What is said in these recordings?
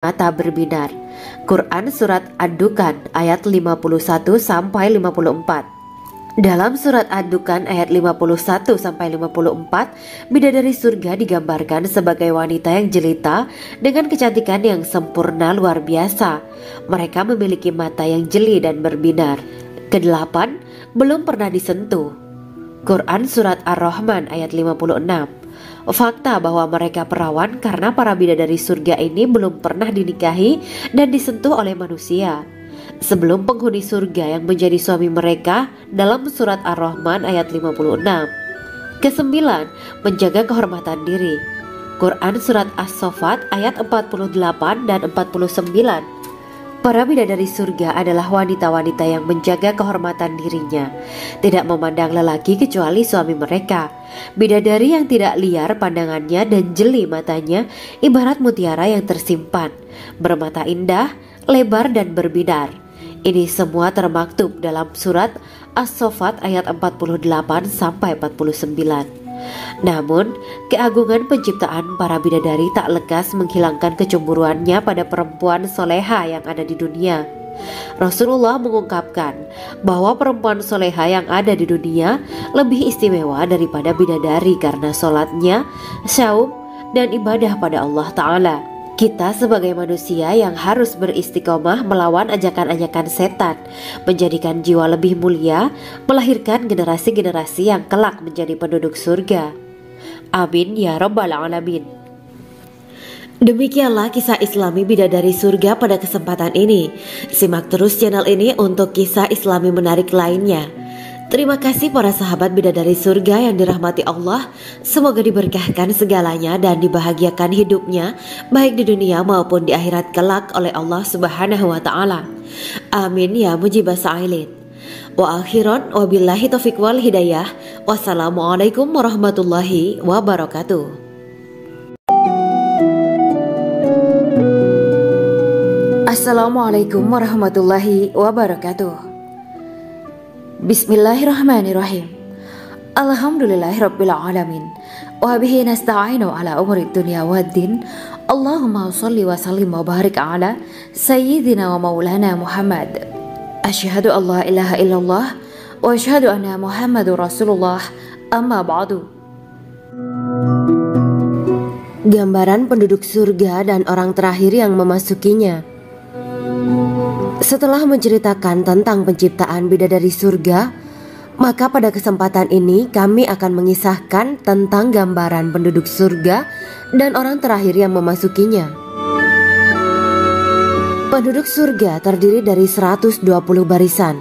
mata berbinar. Quran Surat Ad-Dukhan ayat 51-54. Dalam Surat Ad-Dukhan ayat 51-54, bidadari surga digambarkan sebagai wanita yang jelita dengan kecantikan yang sempurna luar biasa. Mereka memiliki mata yang jeli dan berbinar. Kedelapan, belum pernah disentuh. Quran Surat Ar-Rahman ayat 56. Fakta bahwa mereka perawan karena para bidadari surga ini belum pernah dinikahi dan disentuh oleh manusia sebelum penghuni surga yang menjadi suami mereka dalam Surat Ar-Rahman ayat 56. Kesembilan, menjaga kehormatan diri. Quran Surat As-Saffat ayat 48 dan 49. Para bidadari surga adalah wanita-wanita yang menjaga kehormatan dirinya, tidak memandang lelaki kecuali suami mereka. Bidadari yang tidak liar pandangannya dan jeli matanya ibarat mutiara yang tersimpan, bermata indah, lebar dan berbinar. Ini semua termaktub dalam surat As-Saffat ayat 48-49. Namun, keagungan penciptaan para bidadari tak lekas menghilangkan kecemburuannya pada perempuan soleha yang ada di dunia. Rasulullah mengungkapkan bahwa perempuan soleha yang ada di dunia lebih istimewa daripada bidadari karena sholatnya, syaum, dan ibadah pada Allah Ta'ala. Kita sebagai manusia yang harus beristiqomah melawan ajakan-ajakan setan, menjadikan jiwa lebih mulia, melahirkan generasi-generasi yang kelak menjadi penduduk surga. Amin ya Rabbal Alamin. Demikianlah kisah Islami bidadari surga pada kesempatan ini. Simak terus channel ini untuk kisah Islami menarik lainnya. Terima kasih para sahabat bidadari surga yang dirahmati Allah. Semoga diberkahkan segalanya dan dibahagiakan hidupnya baik di dunia maupun di akhirat kelak oleh Allah Subhanahu wa Ta'ala. Amin ya mujibah sa'ilin. Wa akhiran wabillahi taufiq wal hidayah. Wassalamualaikum warahmatullahi wabarakatuh. Assalamualaikum warahmatullahi wabarakatuh. Bismillahirrahmanirrahim. Alhamdulillahirabbil alamin. Wa bihi nasta'inu ala umuri dunya waddin. Allahumma shalli wa sallim wa barik ala sayyidina wa maulana Muhammad. Asyhadu an la ilaha illallah wa asyhadu anna Muhammadur Rasulullah. Amma ba'du. Gambaran penduduk surga dan orang terakhir yang memasukinya. Setelah menceritakan tentang penciptaan bidadari surga, maka pada kesempatan ini kami akan mengisahkan tentang gambaran penduduk surga dan orang terakhir yang memasukinya. Penduduk surga terdiri dari 120 barisan.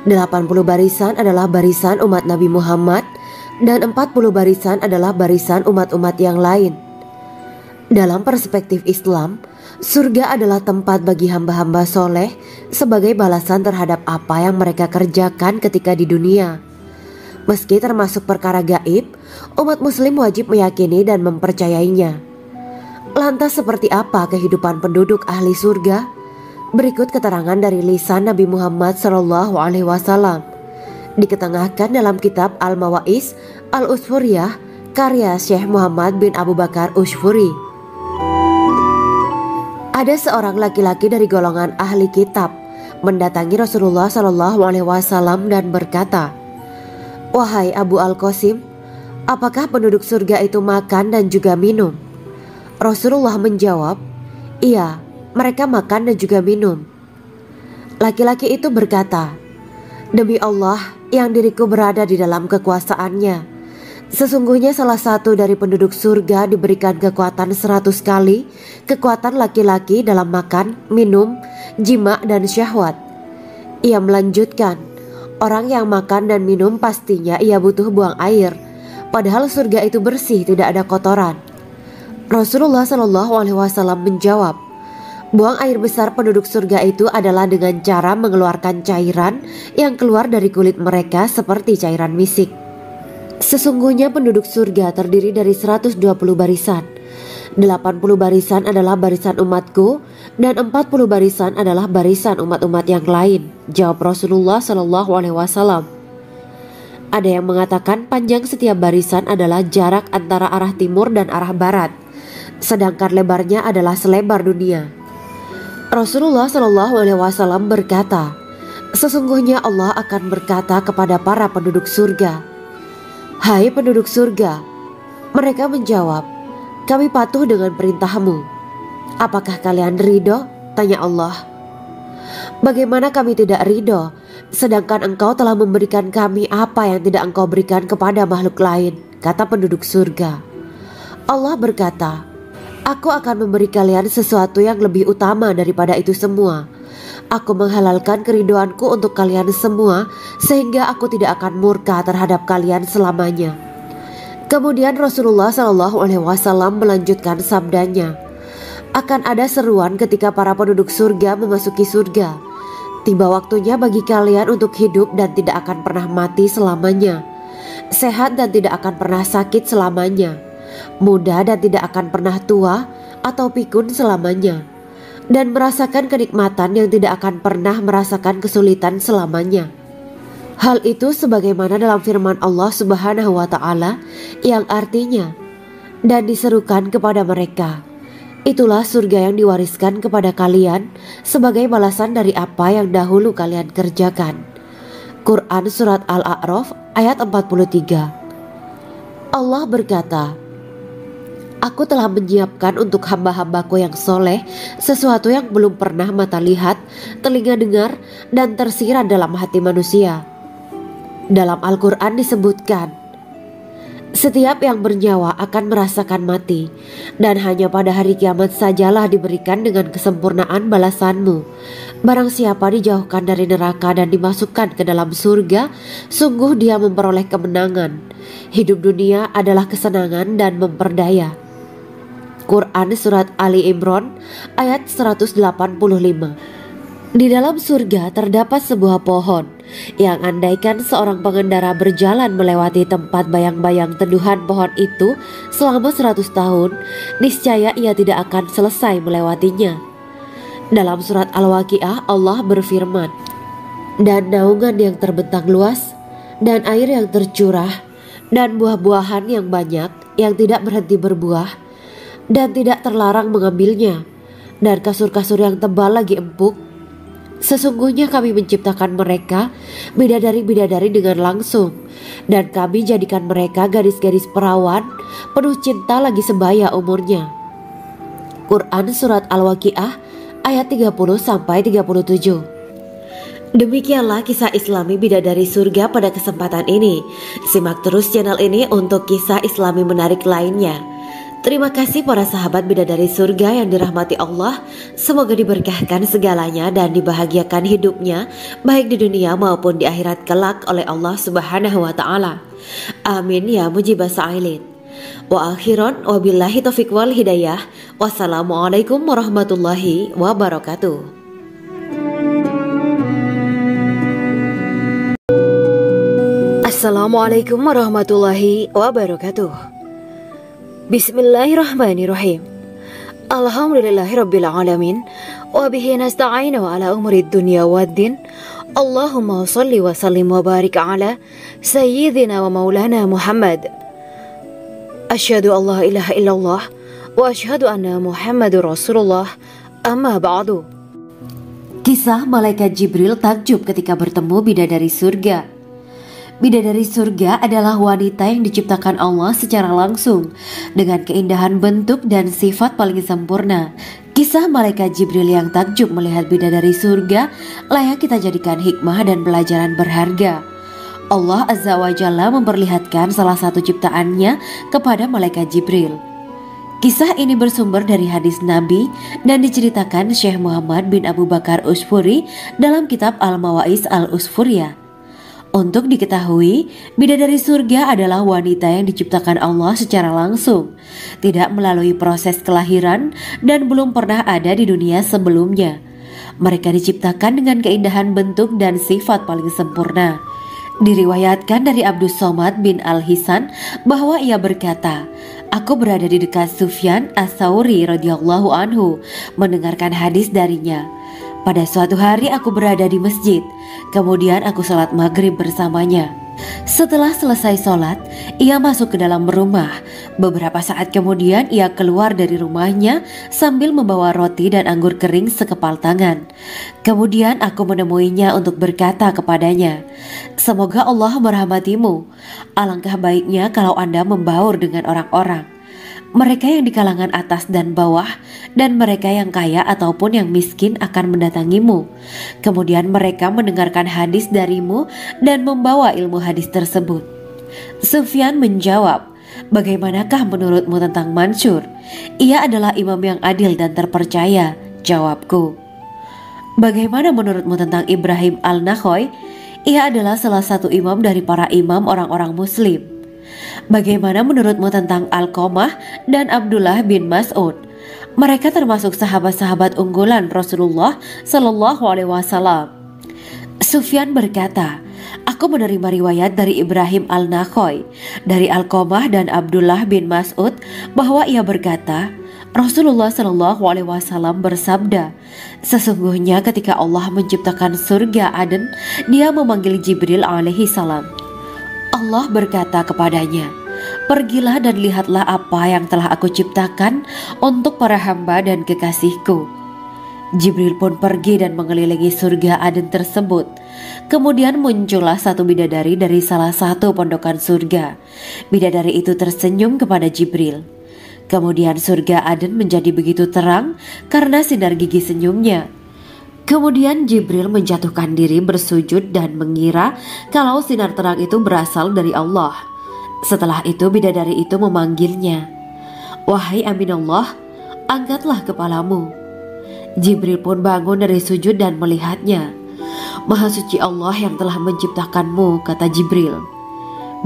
80 barisan adalah barisan umat Nabi Muhammad dan 40 barisan adalah barisan umat-umat yang lain. Dalam perspektif Islam, surga adalah tempat bagi hamba-hamba soleh sebagai balasan terhadap apa yang mereka kerjakan ketika di dunia. Meski termasuk perkara gaib, umat muslim wajib meyakini dan mempercayainya. Lantas seperti apa kehidupan penduduk ahli surga? Berikut keterangan dari lisan Nabi Muhammad SAW. Diketengahkan dalam kitab Al-Mawa'is Al-Usfuriyah karya Syekh Muhammad bin Abu Bakar Usfuri. Ada seorang laki-laki dari golongan ahli kitab mendatangi Rasulullah SAW dan berkata, "Wahai Abu Al-Qasim, apakah penduduk surga itu makan dan juga minum?" Rasulullah menjawab, "Iya, mereka makan dan juga minum." Laki-laki itu berkata, "Demi Allah yang diriku berada di dalam kekuasaannya, sesungguhnya salah satu dari penduduk surga diberikan kekuatan 100 kali kekuatan laki-laki dalam makan, minum, jima, dan syahwat." Ia melanjutkan, "Orang yang makan dan minum pastinya ia butuh buang air, padahal surga itu bersih, tidak ada kotoran." Rasulullah SAW menjawab, "Buang air besar penduduk surga itu adalah dengan cara mengeluarkan cairan yang keluar dari kulit mereka seperti cairan misik." Sesungguhnya penduduk surga terdiri dari 120 barisan. 80 barisan adalah barisan umatku dan 40 barisan adalah barisan umat-umat yang lain, jawab Rasulullah SAW. Ada yang mengatakan panjang setiap barisan adalah jarak antara arah timur dan arah barat, sedangkan lebarnya adalah selebar dunia. Rasulullah Shallallahu Alaihi Wasallam berkata, sesungguhnya Allah akan berkata kepada para penduduk surga, "Hai penduduk surga." Mereka menjawab, "Kami patuh dengan perintahmu." "Apakah kalian ridho?" tanya Allah. "Bagaimana kami tidak ridho, sedangkan engkau telah memberikan kami apa yang tidak engkau berikan kepada makhluk lain," kata penduduk surga. Allah berkata, "Aku akan memberi kalian sesuatu yang lebih utama daripada itu semua. Aku menghalalkan keridoanku untuk kalian semua, sehingga aku tidak akan murka terhadap kalian selamanya." Kemudian Rasulullah Shallallahu Alaihi Wasallam melanjutkan sabdanya, "Akan ada seruan ketika para penduduk surga memasuki surga. Tiba waktunya bagi kalian untuk hidup dan tidak akan pernah mati selamanya, sehat dan tidak akan pernah sakit selamanya, muda dan tidak akan pernah tua atau pikun selamanya, dan merasakan kenikmatan yang tidak akan pernah merasakan kesulitan selamanya." Hal itu sebagaimana dalam firman Allah Subhanahu wa Ta'ala yang artinya, "Dan diserukan kepada mereka, itulah surga yang diwariskan kepada kalian sebagai balasan dari apa yang dahulu kalian kerjakan." Quran Surat Al-A'raf ayat 43. Allah berkata, "Aku telah menyiapkan untuk hamba-hambaku yang soleh sesuatu yang belum pernah mata lihat, telinga dengar, dan tersirat dalam hati manusia." Dalam Al-Quran disebutkan, setiap yang bernyawa akan merasakan mati, dan hanya pada hari kiamat sajalah diberikan dengan kesempurnaan balasanmu. Barang siapa dijauhkan dari neraka dan dimasukkan ke dalam surga, sungguh dia memperoleh kemenangan. Hidup dunia adalah kesenangan dan memperdaya. Quran Surat Ali Imran ayat 185. Di dalam surga terdapat sebuah pohon yang andaikan seorang pengendara berjalan melewati tempat bayang-bayang teduhan pohon itu selama 100 tahun, niscaya ia tidak akan selesai melewatinya. Dalam surat Al-Waqiah Allah berfirman, "Dan naungan yang terbentang luas, dan air yang tercurah, dan buah-buahan yang banyak yang tidak berhenti berbuah, dan tidak terlarang mengambilnya, dan kasur-kasur yang tebal lagi empuk. Sesungguhnya kami menciptakan mereka bidadari-bidadari dengan langsung, dan kami jadikan mereka gadis-gadis perawan penuh cinta lagi sebaya umurnya." Quran Surat Al-Waqiah ayat 30-37. Demikianlah kisah Islami bidadari surga pada kesempatan ini. Simak terus channel ini untuk kisah Islami menarik lainnya. Terima kasih para sahabat bidadari surga yang dirahmati Allah. Semoga diberkahkan segalanya dan dibahagiakan hidupnya, baik di dunia maupun di akhirat kelak oleh Allah Subhanahu wa Ta'ala. Amin ya mujibah sa'ilin. Wa akhiran wabillahi taufiq wal hidayah. Wassalamualaikum warahmatullahi wabarakatuh. Assalamualaikum warahmatullahi wabarakatuh. Bismillahirrahmanirrahim. Alhamdulillahirabbil alamin wa bihi nasta'inu ala umuri dunya waddin. Allahumma shalli wa sallim wa barik ala sayyidina wa maulana Muhammad. Asyhadu an la ilaha illallah wa asyhadu anna Muhammadur Rasulullah. Amma ba'du. Kisah malaikat Jibril takjub ketika bertemu bidadari surga. Bidadari surga adalah wanita yang diciptakan Allah secara langsung dengan keindahan bentuk dan sifat paling sempurna. Kisah malaikat Jibril yang takjub melihat bidadari surga layak kita jadikan hikmah dan pelajaran berharga. Allah Azza wa Jalla memperlihatkan salah satu ciptaannya kepada malaikat Jibril. Kisah ini bersumber dari hadis Nabi dan diceritakan Syekh Muhammad bin Abu Bakar Usfuri dalam kitab Al-Mawaiz Al-Usfuriyah. Untuk diketahui, bidadari surga adalah wanita yang diciptakan Allah secara langsung, tidak melalui proses kelahiran dan belum pernah ada di dunia sebelumnya. Mereka diciptakan dengan keindahan bentuk dan sifat paling sempurna. Diriwayatkan dari Abdus Somad bin Al-Hisan bahwa ia berkata, "Aku berada di dekat Sufyan As-Sauri radhiyallahu anhu mendengarkan hadis darinya. Pada suatu hari aku berada di masjid, kemudian aku salat maghrib bersamanya. Setelah selesai sholat, ia masuk ke dalam rumah. Beberapa saat kemudian ia keluar dari rumahnya sambil membawa roti dan anggur kering sekepal tangan. Kemudian aku menemuinya untuk berkata kepadanya, "Semoga Allah merahmatimu. Alangkah baiknya kalau Anda membaur dengan orang-orang. Mereka yang di kalangan atas dan bawah, dan mereka yang kaya ataupun yang miskin akan mendatangimu. Kemudian mereka mendengarkan hadis darimu dan membawa ilmu hadis tersebut." Sufyan menjawab, "Bagaimanakah menurutmu tentang Mansur? Ia adalah imam yang adil dan terpercaya." Jawabku, "Bagaimana menurutmu tentang Ibrahim al-Nakhoy? Ia adalah salah satu imam dari para imam orang-orang muslim." "Bagaimana menurutmu tentang Alqamah dan Abdullah bin Mas'ud? Mereka termasuk sahabat-sahabat unggulan Rasulullah Shallallahu Alaihi Wasallam." Sufyan berkata, "Aku menerima riwayat dari Ibrahim al-Nakhoy, dari Alqamah dan Abdullah bin Mas'ud bahwa ia berkata, Rasulullah Shallallahu Alaihi Wasallam bersabda, sesungguhnya ketika Allah menciptakan surga Aden, Dia memanggil Jibril alaihi salam. Allah berkata kepadanya, pergilah dan lihatlah apa yang telah aku ciptakan untuk para hamba dan kekasihku. Jibril pun pergi dan mengelilingi surga Aden tersebut. Kemudian muncullah satu bidadari dari salah satu pondokan surga. Bidadari itu tersenyum kepada Jibril. Kemudian surga Aden menjadi begitu terang karena sinar gigi senyumnya. Kemudian Jibril menjatuhkan diri bersujud dan mengira kalau sinar terang itu berasal dari Allah. Setelah itu bidadari itu memanggilnya, "Wahai Aminullah, angkatlah kepalamu." Jibril pun bangun dari sujud dan melihatnya. "Maha suci Allah yang telah menciptakanmu," kata Jibril.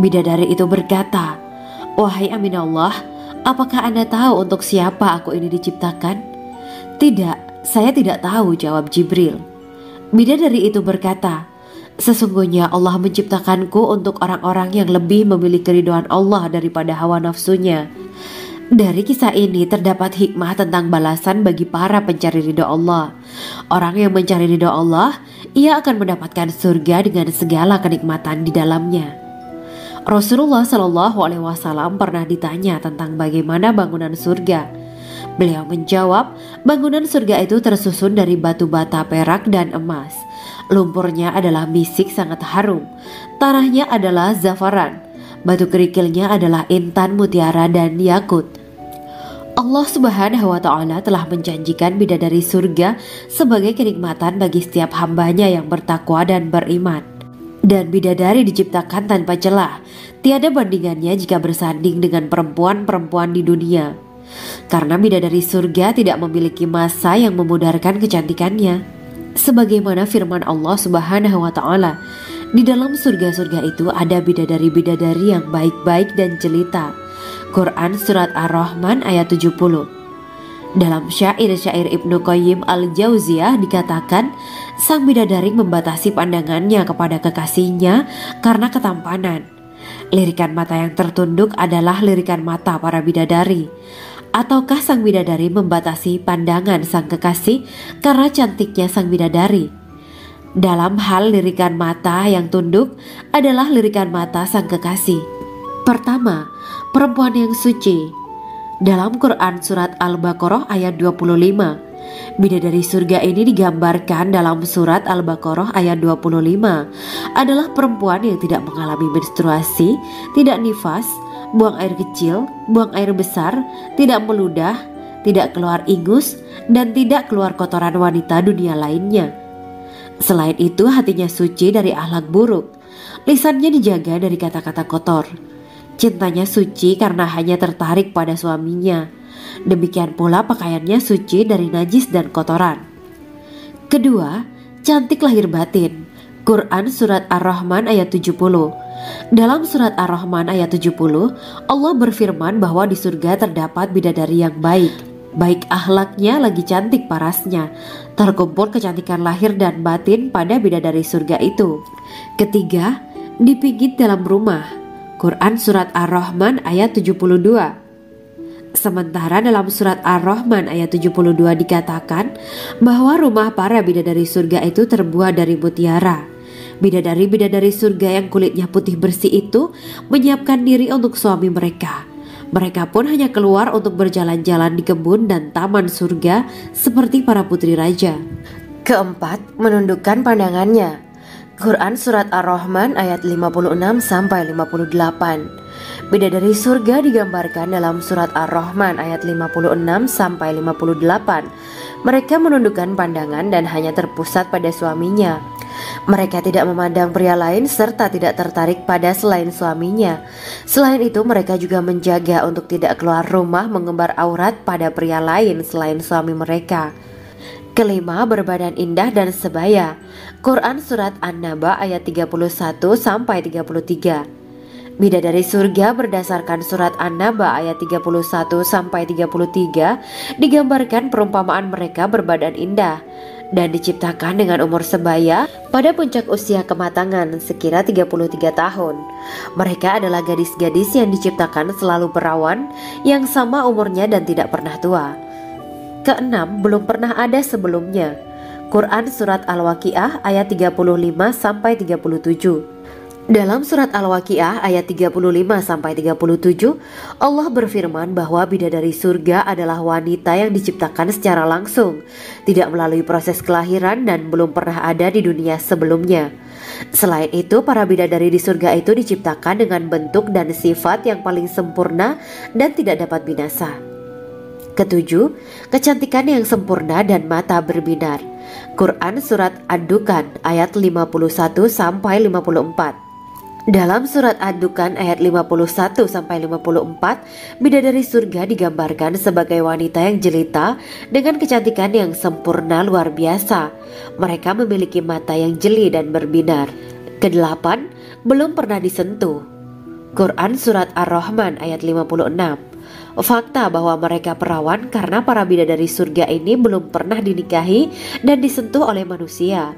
Bidadari itu berkata, "Wahai Aminullah, apakah Anda tahu untuk siapa aku ini diciptakan?" "Tidak, saya tidak tahu," jawab Jibril. Bidadari itu berkata, "Sesungguhnya Allah menciptakanku untuk orang-orang yang lebih memilih keridhaan Allah daripada hawa nafsunya." Dari kisah ini terdapat hikmah tentang balasan bagi para pencari ridho Allah. Orang yang mencari ridho Allah, ia akan mendapatkan surga dengan segala kenikmatan di dalamnya. Rasulullah Shallallahu Alaihi Wasallam pernah ditanya tentang bagaimana bangunan surga. Beliau menjawab, bangunan surga itu tersusun dari batu bata, perak, dan emas. Lumpurnya adalah misik sangat harum. Tanahnya adalah zafaran. Batu kerikilnya adalah intan, mutiara, dan yakut. Allah Subhanahu wa Ta'ala telah menjanjikan bidadari surga sebagai kenikmatan bagi setiap hambanya yang bertakwa dan beriman. Dan bidadari diciptakan tanpa celah, tiada bandingannya jika bersanding dengan perempuan-perempuan di dunia. Karena bidadari surga tidak memiliki masa yang memudarkan kecantikannya. Sebagaimana firman Allah Subhanahu wa Ta'ala, di dalam surga-surga itu ada bidadari-bidadari yang baik-baik dan jelita. Quran Surat Ar-Rahman ayat 70. Dalam syair-syair Ibnu Qayyim al-Jauziyah dikatakan, sang bidadari membatasi pandangannya kepada kekasihnya karena ketampanan. Lirikan mata yang tertunduk adalah lirikan mata para bidadari. Ataukah sang bidadari membatasi pandangan sang kekasih karena cantiknya sang bidadari? Dalam hal lirikan mata yang tunduk adalah lirikan mata sang kekasih. Pertama, perempuan yang suci. Dalam Quran Surat Al-Baqarah ayat 25, bidadari surga ini digambarkan dalam Surat Al-Baqarah ayat 25 adalah perempuan yang tidak mengalami menstruasi, tidak nifas, buang air kecil, buang air besar, tidak meludah, tidak keluar ingus, dan tidak keluar kotoran wanita dunia lainnya. Selain itu, hatinya suci dari akhlak buruk, lisannya dijaga dari kata-kata kotor. Cintanya suci karena hanya tertarik pada suaminya. Demikian pula pakaiannya suci dari najis dan kotoran. Kedua, cantik lahir batin. Quran Surat Ar-Rahman ayat 70. Dalam Surat Ar-Rahman ayat 70, Allah berfirman bahwa di surga terdapat bidadari yang baik. Baik akhlaknya lagi cantik parasnya. Terkumpul kecantikan lahir dan batin pada bidadari surga itu. Ketiga, dipijit dalam rumah. Quran Surat Ar-Rahman ayat 72. Sementara dalam Surat Ar-Rahman ayat 72 dikatakan bahwa rumah para bidadari surga itu terbuat dari mutiara. Bidadari-bidadari surga yang kulitnya putih bersih itu menyiapkan diri untuk suami mereka. Mereka pun hanya keluar untuk berjalan-jalan di kebun dan taman surga seperti para putri raja. Keempat, menundukkan pandangannya. Quran Surat Ar-Rahman ayat 56-58. Bidadari surga digambarkan dalam Surat Ar-Rahman ayat 56-58. Mereka menundukkan pandangan dan hanya terpusat pada suaminya. Mereka tidak memandang pria lain serta tidak tertarik pada selain suaminya. Selain itu, mereka juga menjaga untuk tidak keluar rumah mengembar aurat pada pria lain selain suami mereka. Kelima, berbadan indah dan sebaya. Quran Surat An-Naba ayat 31-33. Bidadari surga berdasarkan Surat An-Naba ayat 31-33 digambarkan perumpamaan mereka berbadan indah dan diciptakan dengan umur sebaya pada puncak usia kematangan sekira 33 tahun. Mereka adalah gadis-gadis yang diciptakan selalu perawan yang sama umurnya dan tidak pernah tua. Keenam, belum pernah ada sebelumnya. Quran Surat Al-Waqiah ayat 35-37. Dalam Surat Al-Waqiah ayat 35-37, Allah berfirman bahwa bidadari surga adalah wanita yang diciptakan secara langsung, tidak melalui proses kelahiran dan belum pernah ada di dunia sebelumnya. Selain itu, para bidadari di surga itu diciptakan dengan bentuk dan sifat yang paling sempurna dan tidak dapat binasa. Ketujuh, kecantikan yang sempurna dan mata berbinar. Quran Surat Ad-Dukan ayat 51-54. Dalam Surat Ad-Dukan ayat 51-54, bidadari surga digambarkan sebagai wanita yang jelita dengan kecantikan yang sempurna luar biasa. Mereka memiliki mata yang jeli dan berbinar. Kedelapan, belum pernah disentuh. Quran Surat Ar-Rahman ayat 56. Fakta bahwa mereka perawan karena para bidadari surga ini belum pernah dinikahi dan disentuh oleh manusia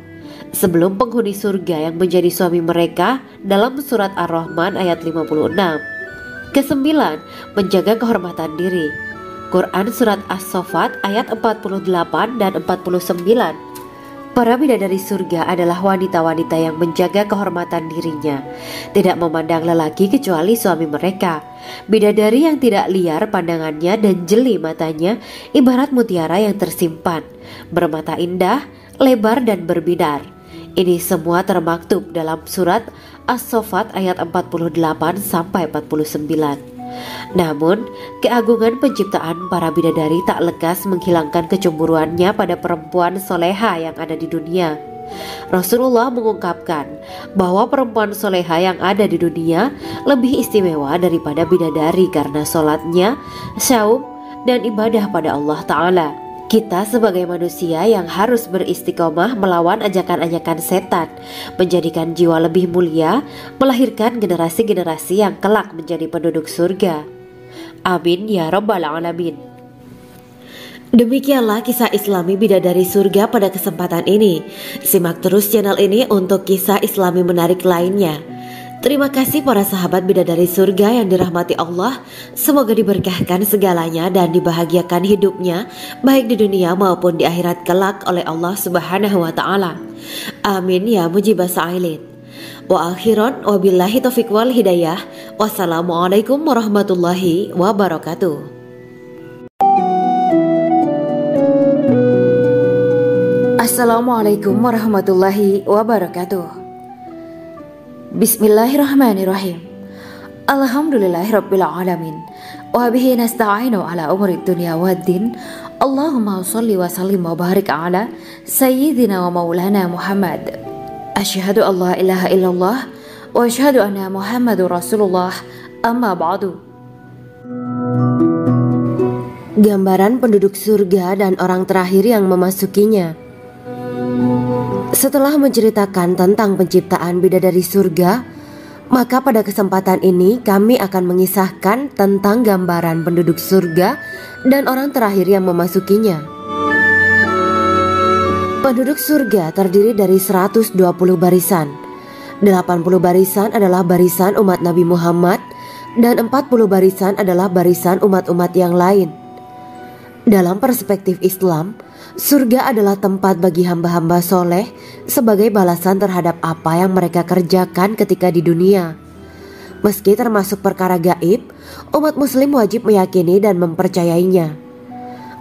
sebelum penghuni surga yang menjadi suami mereka dalam Surat Ar-Rahman ayat 56. Kesembilan, menjaga kehormatan diri. Quran Surat As-Saffat ayat 48 dan 49. Para bidadari surga adalah wanita-wanita yang menjaga kehormatan dirinya, tidak memandang lelaki kecuali suami mereka. Bidadari yang tidak liar pandangannya dan jeli matanya ibarat mutiara yang tersimpan, bermata indah, lebar dan berbinar. Ini semua termaktub dalam Surat As-Saffat ayat 48-49. Namun, keagungan penciptaan para bidadari tak lekas menghilangkan kecemburuannya pada perempuan soleha yang ada di dunia. Rasulullah mengungkapkan bahwa perempuan soleha yang ada di dunia lebih istimewa daripada bidadari karena sholatnya, saum, dan ibadah pada Allah Ta'ala. Kita sebagai manusia yang harus beristiqomah melawan ajakan-ajakan setan, menjadikan jiwa lebih mulia, melahirkan generasi-generasi yang kelak menjadi penduduk surga. Amin ya Rabbal Alamin. Demikianlah kisah Islami bidadari surga pada kesempatan ini. Simak terus channel ini untuk kisah Islami menarik lainnya. Terima kasih para sahabat bidadari surga yang dirahmati Allah. Semoga diberkahkan segalanya dan dibahagiakan hidupnya baik di dunia maupun di akhirat kelak oleh Allah Subhanahu wa taala. Amin ya mujibah sa'ilin. Wa akhiran wabillahi taufiq wal hidayah. Wassalamualaikum warahmatullahi wabarakatuh. Assalamualaikum warahmatullahi wabarakatuh. Bismillahirrahmanirrahim. Alhamdulillahirabbil alamin. Wa bihi nasta'inu ala umuri dunya waddin. Allahumma shalli wa sallim wa barik ala sayyidina wa maulana Muhammad. Asyhadu an la ilaha illallah wa asyhadu anna Muhammadur Rasulullah. Amma ba'du. Gambaran penduduk surga dan orang terakhir yang memasukinya. Setelah menceritakan tentang penciptaan bidadari surga, maka pada kesempatan ini kami akan mengisahkan tentang gambaran penduduk surga dan orang terakhir yang memasukinya. Penduduk surga terdiri dari 120 barisan. 80 barisan adalah barisan umat Nabi Muhammad dan 40 barisan adalah barisan umat-umat yang lain. Dalam perspektif Islam, Surga adalah tempat bagi hamba-hamba soleh sebagai balasan terhadap apa yang mereka kerjakan ketika di dunia. Meski termasuk perkara gaib, umat muslim wajib meyakini dan mempercayainya.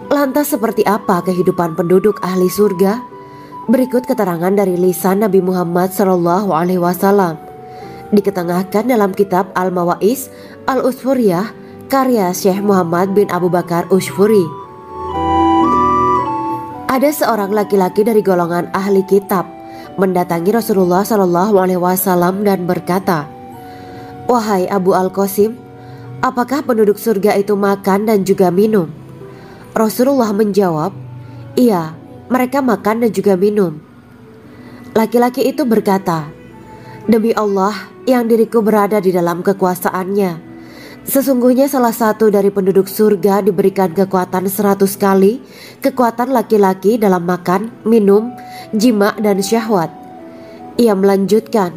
Lantas seperti apa kehidupan penduduk ahli surga? Berikut keterangan dari lisan Nabi Muhammad SAW, diketengahkan dalam kitab Al-Mawaiz Al-Usfuriyah karya Syekh Muhammad bin Abu Bakar Usfuri. Ada seorang laki-laki dari golongan ahli kitab mendatangi Rasulullah SAW dan berkata, "Wahai Abu Al-Qasim, apakah penduduk surga itu makan dan juga minum?" Rasulullah menjawab, "Iya, mereka makan dan juga minum." Laki-laki itu berkata, "Demi Allah yang diriku berada di dalam kekuasaannya, sesungguhnya salah satu dari penduduk surga diberikan kekuatan 100 kali kekuatan laki-laki dalam makan, minum, jima, dan syahwat." Ia melanjutkan,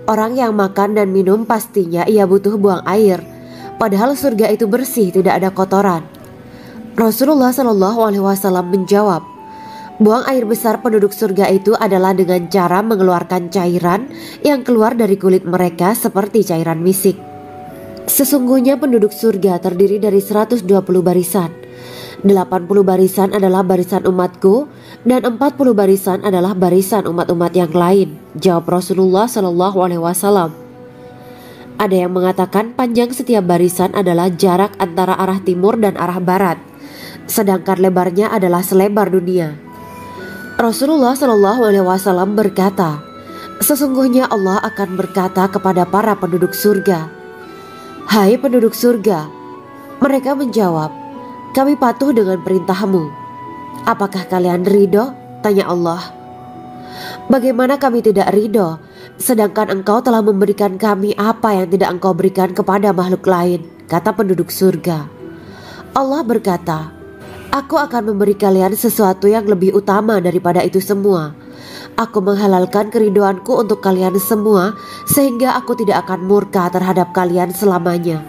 "Orang yang makan dan minum pastinya ia butuh buang air, padahal surga itu bersih, tidak ada kotoran." Rasulullah SAW menjawab, "Buang air besar penduduk surga itu adalah dengan cara mengeluarkan cairan yang keluar dari kulit mereka seperti cairan misik. Sesungguhnya penduduk surga terdiri dari 120 barisan. 80 barisan adalah barisan umatku dan 40 barisan adalah barisan umat-umat yang lain," jawab Rasulullah SAW. Ada yang mengatakan panjang setiap barisan adalah jarak antara arah timur dan arah barat, sedangkan lebarnya adalah selebar dunia. Rasulullah SAW berkata, "Sesungguhnya Allah akan berkata kepada para penduduk surga, 'Hai penduduk surga,' mereka menjawab, 'Kami patuh dengan perintahmu.' 'Apakah kalian ridho?' tanya Allah. 'Bagaimana kami tidak ridho, sedangkan engkau telah memberikan kami apa yang tidak engkau berikan kepada makhluk lain,' kata penduduk surga. Allah berkata, 'Aku akan memberi kalian sesuatu yang lebih utama daripada itu semua. Aku menghalalkan keridoanku untuk kalian semua sehingga aku tidak akan murka terhadap kalian selamanya.'"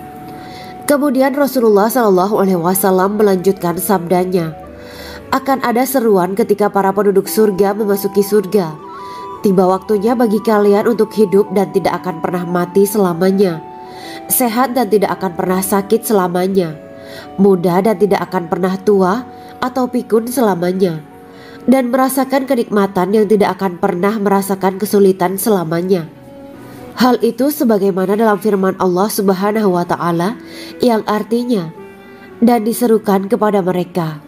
Kemudian Rasulullah SAW melanjutkan sabdanya, "Akan ada seruan ketika para penduduk surga memasuki surga. Tiba waktunya bagi kalian untuk hidup dan tidak akan pernah mati selamanya, sehat dan tidak akan pernah sakit selamanya, muda dan tidak akan pernah tua atau pikun selamanya, dan merasakan kenikmatan yang tidak akan pernah merasakan kesulitan selamanya." Hal itu sebagaimana dalam firman Allah Subhanahu wa Ta'ala yang artinya, "Dan diserukan kepada mereka,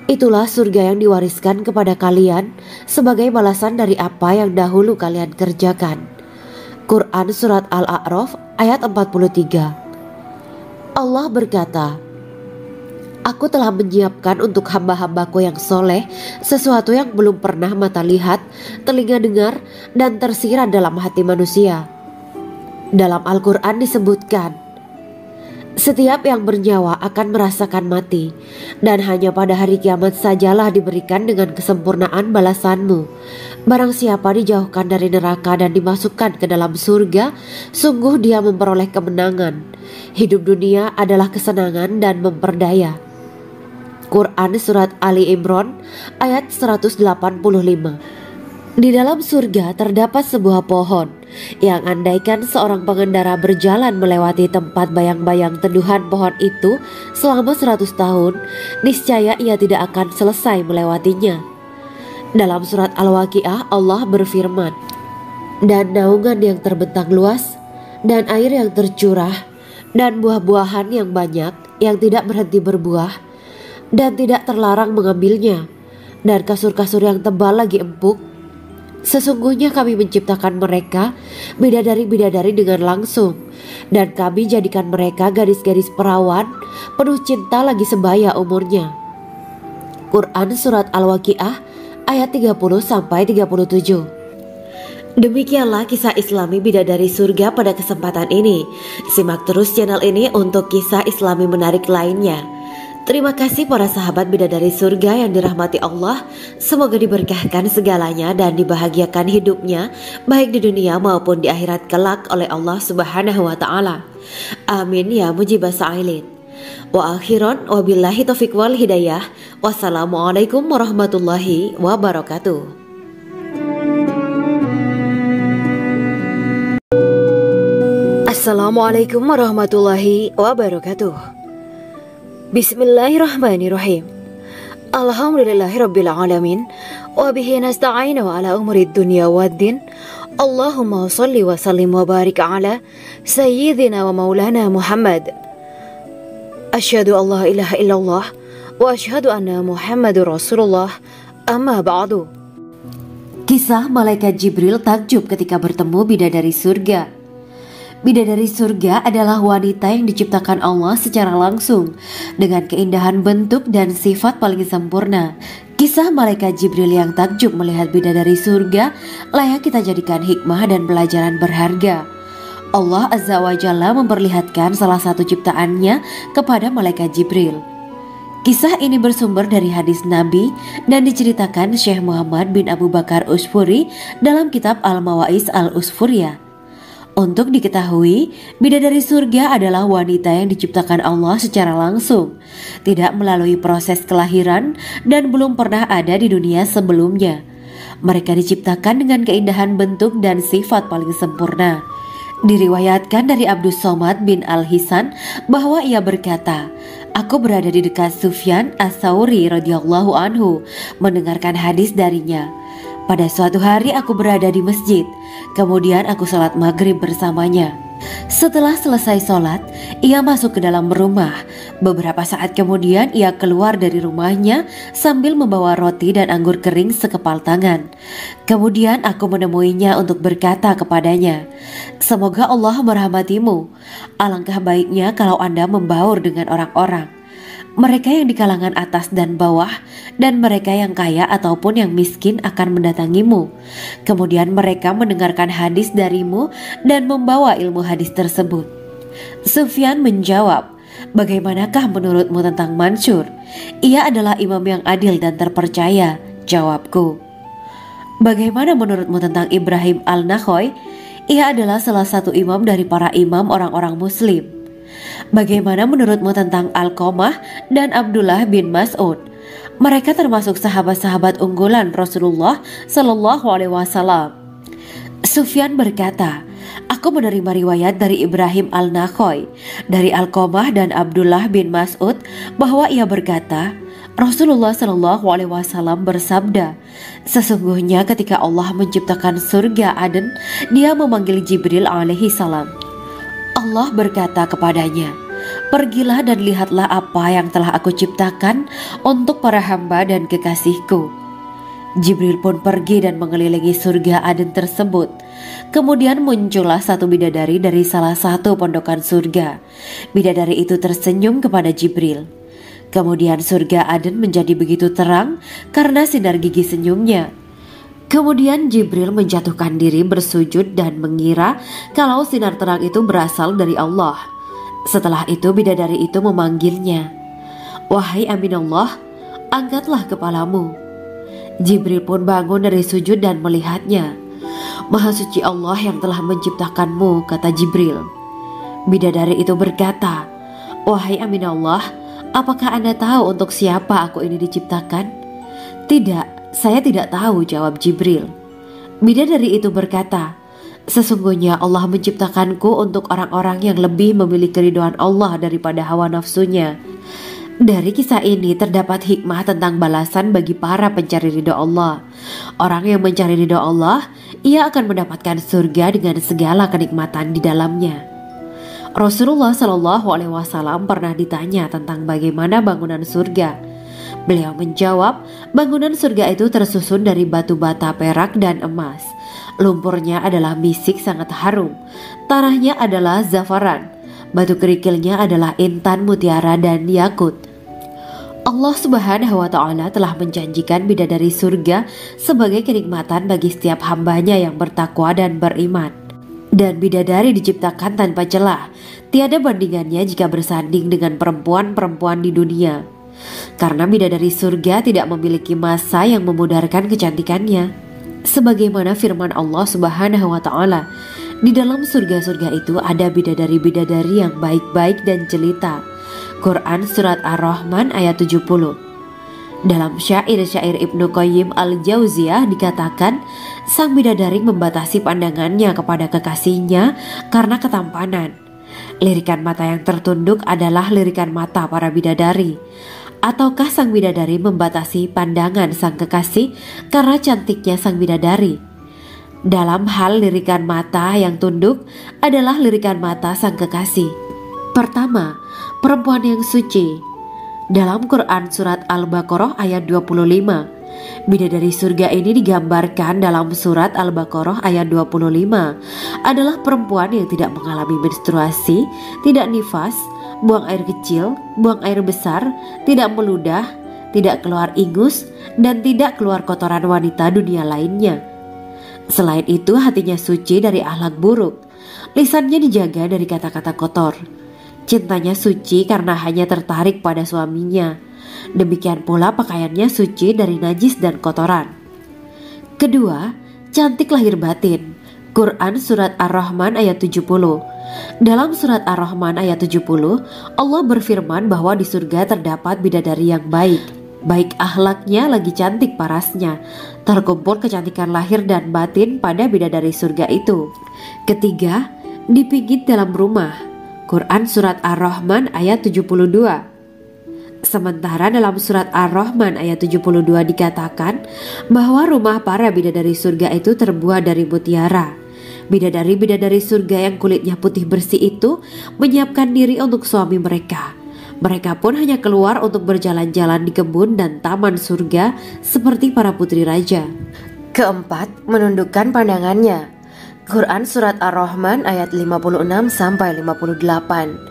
itulah surga yang diwariskan kepada kalian sebagai balasan dari apa yang dahulu kalian kerjakan." Quran Surat Al-A'raf ayat 43. Allah berkata, "Aku telah menyiapkan untuk hamba-hambaku yang soleh sesuatu yang belum pernah mata lihat, telinga dengar, dan tersirat dalam hati manusia." Dalam Al-Quran disebutkan, "Setiap yang bernyawa akan merasakan mati, dan hanya pada hari kiamat sajalah diberikan dengan kesempurnaan balasanmu. Barang siapa dijauhkan dari neraka dan dimasukkan ke dalam surga, sungguh dia memperoleh kemenangan. Hidup dunia adalah kesenangan dan memperdaya." Quran Surat Ali Imran ayat 185. Di dalam surga terdapat sebuah pohon yang andaikan seorang pengendara berjalan melewati tempat bayang-bayang teduhan pohon itu selama 100 tahun, niscaya ia tidak akan selesai melewatinya. Dalam surat Al-Waqiah Allah berfirman, "Dan naungan yang terbentang luas, dan air yang tercurah, dan buah-buahan yang banyak yang tidak berhenti berbuah, dan tidak terlarang mengambilnya, dan kasur-kasur yang tebal lagi empuk. Sesungguhnya kami menciptakan mereka bidadari-bidadari dengan langsung, dan kami jadikan mereka gadis-gadis perawan penuh cinta lagi sebaya umurnya." Quran Surat Al-Waqiah ayat 30-37. Demikianlah kisah Islami bidadari surga pada kesempatan ini. Simak terus channel ini untuk kisah Islami menarik lainnya. Terima kasih para sahabat bidadari surga yang dirahmati Allah. Semoga diberkahkan segalanya dan dibahagiakan hidupnya baik di dunia maupun di akhirat kelak oleh Allah Subhanahu wa Ta'ala. Amin ya mujibas sa'ilin. Wa akhiran wabillahi taufiq wal hidayah. Wassalamualaikum warahmatullahi wabarakatuh. Assalamualaikum warahmatullahi wabarakatuh. Bismillahirrahmanirrahim. Alhamdulillahirabbil alamin wa bihi nasta'inu ala umurid dunya waddin. Allahumma shalli wa sallim wa barik ala sayyidina wa maulana Muhammad. Asyhadu an la ilaha illallah wa asyhadu anna Muhammadur Rasulullah. Amma ba'du. Kisah malaikat Jibril takjub ketika bertemu bidadari surga. Bidadari surga adalah wanita yang diciptakan Allah secara langsung dengan keindahan bentuk dan sifat paling sempurna. Kisah malaikat Jibril yang takjub melihat bidadari surga layak kita jadikan hikmah dan pelajaran berharga. Allah Azza wa Jalla memperlihatkan salah satu ciptaannya kepada malaikat Jibril. Kisah ini bersumber dari hadis Nabi dan diceritakan Syekh Muhammad bin Abu Bakar Usfuri dalam kitab Al-Mawaiz Al-Usfuriyah. Untuk diketahui, bidadari surga adalah wanita yang diciptakan Allah secara langsung, tidak melalui proses kelahiran dan belum pernah ada di dunia sebelumnya. Mereka diciptakan dengan keindahan bentuk dan sifat paling sempurna. Diriwayatkan dari Abdus Somad bin Al-Hisan bahwa ia berkata, "Aku berada di dekat Sufyan As-Tsauri radhiyallahu anhu mendengarkan hadis darinya. Pada suatu hari aku berada di masjid, kemudian aku sholat maghrib bersamanya. Setelah selesai sholat, ia masuk ke dalam rumah. Beberapa saat kemudian ia keluar dari rumahnya sambil membawa roti dan anggur kering sekepal tangan. Kemudian aku menemuinya untuk berkata kepadanya, 'Semoga Allah merahmatimu. Alangkah baiknya kalau Anda membaur dengan orang-orang. Mereka yang di kalangan atas dan bawah dan mereka yang kaya ataupun yang miskin akan mendatangimu. Kemudian mereka mendengarkan hadis darimu dan membawa ilmu hadis tersebut.' Sufyan menjawab, 'Bagaimanakah menurutmu tentang Mansur? Ia adalah imam yang adil dan terpercaya.' Jawabku. 'Bagaimana menurutmu tentang Ibrahim Al-Nakhoy? Ia adalah salah satu imam dari para imam orang-orang muslim.' 'Bagaimana menurutmu tentang Alqamah dan Abdullah bin Mas'ud? Mereka termasuk sahabat-sahabat unggulan Rasulullah Sallallahu Alaihi Wasallam.' Sufyan berkata, 'Aku menerima riwayat dari Ibrahim Al-Nakhoy, dari Alqamah dan Abdullah bin Mas'ud bahwa ia berkata, Rasulullah Sallallahu Alaihi Wasallam bersabda, sesungguhnya ketika Allah menciptakan surga Aden, Dia memanggil Jibril alaihi salam. Allah berkata kepadanya, pergilah dan lihatlah apa yang telah aku ciptakan untuk para hamba dan kekasihku. Jibril pun pergi dan mengelilingi surga Aden tersebut. Kemudian muncullah satu bidadari dari salah satu pondokan surga. Bidadari itu tersenyum kepada Jibril. Kemudian surga Aden menjadi begitu terang karena sinar gigi senyumnya. Kemudian Jibril menjatuhkan diri bersujud dan mengira kalau sinar terang itu berasal dari Allah. Setelah itu bidadari itu memanggilnya, wahai Aminullah, angkatlah kepalamu. Jibril pun bangun dari sujud dan melihatnya. Maha suci Allah yang telah menciptakanmu, kata Jibril. Bidadari itu berkata, wahai Aminullah, apakah Anda tahu untuk siapa aku ini diciptakan? Tidak. Saya tidak tahu, jawab Jibril. Bidadari itu berkata, sesungguhnya Allah menciptakanku untuk orang-orang yang lebih memilih keridhaan Allah daripada hawa nafsunya. Dari kisah ini terdapat hikmah tentang balasan bagi para pencari ridha Allah. Orang yang mencari ridha Allah, ia akan mendapatkan surga dengan segala kenikmatan di dalamnya. Rasulullah Shallallahu Alaihi Wasallam pernah ditanya tentang bagaimana bangunan surga. Beliau menjawab, bangunan surga itu tersusun dari batu bata, perak, dan emas. Lumpurnya adalah misik sangat harum. Tanahnya adalah zafaran. Batu kerikilnya adalah intan, mutiara, dan yakut. Allah Subhanahu wa Ta'ala telah menjanjikan bidadari surga sebagai kenikmatan bagi setiap hambanya yang bertakwa dan beriman. Dan bidadari diciptakan tanpa celah. Tiada bandingannya jika bersanding dengan perempuan-perempuan di dunia. Karena bidadari surga tidak memiliki masa yang memudarkan kecantikannya. Sebagaimana firman Allah Subhanahu wa Ta'ala, di dalam surga-surga itu ada bidadari-bidadari yang baik-baik dan jelita. Quran Surat Ar-Rahman ayat 70. Dalam syair-syair Ibnu Qayyim al-Jauziyah dikatakan, sang bidadari membatasi pandangannya kepada kekasihnya karena ketampanan. Lirikan mata yang tertunduk adalah lirikan mata para bidadari. Ataukah sang bidadari membatasi pandangan sang kekasih karena cantiknya sang bidadari? Dalam hal lirikan mata yang tunduk adalah lirikan mata sang kekasih. Pertama, perempuan yang suci. Dalam Quran Surat Al-Baqarah ayat 25, bidadari surga ini digambarkan dalam Surat Al-Baqarah ayat 25 adalah perempuan yang tidak mengalami menstruasi, tidak nifas, buang air kecil, buang air besar, tidak meludah, tidak keluar ingus, dan tidak keluar kotoran wanita dunia lainnya. Selain itu, hatinya suci dari akhlak buruk, lisannya dijaga dari kata-kata kotor. Cintanya suci karena hanya tertarik pada suaminya. Demikian pula pakaiannya suci dari najis dan kotoran. Kedua, cantik lahir batin. Quran Surat Ar-Rahman ayat 70. Dalam Surat Ar-Rahman ayat 70, Allah berfirman bahwa di surga terdapat bidadari yang baik. Baik akhlaknya lagi cantik parasnya. Terkumpul kecantikan lahir dan batin pada bidadari surga itu. Ketiga, dipijit dalam rumah. Quran Surat Ar-Rahman ayat 72. Sementara dalam Surat Ar-Rahman ayat 72 dikatakan bahwa rumah para bidadari surga itu terbuat dari mutiara. Bidadari-bidadari surga yang kulitnya putih bersih itu menyiapkan diri untuk suami mereka. Mereka pun hanya keluar untuk berjalan-jalan di kebun dan taman surga seperti para putri raja. Keempat, menundukkan pandangannya. Quran Surat Ar-Rahman ayat 56-58.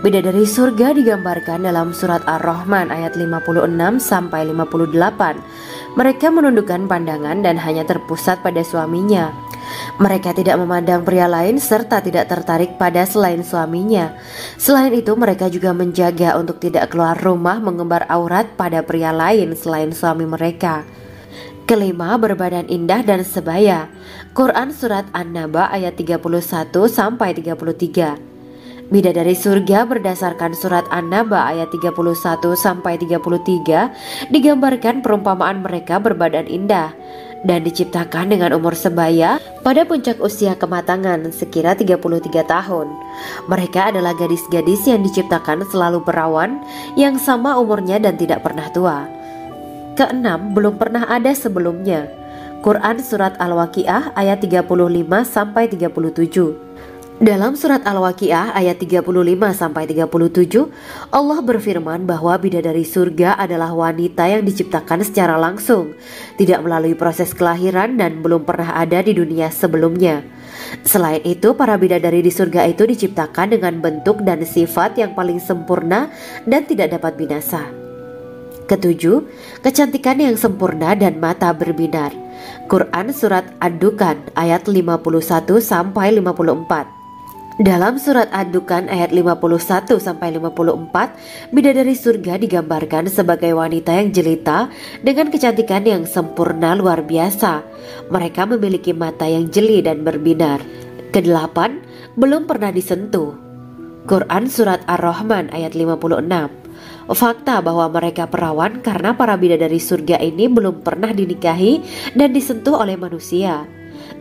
Bidadari surga digambarkan dalam Surat Ar-Rahman ayat 56-58. Mereka menundukkan pandangan dan hanya terpusat pada suaminya. Mereka tidak memandang pria lain serta tidak tertarik pada selain suaminya. Selain itu, mereka juga menjaga untuk tidak keluar rumah mengembar aurat pada pria lain selain suami mereka. Kelima, berbadan indah dan sebaya. Quran Surat An-Naba ayat 31-33. Bidadari surga berdasarkan Surat An-Naba ayat 31-33 digambarkan perumpamaan mereka berbadan indah dan diciptakan dengan umur sebaya pada puncak usia kematangan sekira 33 tahun. Mereka adalah gadis-gadis yang diciptakan selalu perawan, yang sama umurnya dan tidak pernah tua. Keenam, belum pernah ada sebelumnya. Quran Surat Al-Waqiah ayat 35-37. Dalam Surat Al-Waqiah ayat 35-37, Allah berfirman bahwa bidadari surga adalah wanita yang diciptakan secara langsung, tidak melalui proses kelahiran dan belum pernah ada di dunia sebelumnya. Selain itu, para bidadari di surga itu diciptakan dengan bentuk dan sifat yang paling sempurna dan tidak dapat binasa. Ketujuh, kecantikan yang sempurna dan mata berbinar. Quran Surat Ad-Dukan ayat 51-54. Dalam Surat Ad-Dukan ayat 51-54, bidadari surga digambarkan sebagai wanita yang jelita dengan kecantikan yang sempurna luar biasa. Mereka memiliki mata yang jeli dan berbinar. Kedelapan, belum pernah disentuh. Quran Surat Ar-Rahman ayat 56. Fakta bahwa mereka perawan karena para bidadari surga ini belum pernah dinikahi dan disentuh oleh manusia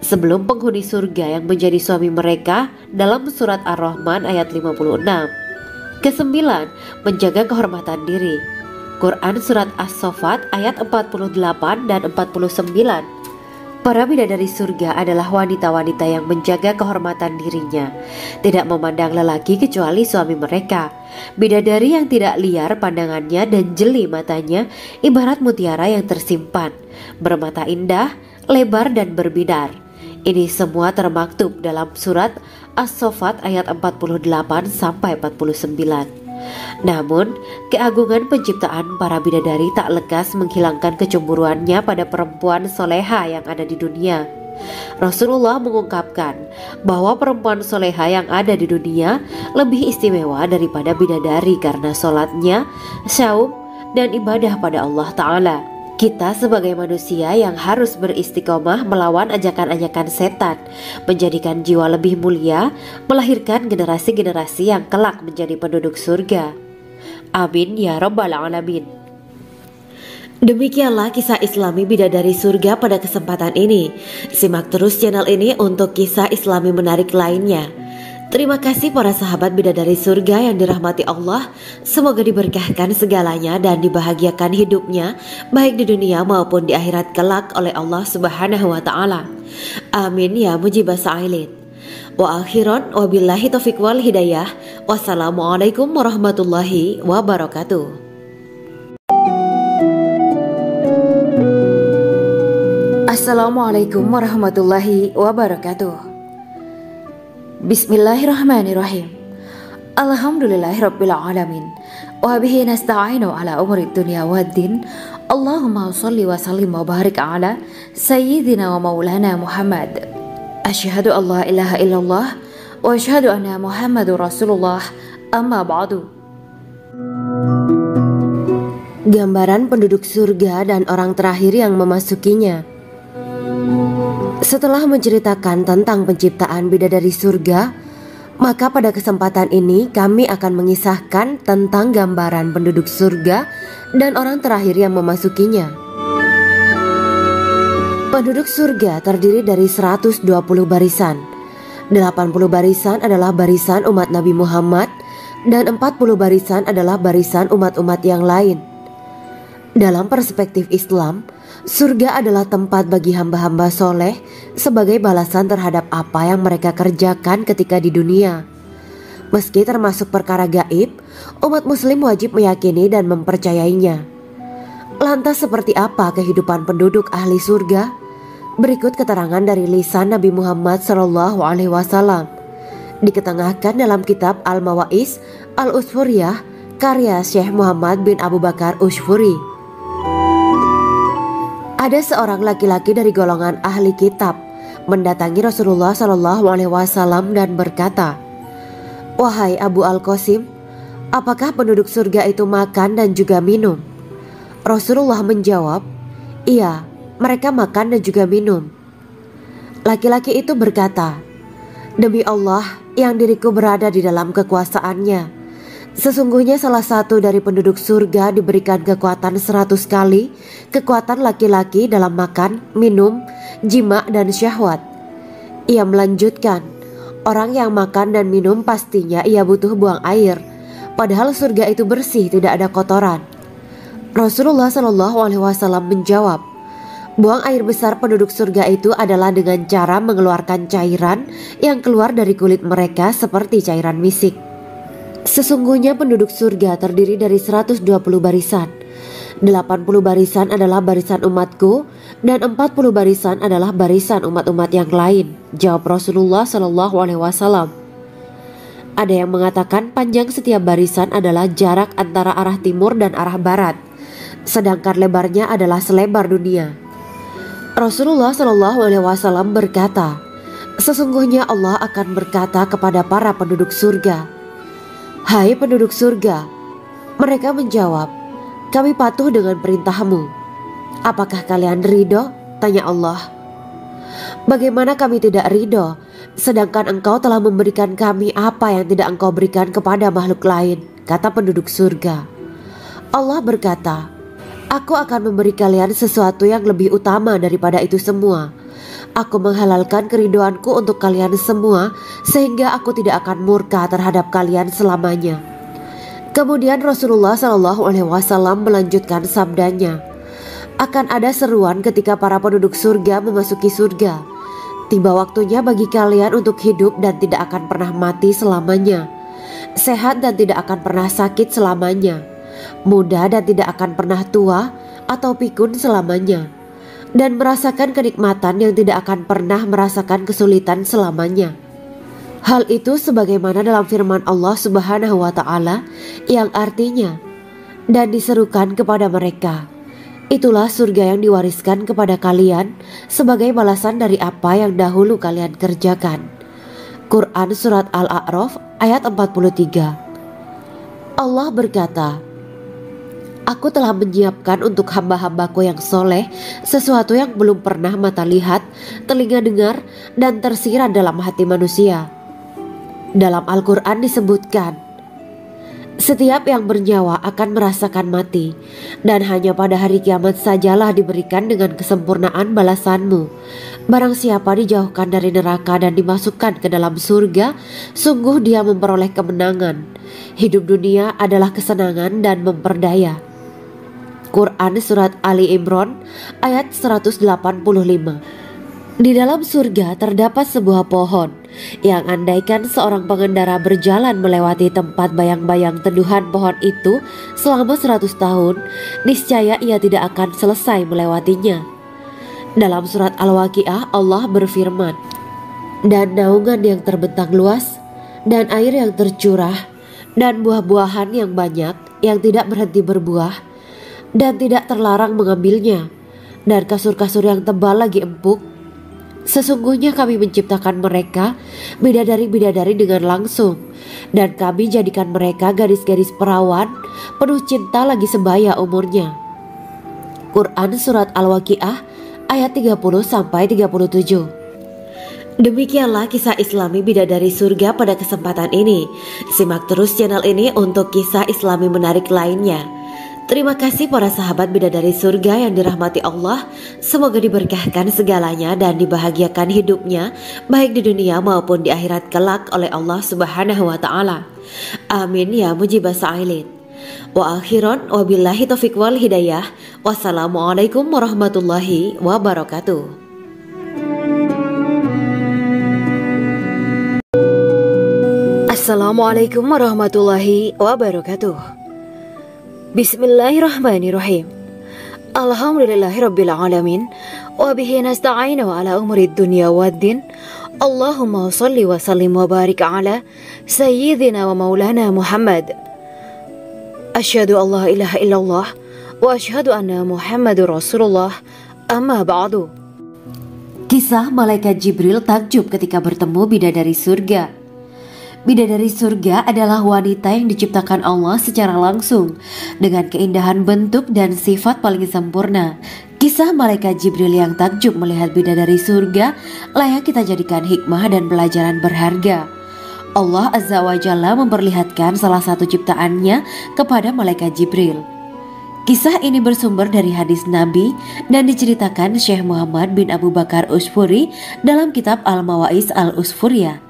sebelum penghuni surga yang menjadi suami mereka dalam Surat Ar-Rahman ayat 56. Kesembilan, menjaga kehormatan diri. Quran Surat As-Saffat ayat 48 dan 49. Para bidadari surga adalah wanita-wanita yang menjaga kehormatan dirinya, tidak memandang lelaki kecuali suami mereka. Bidadari yang tidak liar pandangannya dan jeli matanya ibarat mutiara yang tersimpan, bermata indah, lebar dan berbinar. Ini semua termaktub dalam Surat As-Saffat ayat 48-49. Namun, keagungan penciptaan para bidadari tak lekas menghilangkan kecemburuannya pada perempuan soleha yang ada di dunia. Rasulullah mengungkapkan bahwa perempuan soleha yang ada di dunia lebih istimewa daripada bidadari karena sholatnya, saum, dan ibadah pada Allah Ta'ala. Kita sebagai manusia yang harus beristiqomah melawan ajakan-ajakan setan, menjadikan jiwa lebih mulia, melahirkan generasi-generasi yang kelak menjadi penduduk surga. Amin ya rabbal alamin. Demikianlah kisah Islami Bidadari Surga pada kesempatan ini. Simak terus channel ini untuk kisah Islami menarik lainnya. Terima kasih para sahabat Bidadari Surga yang dirahmati Allah. Semoga diberkahkan segalanya dan dibahagiakan hidupnya, baik di dunia maupun di akhirat kelak oleh Allah Subhanahu wa Ta'ala. Amin ya mujibah sa'ilin. Wa akhiran wabillahi taufiq wal hidayah. Wassalamualaikum warahmatullahi wabarakatuh. Assalamualaikum warahmatullahi wabarakatuh. Bismillahirrahmanirrahim. Alhamdulillahirabbil alamin. Wa bihi nasta'inu ala umuri dunya waddin. Allahumma shalli wa sallim wa barik ala sayyidina wa maulana Muhammad. Asyhadu an la ilaha illallah wa asyhadu anna Muhammadur Rasulullah. Amma ba'du. Gambaran penduduk surga dan orang terakhir yang memasukinya. Setelah menceritakan tentang penciptaan bidadari surga, maka pada kesempatan ini kami akan mengisahkan tentang gambaran penduduk surga dan orang terakhir yang memasukinya. Penduduk surga terdiri dari 120 barisan. 80 barisan adalah barisan umat Nabi Muhammad dan 40 barisan adalah barisan umat-umat yang lain. Dalam perspektif Islam, surga adalah tempat bagi hamba-hamba soleh sebagai balasan terhadap apa yang mereka kerjakan ketika di dunia. Meski termasuk perkara gaib, umat muslim wajib meyakini dan mempercayainya. Lantas seperti apa kehidupan penduduk ahli surga? Berikut keterangan dari lisan Nabi Muhammad SAW. Diketengahkan dalam kitab Al-Mawaiz Al-Usfuriyah karya Syekh Muhammad bin Abu Bakar Usfuri. Ada seorang laki-laki dari golongan ahli kitab mendatangi Rasulullah SAW dan berkata, "Wahai Abu Al-Qasim, apakah penduduk surga itu makan dan juga minum?" Rasulullah menjawab, "Iya, mereka makan dan juga minum." Laki-laki itu berkata, "Demi Allah yang diriku berada di dalam kekuasaannya, sesungguhnya salah satu dari penduduk surga diberikan kekuatan 100 kali kekuatan laki-laki dalam makan, minum, jima, dan syahwat." Ia melanjutkan, "Orang yang makan dan minum pastinya ia butuh buang air, padahal surga itu bersih, tidak ada kotoran." Rasulullah SAW menjawab, "Buang air besar penduduk surga itu adalah dengan cara mengeluarkan cairan yang keluar dari kulit mereka seperti cairan misik." Sesungguhnya penduduk surga terdiri dari 120 barisan. 80 barisan adalah barisan umatku dan 40 barisan adalah barisan umat-umat yang lain, jawab Rasulullah SAW. Ada yang mengatakan panjang setiap barisan adalah jarak antara arah timur dan arah barat, sedangkan lebarnya adalah selebar dunia. Rasulullah SAW berkata, "Sesungguhnya Allah akan berkata kepada para penduduk surga, 'Hai penduduk surga,' mereka menjawab, 'Kami patuh dengan perintahmu.' 'Apakah kalian ridho?' tanya Allah. 'Bagaimana kami tidak ridho, sedangkan engkau telah memberikan kami apa yang tidak engkau berikan kepada makhluk lain,' kata penduduk surga. Allah berkata, 'Aku akan memberi kalian sesuatu yang lebih utama daripada itu semua. Aku menghalalkan keridoanku untuk kalian semua sehingga aku tidak akan murka terhadap kalian selamanya.'" Kemudian Rasulullah SAW melanjutkan sabdanya, "Akan ada seruan ketika para penduduk surga memasuki surga. Tiba waktunya bagi kalian untuk hidup dan tidak akan pernah mati selamanya, sehat dan tidak akan pernah sakit selamanya, muda dan tidak akan pernah tua atau pikun selamanya, dan merasakan kenikmatan yang tidak akan pernah merasakan kesulitan selamanya." Hal itu sebagaimana dalam firman Allah Subhanahu wa Ta'ala yang artinya, "Dan diserukan kepada mereka, itulah surga yang diwariskan kepada kalian sebagai balasan dari apa yang dahulu kalian kerjakan." Quran Surat Al-A'raf ayat 43. Allah berkata, "Aku telah menyiapkan untuk hamba-hambaku yang soleh sesuatu yang belum pernah mata lihat, telinga dengar, dan tersirat dalam hati manusia." Dalam Al-Quran disebutkan, Setiap yang bernyawa akan merasakan mati, dan hanya pada hari kiamat sajalah diberikan dengan kesempurnaan balasanmu. Barang siapa dijauhkan dari neraka dan dimasukkan ke dalam surga, sungguh dia memperoleh kemenangan. Hidup dunia adalah kesenangan dan memperdaya. Quran Surat Ali Imran ayat 185. Di dalam surga terdapat sebuah pohon yang andaikan seorang pengendara berjalan melewati tempat bayang-bayang teduhan pohon itu selama 100 tahun, niscaya ia tidak akan selesai melewatinya. Dalam surat Al-Waqiah Allah berfirman, "Dan naungan yang terbentang luas, dan air yang tercurah, dan buah-buahan yang banyak yang tidak berhenti berbuah, dan tidak terlarang mengambilnya, dan kasur-kasur yang tebal lagi empuk. Sesungguhnya kami menciptakan mereka bidadari-bidadari dengan langsung, dan kami jadikan mereka gadis-gadis perawan penuh cinta lagi sebaya umurnya." Quran Surat Al-Waqiah ayat 30-37. Demikianlah kisah Islami bidadari surga pada kesempatan ini. Simak terus channel ini untuk kisah Islami menarik lainnya. Terima kasih para sahabat bidadari surga yang dirahmati Allah. Semoga diberkahkan segalanya dan dibahagiakan hidupnya, baik di dunia maupun di akhirat kelak oleh Allah Subhanahu wa Ta'ala. Amin ya mujibah sa'ilin. Wa akhiran wabillahi taufiq wal hidayah. Wassalamualaikum warahmatullahi wabarakatuh. Assalamualaikum warahmatullahi wabarakatuh. Bismillahirrahmanirrahim. Alhamdulillahirabbil alamin wa bihi nasta'inu ala umuri dunya waddin. Allahumma shalli wa sallim wa barik ala sayyidina wa maulana Muhammad. Asyhadu an la ilaha illallah wa asyhadu anna Muhammadur Rasulullah. Amma ba'du. Kisah malaikat Jibril takjub ketika bertemu bidadari surga. Bidadari surga adalah wanita yang diciptakan Allah secara langsung dengan keindahan bentuk dan sifat paling sempurna. Kisah malaikat Jibril yang takjub melihat bidadari surga layak kita jadikan hikmah dan pelajaran berharga. Allah Azza wa Jalla memperlihatkan salah satu ciptaannya kepada malaikat Jibril. Kisah ini bersumber dari hadis Nabi dan diceritakan Syekh Muhammad bin Abu Bakar Usfuri dalam kitab Al-Mawaiz Al-Usfuriyah.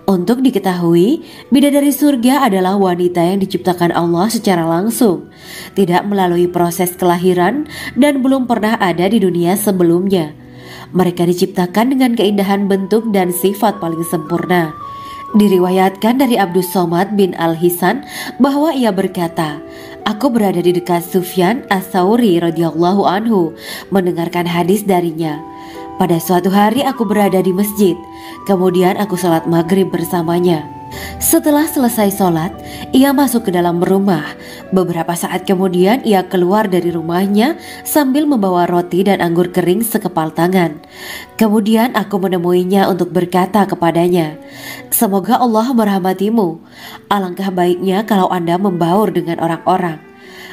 Untuk diketahui, bidadari surga adalah wanita yang diciptakan Allah secara langsung, tidak melalui proses kelahiran dan belum pernah ada di dunia sebelumnya. Mereka diciptakan dengan keindahan bentuk dan sifat paling sempurna. Diriwayatkan dari Abdus Somad bin Al-Hisan bahwa ia berkata, "Aku berada di dekat Sufyan As-Sauri radhiyallahu anhu mendengarkan hadis darinya. Pada suatu hari aku berada di masjid, kemudian aku sholat maghrib bersamanya. Setelah selesai sholat, ia masuk ke dalam rumah. Beberapa saat kemudian ia keluar dari rumahnya sambil membawa roti dan anggur kering sekepal tangan. Kemudian aku menemuinya untuk berkata kepadanya, 'Semoga Allah merahmatimu. Alangkah baiknya kalau Anda membaur dengan orang-orang.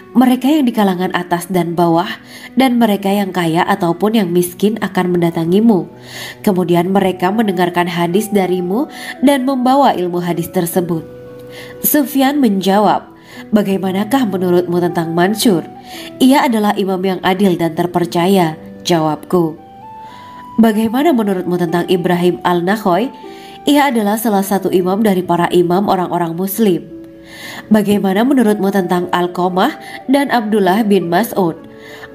Mereka yang di kalangan atas dan bawah, dan mereka yang kaya ataupun yang miskin akan mendatangimu. Kemudian mereka mendengarkan hadis darimu dan membawa ilmu hadis tersebut.' Sufyan menjawab, 'Bagaimanakah menurutmu tentang Mansur? Ia adalah imam yang adil dan terpercaya.' Jawabku. 'Bagaimana menurutmu tentang Ibrahim Al-Nakhoy? Ia adalah salah satu imam dari para imam orang-orang muslim.' 'Bagaimana menurutmu tentang Alqamah dan Abdullah bin Mas'ud?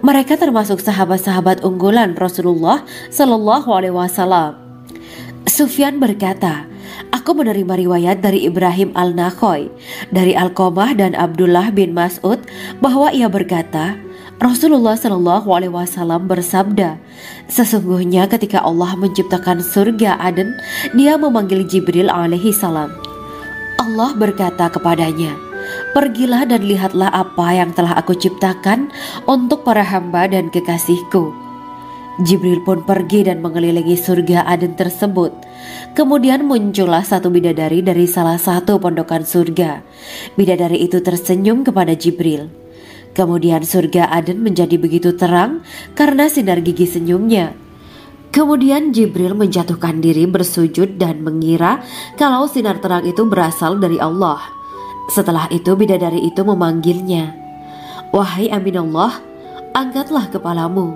Mereka termasuk sahabat-sahabat unggulan Rasulullah Sallallahu Alaihi Wasallam.' Sufyan berkata, 'Aku menerima riwayat dari Ibrahim Al-Nakhoy, dari Alqamah dan Abdullah bin Mas'ud bahwa ia berkata, Rasulullah Sallallahu Alaihi Wasallam bersabda, sesungguhnya ketika Allah menciptakan surga Aden, Dia memanggil Jibril alaihi salam. Allah berkata kepadanya, pergilah dan lihatlah apa yang telah aku ciptakan untuk para hamba dan kekasihku. Jibril pun pergi dan mengelilingi surga Aden tersebut. Kemudian muncullah satu bidadari dari salah satu pondokan surga. Bidadari itu tersenyum kepada Jibril. Kemudian surga Aden menjadi begitu terang karena sinar gigi senyumnya. Kemudian Jibril menjatuhkan diri bersujud dan mengira kalau sinar terang itu berasal dari Allah. Setelah itu bidadari itu memanggilnya, "Wahai Aminullah, angkatlah kepalamu."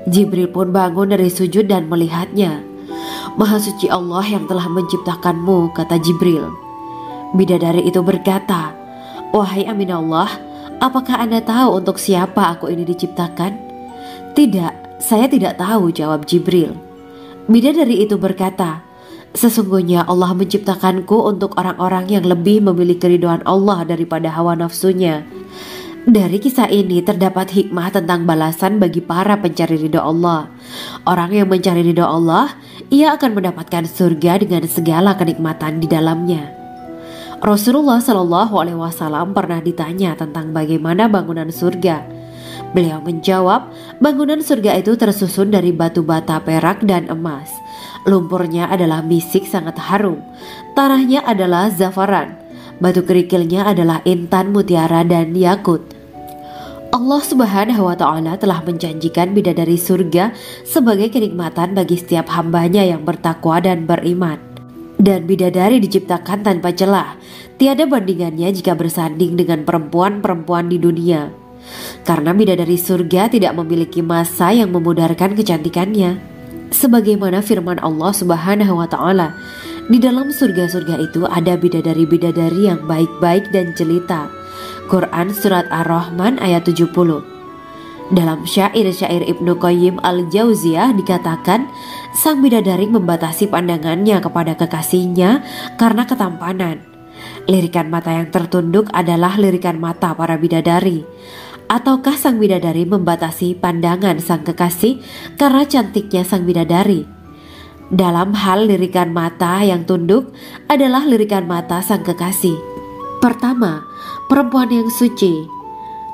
Jibril pun bangun dari sujud dan melihatnya. "Maha suci Allah yang telah menciptakanmu," kata Jibril. Bidadari itu berkata, "Wahai Aminullah, apakah Anda tahu untuk siapa aku ini diciptakan?" "Tidak, saya tidak tahu," jawab Jibril. Bidadari itu berkata, "Sesungguhnya Allah menciptakanku untuk orang-orang yang lebih memilih keridhaan Allah daripada hawa nafsunya." Dari kisah ini terdapat hikmah tentang balasan bagi para pencari ridho Allah. Orang yang mencari ridho Allah, ia akan mendapatkan surga dengan segala kenikmatan di dalamnya. Rasulullah Shallallahu Alaihi Wasallam pernah ditanya tentang bagaimana bangunan surga. Beliau menjawab, bangunan surga itu tersusun dari batu bata, perak, dan emas. Lumpurnya adalah misik sangat harum, tanahnya adalah zafaran, batu kerikilnya adalah intan, mutiara, dan yakut. Allah Subhanahu wa Ta'ala telah menjanjikan bidadari surga sebagai kenikmatan bagi setiap hambanya yang bertakwa dan beriman. Dan bidadari diciptakan tanpa celah, tiada bandingannya jika bersanding dengan perempuan-perempuan di dunia. Karena bidadari surga tidak memiliki masa yang memudarkan kecantikannya. Sebagaimana firman Allah Subhanahu wa Ta'ala, di dalam surga-surga itu ada bidadari-bidadari yang baik-baik dan jelita. Quran Surat Ar-Rahman ayat 70. Dalam syair-syair Ibnu Qayyim Al-Jauziyah dikatakan, sang bidadari membatasi pandangannya kepada kekasihnya karena ketampanan. Lirikan mata yang tertunduk adalah lirikan mata para bidadari. Ataukah sang bidadari membatasi pandangan sang kekasih karena cantiknya sang bidadari? Dalam hal lirikan mata yang tunduk adalah lirikan mata sang kekasih. Pertama, perempuan yang suci.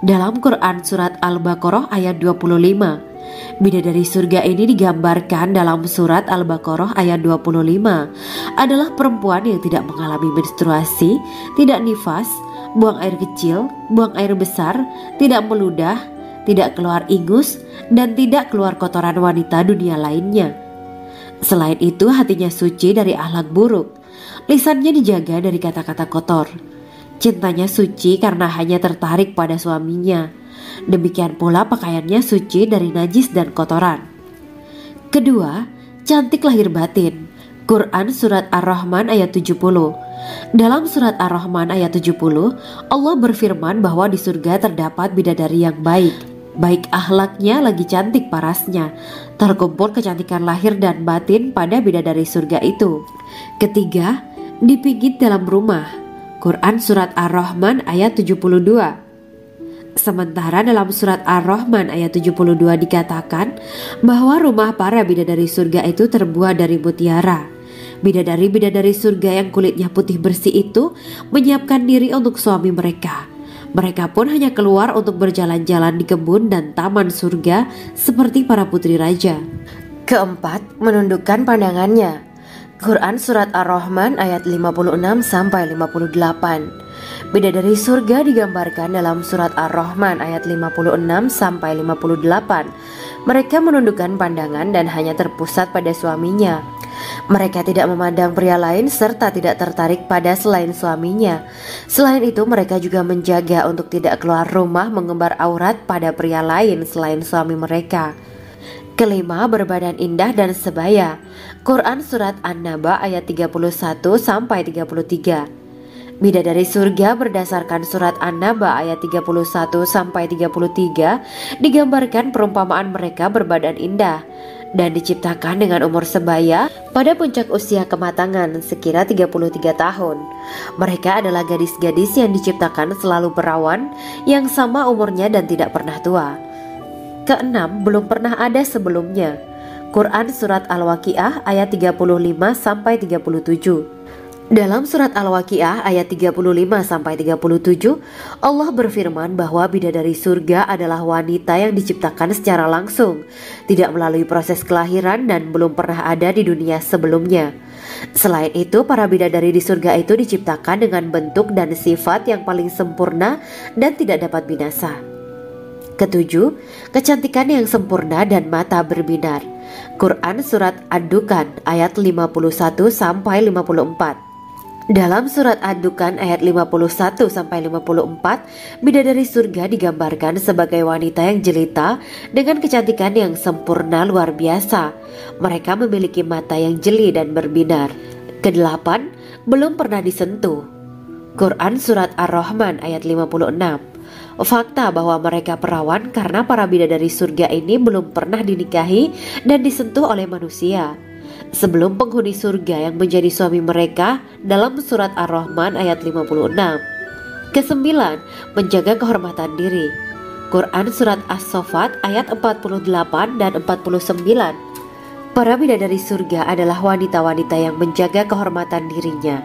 Dalam Quran Surat Al-Baqarah ayat 25, bidadari surga ini digambarkan dalam Surat Al-Baqarah ayat 25 adalah perempuan yang tidak mengalami menstruasi, tidak nifas, buang air kecil, buang air besar, tidak meludah, tidak keluar ingus, dan tidak keluar kotoran wanita dunia lainnya. Selain itu, hatinya suci dari akhlak buruk, lisannya dijaga dari kata-kata kotor. Cintanya suci karena hanya tertarik pada suaminya. Demikian pula pakaiannya suci dari najis dan kotoran. Kedua, cantik lahir batin. Quran Surat Ar-Rahman ayat 70. Dalam Surat Ar-Rahman ayat 70, Allah berfirman bahwa di surga terdapat bidadari yang baik. Baik akhlaknya lagi cantik parasnya. Terkumpul kecantikan lahir dan batin pada bidadari surga itu. Ketiga, dipijit dalam rumah. Quran Surat Ar-Rahman ayat 72. Sementara dalam Surat Ar-Rahman ayat 72 dikatakan bahwa rumah para bidadari surga itu terbuat dari mutiara. Bidadari-bidadari surga yang kulitnya putih bersih itu menyiapkan diri untuk suami mereka. Mereka pun hanya keluar untuk berjalan-jalan di kebun dan taman surga seperti para putri raja. Keempat, menundukkan pandangannya. Quran Surat Ar-Rahman ayat 56-58. Bidadari surga digambarkan dalam Surat Ar-Rahman ayat 56-58. Mereka menundukkan pandangan dan hanya terpusat pada suaminya. Mereka tidak memandang pria lain serta tidak tertarik pada selain suaminya. Selain itu, mereka juga menjaga untuk tidak keluar rumah mengembar aurat pada pria lain selain suami mereka. Kelima, berbadan indah dan sebaya. Quran Surat An-Naba ayat 31-33. Bidadari surga berdasarkan Surat An-Naba ayat 31-33 digambarkan perumpamaan mereka berbadan indah dan diciptakan dengan umur sebaya pada puncak usia kematangan sekira 33 tahun. Mereka adalah gadis-gadis yang diciptakan selalu perawan, yang sama umurnya dan tidak pernah tua. Keenam, belum pernah ada sebelumnya. Quran Surat Al-Waqiah ayat 35-37. Dalam Surat Al-Waqiah ayat 35-37, Allah berfirman bahwa bidadari surga adalah wanita yang diciptakan secara langsung, tidak melalui proses kelahiran dan belum pernah ada di dunia sebelumnya. Selain itu, para bidadari di surga itu diciptakan dengan bentuk dan sifat yang paling sempurna dan tidak dapat binasa. Ketujuh, kecantikan yang sempurna dan mata berbinar. Quran Surat Ad-Dukhan ayat 51-54. Dalam surat Ad-Dukhan ayat 51-54, bidadari surga digambarkan sebagai wanita yang jelita dengan kecantikan yang sempurna luar biasa. Mereka memiliki mata yang jeli dan berbinar. Kedelapan, belum pernah disentuh. Quran surat Ar-Rahman ayat 56. Fakta bahwa mereka perawan karena para bidadari surga ini belum pernah dinikahi dan disentuh oleh manusia sebelum penghuni surga yang menjadi suami mereka dalam surat Ar-Rahman ayat 56. Kesembilan, menjaga kehormatan diri. Quran surat As-Saffat ayat 48 dan 49. Para bidadari surga adalah wanita-wanita yang menjaga kehormatan dirinya,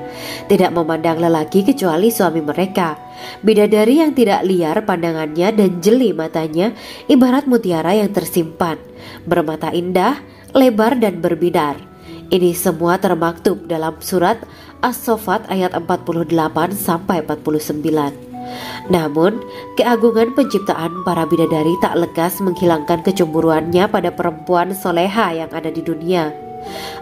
tidak memandang lelaki kecuali suami mereka. Bidadari yang tidak liar pandangannya dan jeli matanya ibarat mutiara yang tersimpan, bermata indah, lebar dan berbinar. Ini semua termaktub dalam surat As-Saffat ayat 48-49. Namun, keagungan penciptaan para bidadari tak lekas menghilangkan kecemburuannya pada perempuan soleha yang ada di dunia.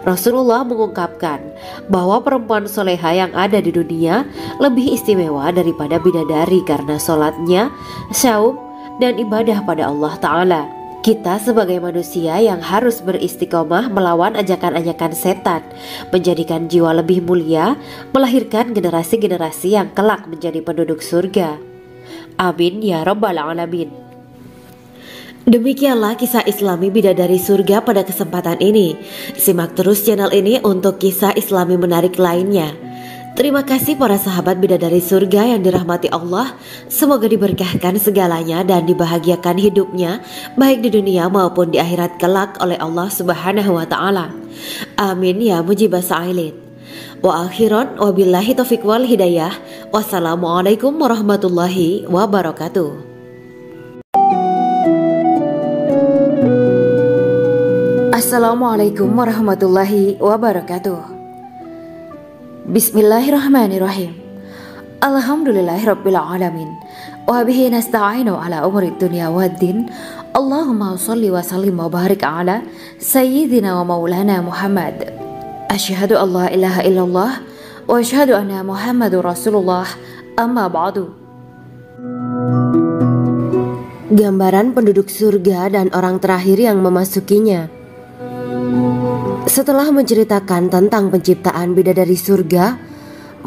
Rasulullah mengungkapkan bahwa perempuan soleha yang ada di dunia lebih istimewa daripada bidadari karena sholatnya, syaum, dan ibadah pada Allah Ta'ala. Kita sebagai manusia yang harus beristiqomah melawan ajakan-ajakan setan, menjadikan jiwa lebih mulia, melahirkan generasi-generasi yang kelak menjadi penduduk surga. Amin ya Rabbal Alamin. Demikianlah kisah Islami bidadari surga pada kesempatan ini. Simak terus channel ini untuk kisah Islami menarik lainnya. Terima kasih para sahabat bidadari surga yang dirahmati Allah. Semoga diberkahkan segalanya dan dibahagiakan hidupnya baik di dunia maupun di akhirat kelak oleh Allah Subhanahu wa Ta'ala. Amin ya mujibah sa'ilin. Wa akhiran wabillahi taufiq wal hidayah. Wassalamualaikum warahmatullahi wabarakatuh. Assalamualaikum warahmatullahi wabarakatuh. Bismillahirrahmanirrahim. Alhamdulillahirabbil alamin. Wa bihi nasta'inu ala umuri dunya waddin. Allahumma shalli wa sallim wa barik ala sayyidina wa maulana Muhammad. Asyhadu an la ilaha illallah wa asyhadu anna Muhammadur Rasulullah. Amma ba'du. Gambaran penduduk surga dan orang terakhir yang memasukinya. Setelah menceritakan tentang penciptaan bidadari surga,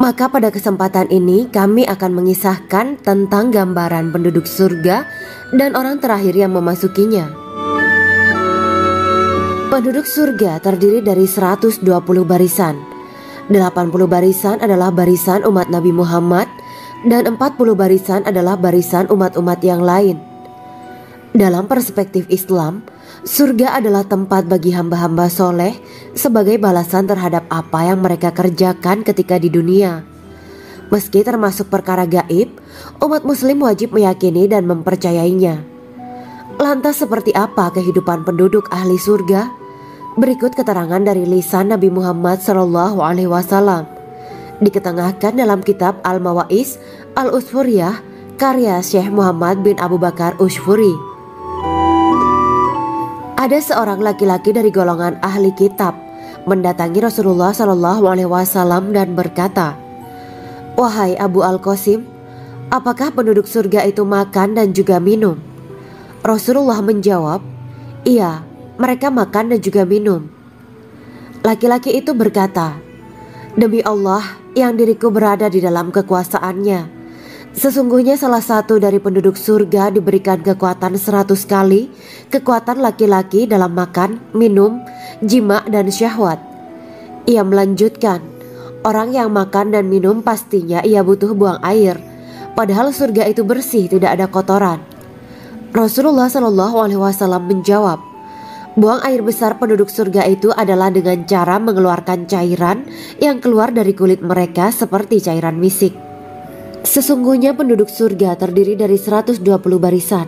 maka pada kesempatan ini kami akan mengisahkan tentang gambaran penduduk surga dan orang terakhir yang memasukinya. Penduduk surga terdiri dari 120 barisan. 80 barisan adalah barisan umat Nabi Muhammad dan 40 barisan adalah barisan umat-umat yang lain. Dalam perspektif Islam, surga adalah tempat bagi hamba-hamba soleh sebagai balasan terhadap apa yang mereka kerjakan ketika di dunia. Meski termasuk perkara gaib, umat muslim wajib meyakini dan mempercayainya. Lantas seperti apa kehidupan penduduk ahli surga? Berikut keterangan dari lisan Nabi Muhammad SAW. Diketengahkan dalam kitab Al-Mawa'is Al-Usfuriyah karya Syekh Muhammad bin Abu Bakar Ushfuri. Ada seorang laki-laki dari golongan ahli kitab mendatangi Rasulullah SAW dan berkata, "Wahai Abu Al-Qasim, apakah penduduk surga itu makan dan juga minum?" Rasulullah menjawab, "Iya, mereka makan dan juga minum." Laki-laki itu berkata, "Demi Allah yang diriku berada di dalam kekuasaannya, sesungguhnya salah satu dari penduduk surga diberikan kekuatan 100 kali kekuatan laki-laki dalam makan, minum, jima, dan syahwat." Ia melanjutkan, "Orang yang makan dan minum pastinya ia butuh buang air, padahal surga itu bersih, tidak ada kotoran." Rasulullah SAW menjawab, "Buang air besar penduduk surga itu adalah dengan cara mengeluarkan cairan yang keluar dari kulit mereka seperti cairan misik." Sesungguhnya penduduk surga terdiri dari 120 barisan.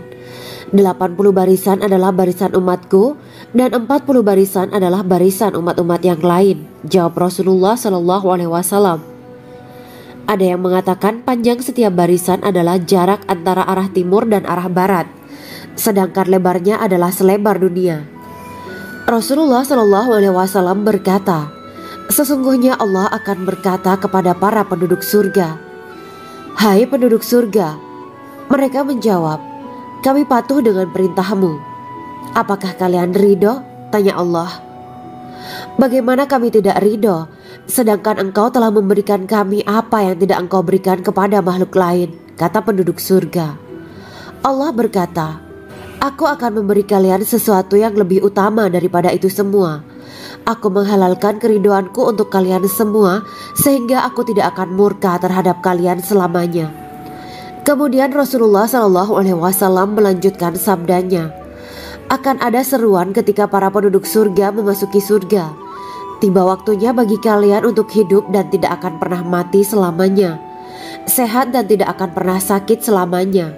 80 barisan adalah barisan umatku dan 40 barisan adalah barisan umat-umat yang lain, jawab Rasulullah SAW. Ada yang mengatakan panjang setiap barisan adalah jarak antara arah timur dan arah barat, sedangkan lebarnya adalah selebar dunia. Rasulullah SAW berkata, Sesungguhnya Allah akan berkata kepada para penduduk surga, "Hai penduduk surga." Mereka menjawab, "Kami patuh dengan perintahmu." "Apakah kalian ridho?" tanya Allah. "Bagaimana kami tidak ridho, sedangkan engkau telah memberikan kami apa yang tidak engkau berikan kepada makhluk lain," kata penduduk surga. Allah berkata, "Aku akan memberi kalian sesuatu yang lebih utama daripada itu semua. Aku menghalalkan keridoanku untuk kalian semua, sehingga aku tidak akan murka terhadap kalian selamanya." Kemudian Rasulullah SAW melanjutkan sabdanya, "Akan ada seruan ketika para penduduk surga memasuki surga. Tiba waktunya bagi kalian untuk hidup dan tidak akan pernah mati selamanya, sehat dan tidak akan pernah sakit selamanya,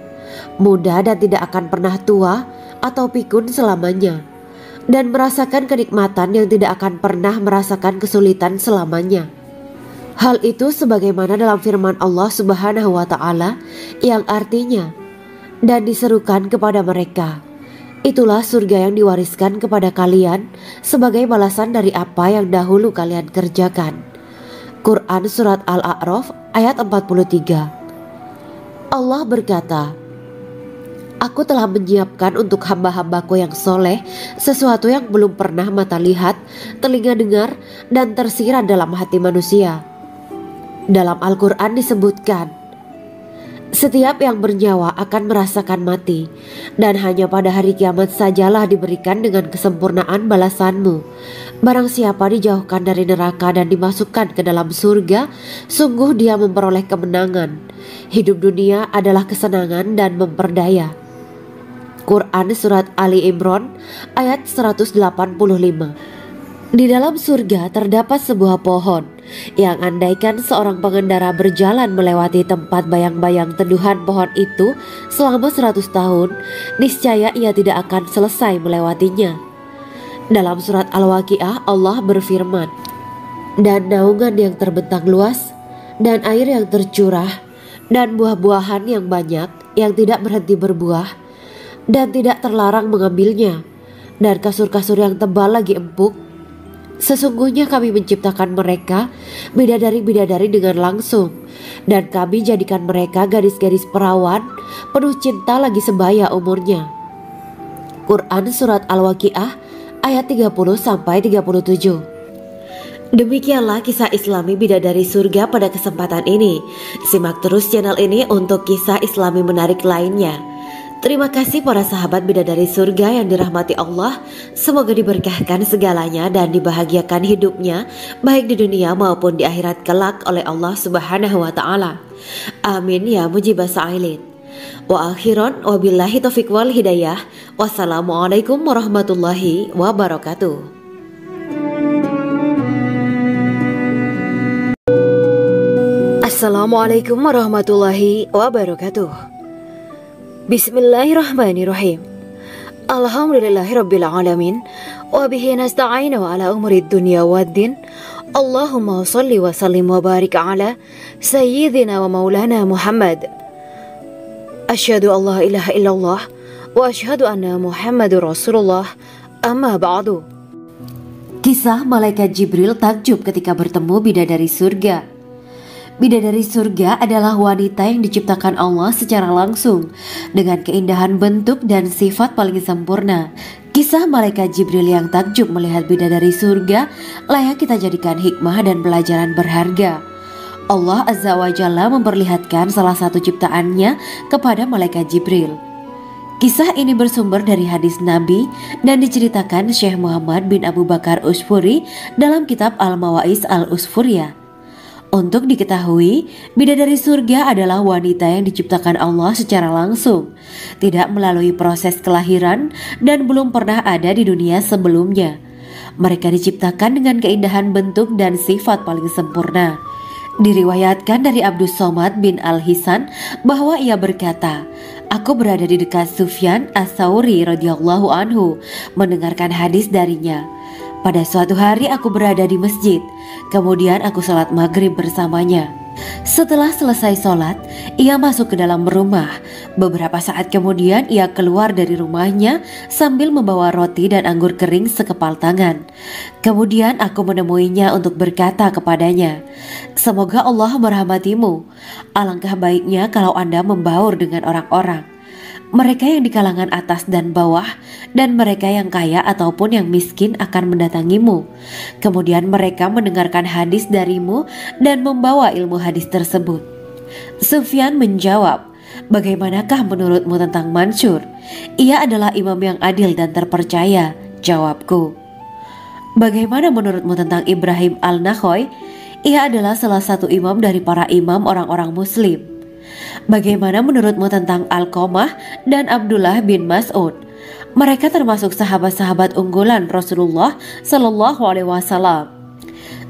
muda dan tidak akan pernah tua atau pikun selamanya, dan merasakan kenikmatan yang tidak akan pernah merasakan kesulitan selamanya." Hal itu sebagaimana dalam firman Allah Subhanahu wa Ta'ala yang artinya, "Dan diserukan kepada mereka, itulah surga yang diwariskan kepada kalian sebagai balasan dari apa yang dahulu kalian kerjakan." Quran Surat Al-A'raf ayat 43. Allah berkata, "Aku telah menyiapkan untuk hamba-hambaku yang soleh sesuatu yang belum pernah mata lihat, telinga dengar, dan tersirat dalam hati manusia." Dalam Al-Quran disebutkan, "Setiap yang bernyawa akan merasakan mati, dan hanya pada hari kiamat sajalah diberikan dengan kesempurnaan balasanmu. Barang siapa dijauhkan dari neraka dan dimasukkan ke dalam surga, sungguh dia memperoleh kemenangan. Hidup dunia adalah kesenangan dan memperdaya." Quran Surat Ali Imran ayat 185. Di dalam surga terdapat sebuah pohon yang andaikan seorang pengendara berjalan melewati tempat bayang-bayang teduhan pohon itu selama 100 tahun, niscaya ia tidak akan selesai melewatinya. Dalam surat Al-Waqiah Allah berfirman, "Dan naungan yang terbentang luas, dan air yang tercurah, dan buah-buahan yang banyak yang tidak berhenti berbuah, dan tidak terlarang mengambilnya, dan kasur-kasur yang tebal lagi empuk. Sesungguhnya kami menciptakan mereka bidadari-bidadari dengan langsung, dan kami jadikan mereka gadis-gadis perawan penuh cinta lagi sebaya umurnya." Quran Surat Al-Waqiah ayat 30-37. Demikianlah kisah Islami bidadari surga pada kesempatan ini. Simak terus channel ini untuk kisah Islami menarik lainnya. Terima kasih para sahabat bidadari surga yang dirahmati Allah. Semoga diberkahkan segalanya dan dibahagiakan hidupnya, baik di dunia maupun di akhirat kelak oleh Allah Subhanahu wa Ta'ala. Amin ya mujibah sa'ilin. Wa akhiran wabillahi taufiq wal hidayah. Wassalamualaikum warahmatullahi wabarakatuh. Assalamualaikum warahmatullahi wabarakatuh. Bismillahirrahmanirrahim. Alhamdulillahirabbil alamin wa bihi nasta'inu ala umuri dunya waddin. Allahumma shalli wa sallim wa barik ala sayyidina wa maulana Muhammad. Asyhadu an la ilaha illallah wa asyhadu anna Muhammadur Rasulullah. Amma ba'du. Kisah malaikat Jibril takjub ketika bertemu bidadari surga. Bidadari surga adalah wanita yang diciptakan Allah secara langsung dengan keindahan bentuk dan sifat paling sempurna. Kisah malaikat Jibril yang takjub melihat bidadari surga layak kita jadikan hikmah dan pelajaran berharga. Allah Azza wa Jalla memperlihatkan salah satu ciptaannya kepada malaikat Jibril. Kisah ini bersumber dari hadis Nabi dan diceritakan Syekh Muhammad bin Abu Bakar Usfuri dalam kitab Al-Mawaiz Al-Usfuriyah. Untuk diketahui, bidadari surga adalah wanita yang diciptakan Allah secara langsung, tidak melalui proses kelahiran dan belum pernah ada di dunia sebelumnya. Mereka diciptakan dengan keindahan bentuk dan sifat paling sempurna. Diriwayatkan dari Abdus Somad bin Al-Hisan bahwa ia berkata, "Aku berada di dekat Sufyan As-Sauri radhiyallahu anhu mendengarkan hadis darinya. Pada suatu hari aku berada di masjid, kemudian aku sholat maghrib bersamanya. Setelah selesai sholat, ia masuk ke dalam rumah. Beberapa saat kemudian ia keluar dari rumahnya sambil membawa roti dan anggur kering sekepal tangan. Kemudian aku menemuinya untuk berkata kepadanya, "Semoga Allah merahmatimu. Alangkah baiknya kalau Anda membaur dengan orang-orang. Mereka yang di kalangan atas dan bawah, dan mereka yang kaya ataupun yang miskin akan mendatangimu. Kemudian mereka mendengarkan hadis darimu dan membawa ilmu hadis tersebut." Sufyan menjawab, "Bagaimanakah menurutmu tentang Mansur? Ia adalah imam yang adil dan terpercaya." Jawabku, "Bagaimana menurutmu tentang Ibrahim al-Nakhoy? Ia adalah salah satu imam dari para imam orang-orang muslim." "Bagaimana menurutmu tentang Alqamah dan Abdullah bin Mas'ud? Mereka termasuk sahabat-sahabat unggulan Rasulullah Shallallahu Alaihi Wasallam."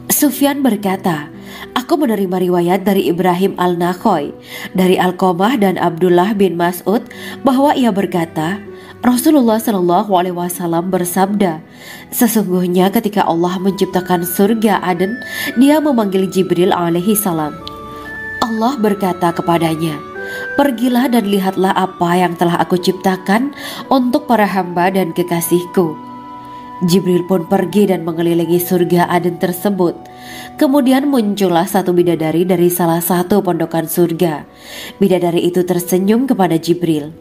Sufyan berkata, "Aku menerima riwayat dari Ibrahim al-Nakhoy, dari Alqamah dan Abdullah bin Mas'ud bahwa ia berkata, Rasulullah Shallallahu Alaihi Wasallam bersabda, sesungguhnya ketika Allah menciptakan surga Aden, Dia memanggil Jibril alaihi salam. Allah berkata kepadanya, pergilah dan lihatlah apa yang telah aku ciptakan untuk para hamba dan kekasihku. Jibril pun pergi dan mengelilingi surga Aden tersebut. Kemudian muncullah satu bidadari dari salah satu pondokan surga. Bidadari itu tersenyum kepada Jibril.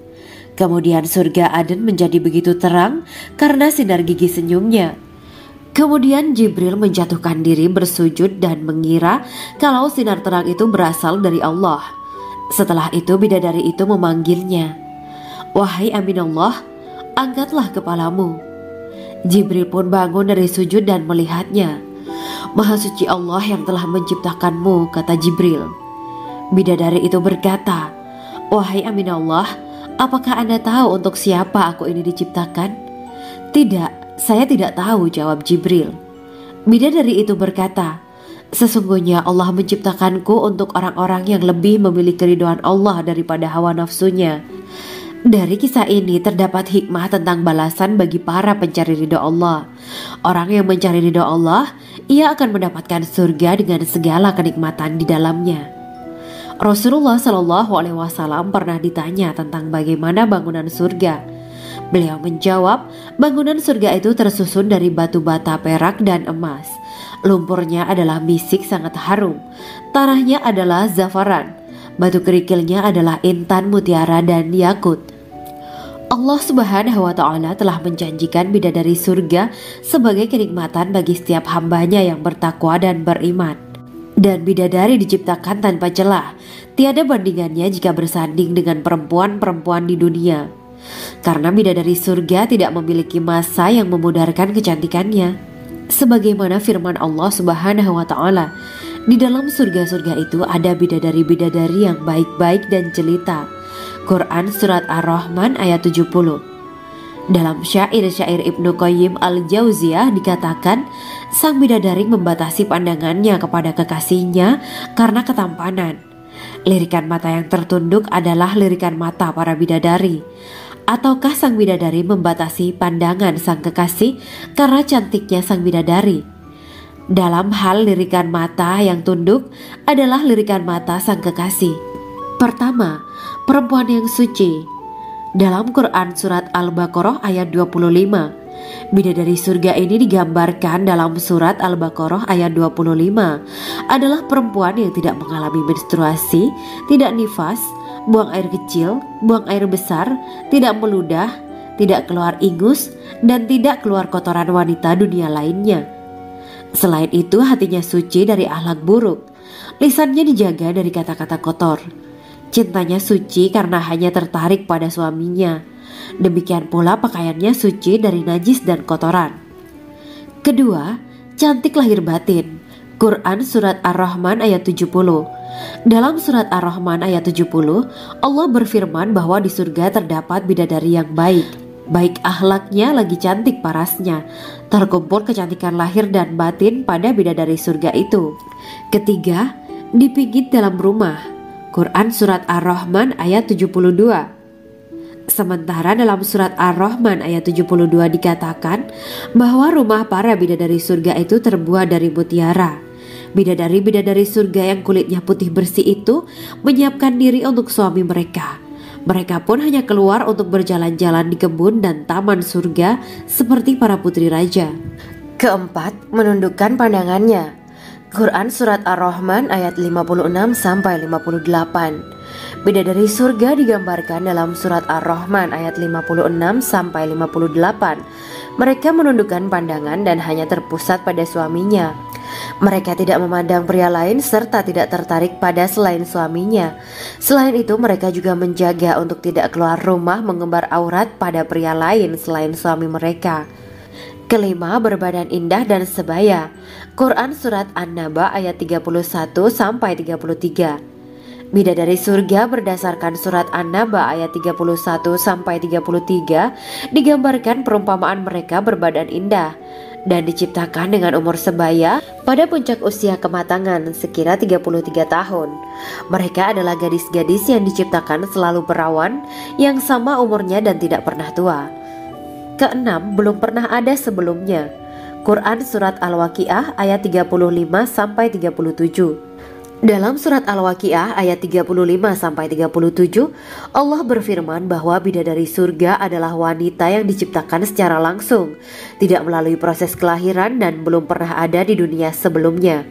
Kemudian surga Aden menjadi begitu terang karena sinar gigi senyumnya. Kemudian Jibril menjatuhkan diri bersujud dan mengira kalau sinar terang itu berasal dari Allah. Setelah itu bidadari itu memanggilnya, "Wahai Aminullah, angkatlah kepalamu." Jibril pun bangun dari sujud dan melihatnya. "Maha suci Allah yang telah menciptakanmu," kata Jibril. Bidadari itu berkata, "Wahai Aminullah, apakah Anda tahu untuk siapa aku ini diciptakan?" "Tidak, saya tidak tahu," jawab Jibril. Bidadari itu berkata, "Sesungguhnya Allah menciptakanku untuk orang-orang yang lebih memilih keridhaan Allah daripada hawa nafsunya." Dari kisah ini terdapat hikmah tentang balasan bagi para pencari ridho Allah. Orang yang mencari ridho Allah, ia akan mendapatkan surga dengan segala kenikmatan di dalamnya. Rasulullah Shallallahu Alaihi Wasallam pernah ditanya tentang bagaimana bangunan surga. Beliau menjawab, bangunan surga itu tersusun dari batu bata, perak, dan emas. Lumpurnya adalah misik sangat harum, tanahnya adalah zafaran, batu kerikilnya adalah intan, mutiara, dan yakut. Allah Subhanahu wa Ta'ala telah menjanjikan bidadari surga sebagai kenikmatan bagi setiap hambanya yang bertakwa dan beriman. Dan bidadari diciptakan tanpa celah, tiada bandingannya jika bersanding dengan perempuan-perempuan di dunia. Karena bidadari surga tidak memiliki masa yang memudarkan kecantikannya. Sebagaimana firman Allah Subhanahu wa Ta'ala, di dalam surga-surga itu ada bidadari-bidadari yang baik-baik dan jelita. Quran Surat Ar-Rahman ayat 70. Dalam syair-syair Ibnu Qayyim al-Jauziyah dikatakan, sang bidadari membatasi pandangannya kepada kekasihnya karena ketampanan. Lirikan mata yang tertunduk adalah lirikan mata para bidadari. Ataukah sang bidadari membatasi pandangan sang kekasih karena cantiknya sang bidadari? Dalam hal lirikan mata yang tunduk adalah lirikan mata sang kekasih. Pertama, perempuan yang suci. Dalam Quran Surat Al-Baqarah ayat 25, bidadari surga ini digambarkan dalam Surat Al-Baqarah ayat 25 adalah perempuan yang tidak mengalami menstruasi, tidak nifas, buang air kecil, buang air besar, tidak meludah, tidak keluar ingus, dan tidak keluar kotoran wanita dunia lainnya. Selain itu hatinya suci dari akhlak buruk, lisannya dijaga dari kata-kata kotor. Cintanya suci karena hanya tertarik pada suaminya. Demikian pula pakaiannya suci dari najis dan kotoran. Kedua, cantik lahir batin. Quran Surat Ar-Rahman ayat 70. Dalam Surat Ar-Rahman ayat 70, Allah berfirman bahwa di surga terdapat bidadari yang baik. Baik akhlaknya lagi cantik parasnya. Terkumpul kecantikan lahir dan batin pada bidadari surga itu. Ketiga, dipijit dalam rumah. Quran Surat Ar-Rahman ayat 72. Sementara dalam Surat Ar-Rahman ayat 72 dikatakan bahwa rumah para bidadari surga itu terbuat dari mutiara. Bidadari-bidadari surga yang kulitnya putih bersih itu menyiapkan diri untuk suami mereka. Mereka pun hanya keluar untuk berjalan-jalan di kebun dan taman surga seperti para putri raja. Keempat, menundukkan pandangannya. Quran Surat Ar-Rahman ayat 56-58. Bidadari surga digambarkan dalam Surat Ar-Rahman ayat 56-58. Mereka menundukkan pandangan dan hanya terpusat pada suaminya. Mereka tidak memandang pria lain serta tidak tertarik pada selain suaminya. Selain itu, mereka juga menjaga untuk tidak keluar rumah mengembar aurat pada pria lain selain suami mereka. Kelima, berbadan indah dan sebaya. Quran Surat An-Naba ayat 31-33. Bidadari surga berdasarkan Surat An-Naba ayat 31-33 digambarkan perumpamaan mereka berbadan indah dan diciptakan dengan umur sebaya pada puncak usia kematangan sekira 33 tahun. Mereka adalah gadis-gadis yang diciptakan selalu perawan yang sama umurnya dan tidak pernah tua. Keenam, belum pernah ada sebelumnya. Quran Surat Al-Waqiah ayat 35-37. Dalam Surat Al-Waqiah ayat 35-37, Allah berfirman bahwa bidadari surga adalah wanita yang diciptakan secara langsung, tidak melalui proses kelahiran dan belum pernah ada di dunia sebelumnya.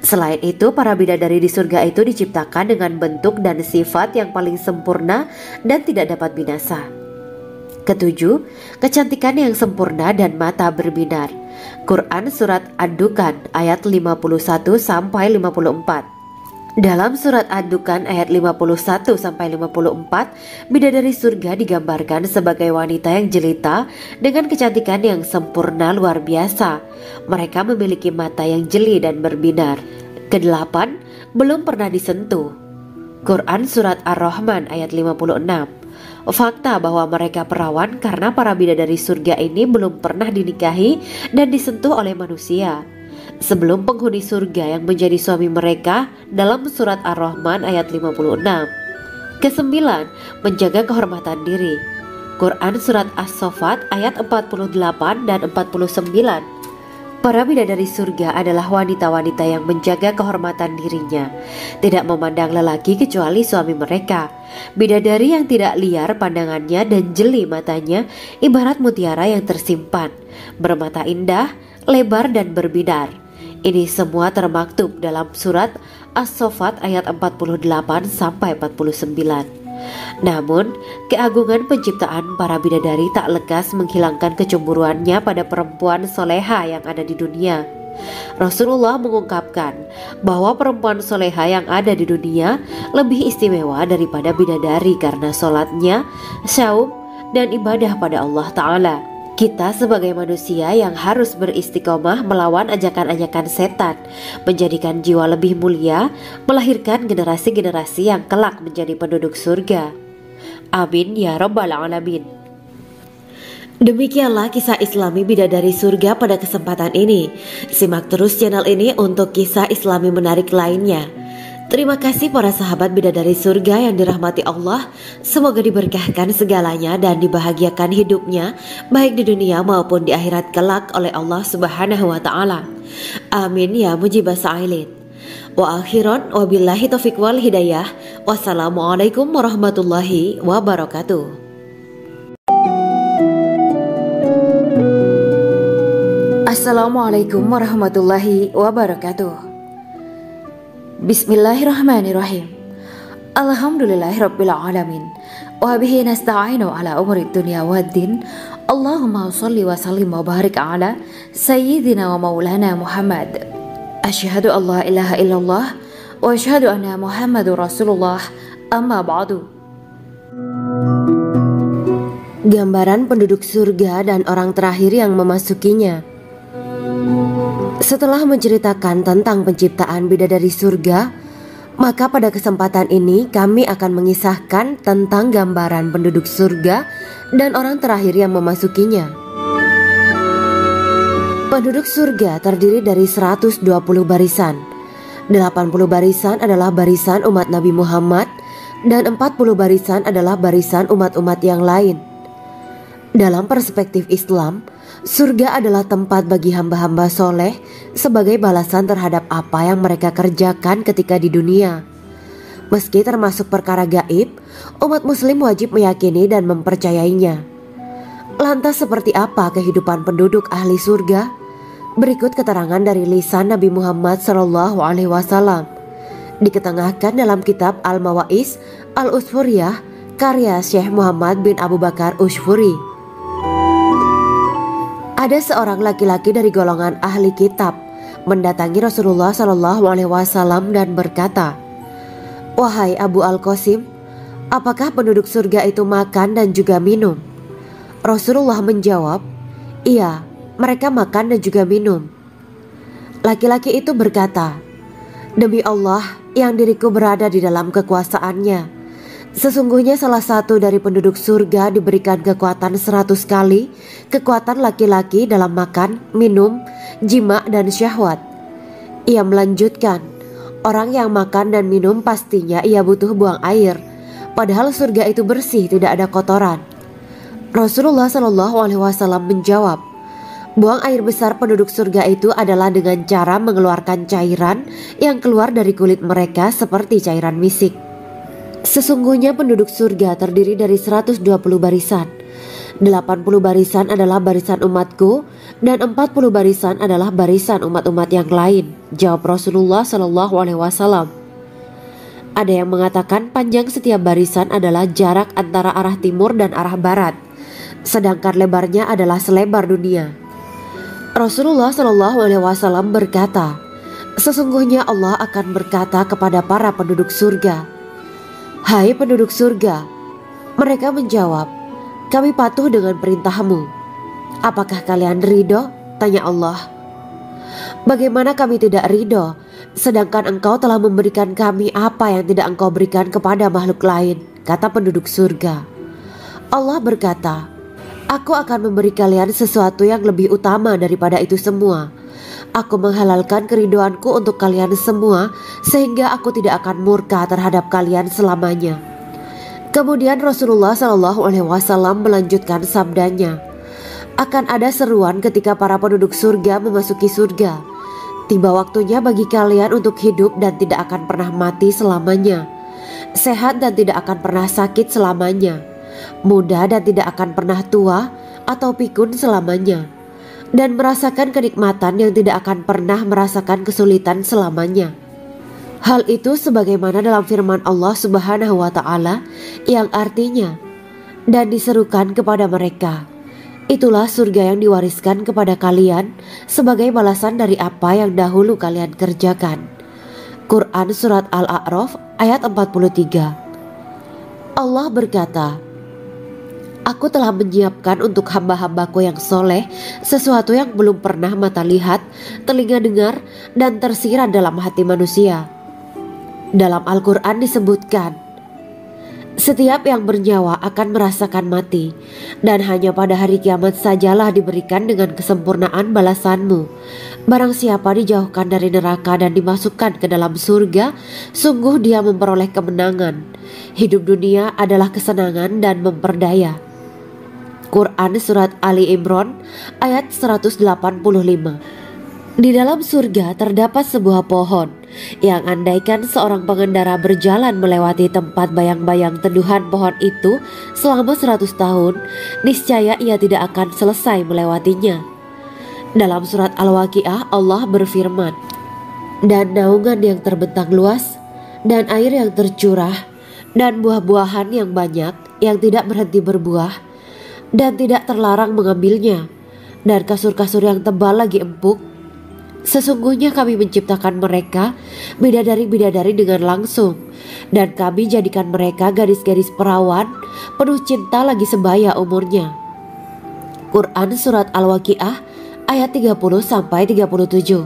Selain itu, para bidadari di surga itu diciptakan dengan bentuk dan sifat yang paling sempurna dan tidak dapat binasa. Ketujuh, kecantikan yang sempurna dan mata berbinar. Quran Surat Ad-Dukan ayat 51-54. Dalam Surat Ad-Dukan ayat 51-54, bidadari surga digambarkan sebagai wanita yang jelita dengan kecantikan yang sempurna luar biasa. Mereka memiliki mata yang jeli dan berbinar. Kedelapan, belum pernah disentuh. Quran Surat Ar-Rahman ayat 56. Fakta bahwa mereka perawan karena para bidadari surga ini belum pernah dinikahi dan disentuh oleh manusia sebelum penghuni surga yang menjadi suami mereka dalam Surat Ar-Rahman ayat 56. Kesembilan, menjaga kehormatan diri. Quran Surat As-Saffat ayat 48 dan 49. Para bidadari surga adalah wanita-wanita yang menjaga kehormatan dirinya, tidak memandang lelaki kecuali suami mereka. Bidadari yang tidak liar pandangannya dan jeli matanya ibarat mutiara yang tersimpan, bermata indah, lebar dan berbinar. Ini semua termaktub dalam Surat As-Saffat ayat 48-49. Namun, keagungan penciptaan para bidadari tak lekas menghilangkan kecemburuannya pada perempuan soleha yang ada di dunia. Rasulullah mengungkapkan bahwa perempuan soleha yang ada di dunia lebih istimewa daripada bidadari karena sholatnya, saum, dan ibadah pada Allah Ta'ala. Kita sebagai manusia yang harus beristiqomah melawan ajakan-ajakan setan, menjadikan jiwa lebih mulia, melahirkan generasi-generasi yang kelak menjadi penduduk surga. Amin ya Rabbal Alamin. Demikianlah kisah Islami bidadari surga pada kesempatan ini. Simak terus channel ini untuk kisah Islami menarik lainnya. Terima kasih para sahabat bidadari surga yang dirahmati Allah. Semoga diberkahkan segalanya dan dibahagiakan hidupnya baik di dunia maupun di akhirat kelak oleh Allah Subhanahu wa Ta'ala. Amin ya mujibah sa'ilin. Wa akhiran wabillahi taufiq wal hidayah. Wassalamualaikum warahmatullahi wabarakatuh. Assalamualaikum warahmatullahi wabarakatuh. Bismillahirrahmanirrahim. Alhamdulillahirabbil alamin. Wa bihi nasta'inu ala umuri dunya waddin. Allahumma shalli wa sallim wa barik ala sayyidina wa maulana Muhammad. Asyhadu an la ilaha illallah wa asyhadu anna Muhammadur Rasulullah. Amma ba'du. Gambaran penduduk surga dan orang terakhir yang memasukinya. Setelah menceritakan tentang penciptaan bidadari surga, maka pada kesempatan ini kami akan mengisahkan tentang gambaran penduduk surga dan orang terakhir yang memasukinya. Penduduk surga terdiri dari 120 barisan. 80 barisan adalah barisan umat Nabi Muhammad dan 40 barisan adalah barisan umat-umat yang lain. Dalam perspektif Islam, Surga adalah tempat bagi hamba-hamba soleh sebagai balasan terhadap apa yang mereka kerjakan ketika di dunia. Meski termasuk perkara gaib, umat muslim wajib meyakini dan mempercayainya. Lantas seperti apa kehidupan penduduk ahli surga? Berikut keterangan dari lisan Nabi Muhammad SAW, diketengahkan dalam kitab Al-Mawaiz Al-Usfuriyah karya Syekh Muhammad bin Abu Bakar Ushfuri. Ada seorang laki-laki dari golongan ahli kitab mendatangi Rasulullah SAW dan berkata, "Wahai Abu Al-Qasim, apakah penduduk surga itu makan dan juga minum?" Rasulullah menjawab, "Iya, mereka makan dan juga minum." Laki-laki itu berkata, "Demi Allah yang diriku berada di dalam kekuasaannya, sesungguhnya salah satu dari penduduk surga diberikan kekuatan 100 kali kekuatan laki-laki dalam makan, minum, jima, dan syahwat." Ia melanjutkan, "Orang yang makan dan minum pastinya ia butuh buang air, padahal surga itu bersih, tidak ada kotoran." Rasulullah SAW menjawab, "Buang air besar penduduk surga itu adalah dengan cara mengeluarkan cairan yang keluar dari kulit mereka seperti cairan misik. Sesungguhnya penduduk surga terdiri dari 120 barisan. 80 barisan adalah barisan umatku dan 40 barisan adalah barisan umat-umat yang lain," jawab Rasulullah SAW. Ada yang mengatakan panjang setiap barisan adalah jarak antara arah timur dan arah barat, sedangkan lebarnya adalah selebar dunia. Rasulullah SAW berkata, "Sesungguhnya Allah akan berkata kepada para penduduk surga, 'Hai penduduk surga,' mereka menjawab, 'Kami patuh dengan perintahmu.' 'Apakah kalian ridho?' tanya Allah. 'Bagaimana kami tidak ridho, sedangkan engkau telah memberikan kami apa yang tidak engkau berikan kepada makhluk lain,' kata penduduk surga. Allah berkata, 'Aku akan memberi kalian sesuatu yang lebih utama daripada itu semua. Aku menghalalkan keridoanku untuk kalian semua sehingga aku tidak akan murka terhadap kalian selamanya.'" Kemudian Rasulullah SAW melanjutkan sabdanya, "Akan ada seruan ketika para penduduk surga memasuki surga. Tiba waktunya bagi kalian untuk hidup dan tidak akan pernah mati selamanya, sehat dan tidak akan pernah sakit selamanya, muda dan tidak akan pernah tua atau pikun selamanya, dan merasakan kenikmatan yang tidak akan pernah merasakan kesulitan selamanya." Hal itu sebagaimana dalam firman Allah Subhanahu wa Ta'ala yang artinya, "Dan diserukan kepada mereka, itulah surga yang diwariskan kepada kalian sebagai balasan dari apa yang dahulu kalian kerjakan." Quran Surat Al-A'raf ayat 43. Allah berkata, "Aku telah menyiapkan untuk hamba-hambaku yang soleh sesuatu yang belum pernah mata lihat, telinga dengar, dan tersirat dalam hati manusia." Dalam Al-Quran disebutkan, "Setiap yang bernyawa akan merasakan mati, dan hanya pada hari kiamat sajalah diberikan dengan kesempurnaan balasanmu. Barang siapa dijauhkan dari neraka dan dimasukkan ke dalam surga, sungguh dia memperoleh kemenangan. Hidup dunia adalah kesenangan dan memperdaya." Quran Surat Ali Imran ayat 185. Di dalam surga terdapat sebuah pohon yang andaikan seorang pengendara berjalan melewati tempat bayang-bayang teduhan pohon itu selama 100 tahun, niscaya ia tidak akan selesai melewatinya. Dalam surat Al-Waqiah Allah berfirman, "Dan naungan yang terbentang luas, dan air yang tercurah, dan buah-buahan yang banyak yang tidak berhenti berbuah, dan tidak terlarang mengambilnya, dan kasur-kasur yang tebal lagi empuk. Sesungguhnya kami menciptakan mereka bidadari-bidadari dengan langsung, dan kami jadikan mereka gadis-gadis perawan penuh cinta lagi sebaya umurnya." Quran Surat Al-Waqiah ayat 30-37.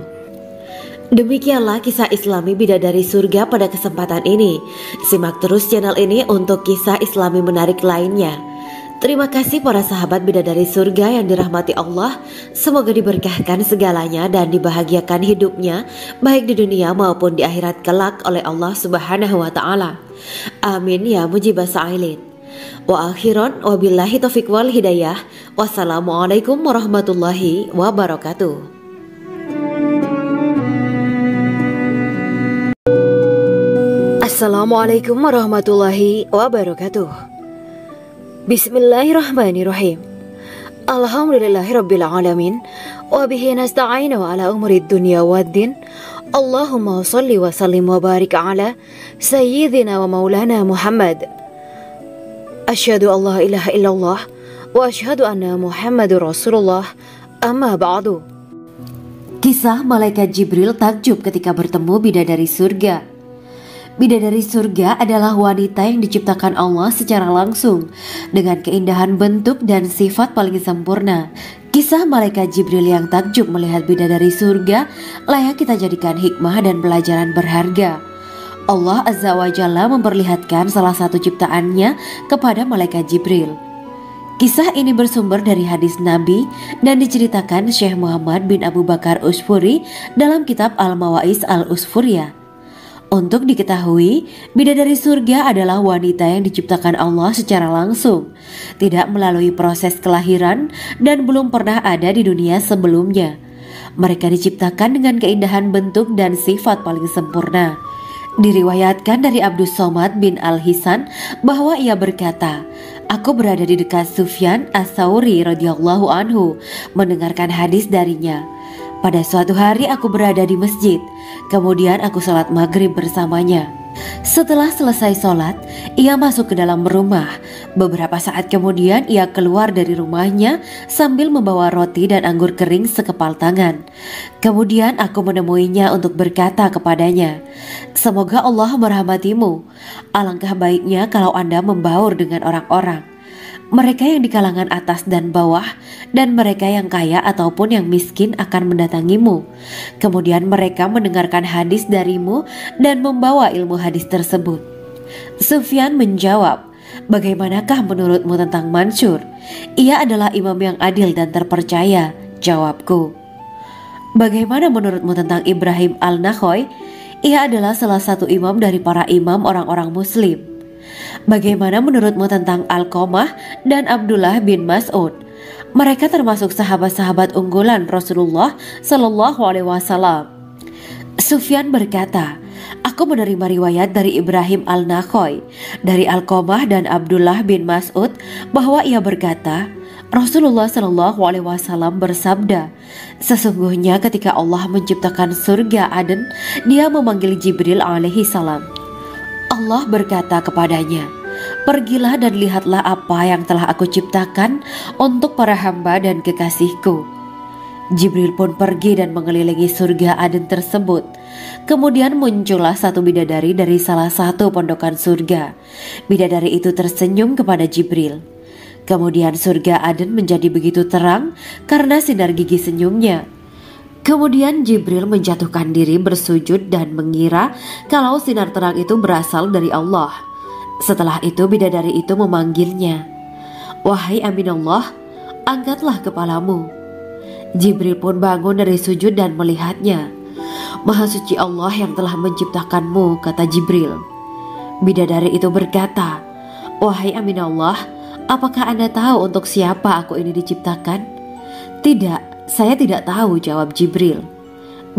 Demikianlah kisah Islami bidadari surga pada kesempatan ini. Simak terus channel ini untuk kisah Islami menarik lainnya. Terima kasih para sahabat bidadari surga yang dirahmati Allah. Semoga diberkahkan segalanya dan dibahagiakan hidupnya baik di dunia maupun di akhirat kelak oleh Allah Subhanahu wa Ta'ala. Amin ya mujibas sa'ilin. Wa akhiran wabillahi taufiq wal hidayah. Wassalamualaikum warahmatullahi wabarakatuh. Assalamualaikum warahmatullahi wabarakatuh. Bismillahirrahmanirrahim. Alhamdulillahirabbil alamin wa bihi nasta'inu ala umurid dunya waddin. Allahumma shalli wa sallim wa barik ala sayyidina wa maulana Muhammad. Asyhadu an la ilaha illallah wa asyhadu anna Muhammadur Rasulullah. Amma ba'du. Kisah malaikat Jibril takjub ketika bertemu bidadari surga. Bidadari surga adalah wanita yang diciptakan Allah secara langsung dengan keindahan bentuk dan sifat paling sempurna. Kisah malaikat Jibril yang takjub melihat bidadari surga layak kita jadikan hikmah dan pelajaran berharga. Allah Azza wa Jalla memperlihatkan salah satu ciptaannya kepada malaikat Jibril. Kisah ini bersumber dari hadis Nabi dan diceritakan Syekh Muhammad bin Abu Bakar Usfuri dalam kitab Al-Mawaiz Al-Usfuriyah. Untuk diketahui, bidadari surga adalah wanita yang diciptakan Allah secara langsung, tidak melalui proses kelahiran dan belum pernah ada di dunia sebelumnya. Mereka diciptakan dengan keindahan bentuk dan sifat paling sempurna. Diriwayatkan dari Abdus Somad bin Al-Hisan bahwa ia berkata, "Aku berada di dekat Sufyan As-Sauri radhiyallahu anhu mendengarkan hadis darinya. Pada suatu hari aku berada di masjid, kemudian aku sholat maghrib bersamanya. Setelah selesai sholat, ia masuk ke dalam rumah. Beberapa saat kemudian ia keluar dari rumahnya sambil membawa roti dan anggur kering sekepal tangan. Kemudian aku menemuinya untuk berkata kepadanya, 'Semoga Allah merahmatimu. Alangkah baiknya kalau Anda membaur dengan orang-orang. Mereka yang di kalangan atas dan bawah, dan mereka yang kaya ataupun yang miskin akan mendatangimu. Kemudian mereka mendengarkan hadis darimu dan membawa ilmu hadis tersebut.' Sufyan menjawab, 'Bagaimanakah menurutmu tentang Mansur? Ia adalah imam yang adil dan terpercaya.' Jawabku. 'Bagaimana menurutmu tentang Ibrahim Al-Nakhoy? Ia adalah salah satu imam dari para imam orang-orang muslim.' 'Bagaimana menurutmu tentang Alqamah dan Abdullah bin Mas'ud? Mereka termasuk sahabat-sahabat unggulan Rasulullah Sallallahu Alaihi Wasallam.' Sufyan berkata, 'Aku menerima riwayat dari Ibrahim Al-Nakhoy, dari Alqamah dan Abdullah bin Mas'ud bahwa ia berkata, Rasulullah Sallallahu Alaihi Wasallam bersabda, sesungguhnya ketika Allah menciptakan surga Aden, Dia memanggil Jibril alaihi salam. Allah berkata kepadanya, pergilah dan lihatlah apa yang telah aku ciptakan untuk para hamba dan kekasihku. Jibril pun pergi dan mengelilingi surga Aden tersebut. Kemudian muncullah satu bidadari dari salah satu pondokan surga. Bidadari itu tersenyum kepada Jibril. Kemudian surga Aden menjadi begitu terang karena sinar gigi senyumnya. Kemudian Jibril menjatuhkan diri bersujud dan mengira kalau sinar terang itu berasal dari Allah. Setelah itu bidadari itu memanggilnya, wahai Aminullah, angkatlah kepalamu. Jibril pun bangun dari sujud dan melihatnya. Maha suci Allah yang telah menciptakanmu, kata Jibril. Bidadari itu berkata, wahai Aminullah, apakah Anda tahu untuk siapa aku ini diciptakan? Tidak. Saya tidak tahu, jawab Jibril.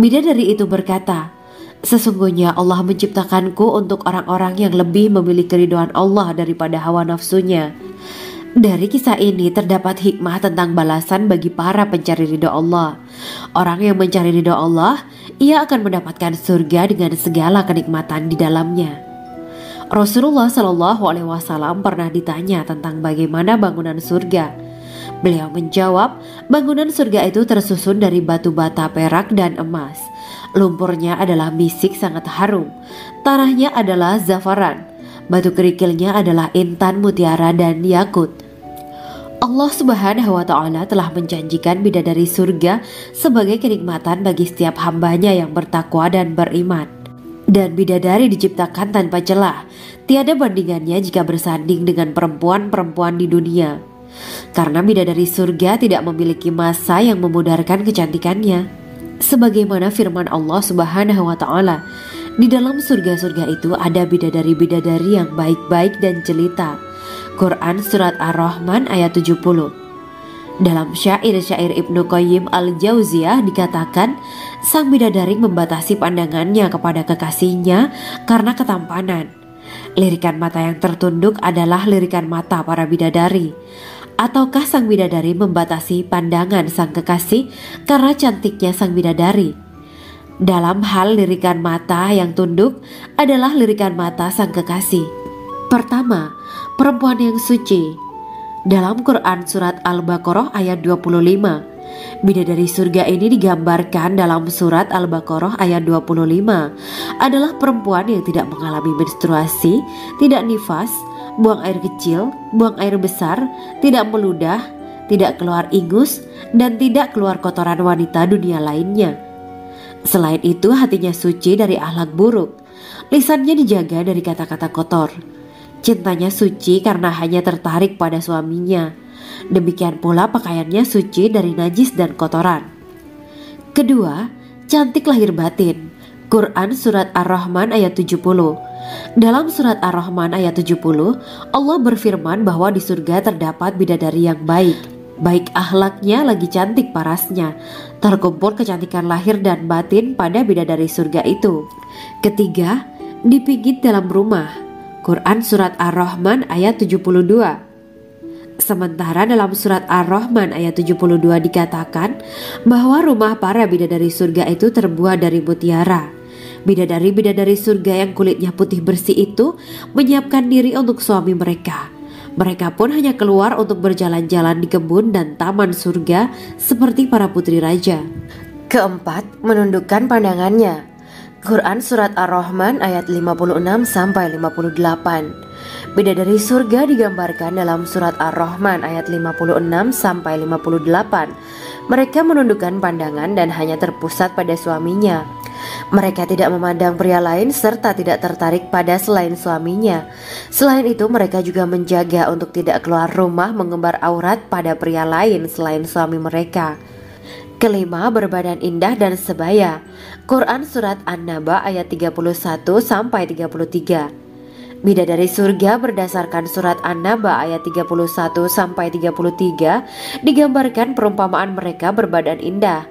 Bidadari itu berkata, sesungguhnya Allah menciptakanku untuk orang-orang yang lebih memilih keridhaan Allah daripada hawa nafsunya. Dari kisah ini terdapat hikmah tentang balasan bagi para pencari ridha Allah. Orang yang mencari ridha Allah, ia akan mendapatkan surga dengan segala kenikmatan di dalamnya. Rasulullah Shallallahu Alaihi Wasallam pernah ditanya tentang bagaimana bangunan surga. Beliau menjawab, bangunan surga itu tersusun dari batu bata, perak, dan emas. Lumpurnya adalah misik sangat harum. Tanahnya adalah zafaran. Batu kerikilnya adalah intan, mutiara, dan yakut. Allah Subhanahu wa Ta'ala telah menjanjikan bidadari surga sebagai kenikmatan bagi setiap hambanya yang bertakwa dan beriman. Dan bidadari diciptakan tanpa celah. Tiada bandingannya jika bersanding dengan perempuan-perempuan di dunia. Karena bidadari surga tidak memiliki masa yang memudarkan kecantikannya. Sebagaimana firman Allah Subhanahu wa Ta'ala, di dalam surga-surga itu ada bidadari-bidadari yang baik-baik dan jelita. Quran Surat Ar-Rahman ayat 70. Dalam syair-syair Ibnu Qayyim al-Jauziyah dikatakan, sang bidadari membatasi pandangannya kepada kekasihnya karena ketampanan. Lirikan mata yang tertunduk adalah lirikan mata para bidadari. Ataukah sang bidadari membatasi pandangan sang kekasih karena cantiknya sang bidadari? Dalam hal lirikan mata yang tunduk adalah lirikan mata sang kekasih. Pertama, perempuan yang suci. Dalam Quran Surat Al-Baqarah ayat 25, bidadari surga ini digambarkan dalam Surat Al-Baqarah ayat 25 adalah perempuan yang tidak mengalami menstruasi, tidak nifas, buang air kecil, buang air besar, tidak meludah, tidak keluar ingus, dan tidak keluar kotoran wanita dunia lainnya. Selain itu, hatinya suci dari akhlak buruk, lisannya dijaga dari kata-kata kotor. Cintanya suci karena hanya tertarik pada suaminya. Demikian pula pakaiannya suci dari najis dan kotoran. Kedua, cantik lahir batin. Quran Surat Ar-Rahman ayat 70. Dalam Surat Ar-Rahman ayat 70, Allah berfirman bahwa di surga terdapat bidadari yang baik. Baik akhlaknya lagi cantik parasnya. Terkumpul kecantikan lahir dan batin pada bidadari surga itu. Ketiga, dipijit dalam rumah. Quran Surat Ar-Rahman ayat 72. Sementara dalam Surat Ar-Rahman ayat 72 dikatakan bahwa rumah para bidadari surga itu terbuat dari mutiara. Bidadari-bidadari surga yang kulitnya putih bersih itu menyiapkan diri untuk suami mereka. Mereka pun hanya keluar untuk berjalan-jalan di kebun dan taman surga seperti para putri raja. Keempat, menundukkan pandangannya. Quran Surat Ar-Rahman ayat 56-58. Bidadari surga digambarkan dalam Surat Ar-Rahman ayat 56-58. Mereka menundukkan pandangan dan hanya terpusat pada suaminya. Mereka tidak memandang pria lain serta tidak tertarik pada selain suaminya. Selain itu, mereka juga menjaga untuk tidak keluar rumah mengembar aurat pada pria lain selain suami mereka. Kelima, berbadan indah dan sebaya. Quran Surat An-Naba ayat 31-33. Bidadari surga berdasarkan Surat An-Naba ayat 31-33 digambarkan perumpamaan mereka berbadan indah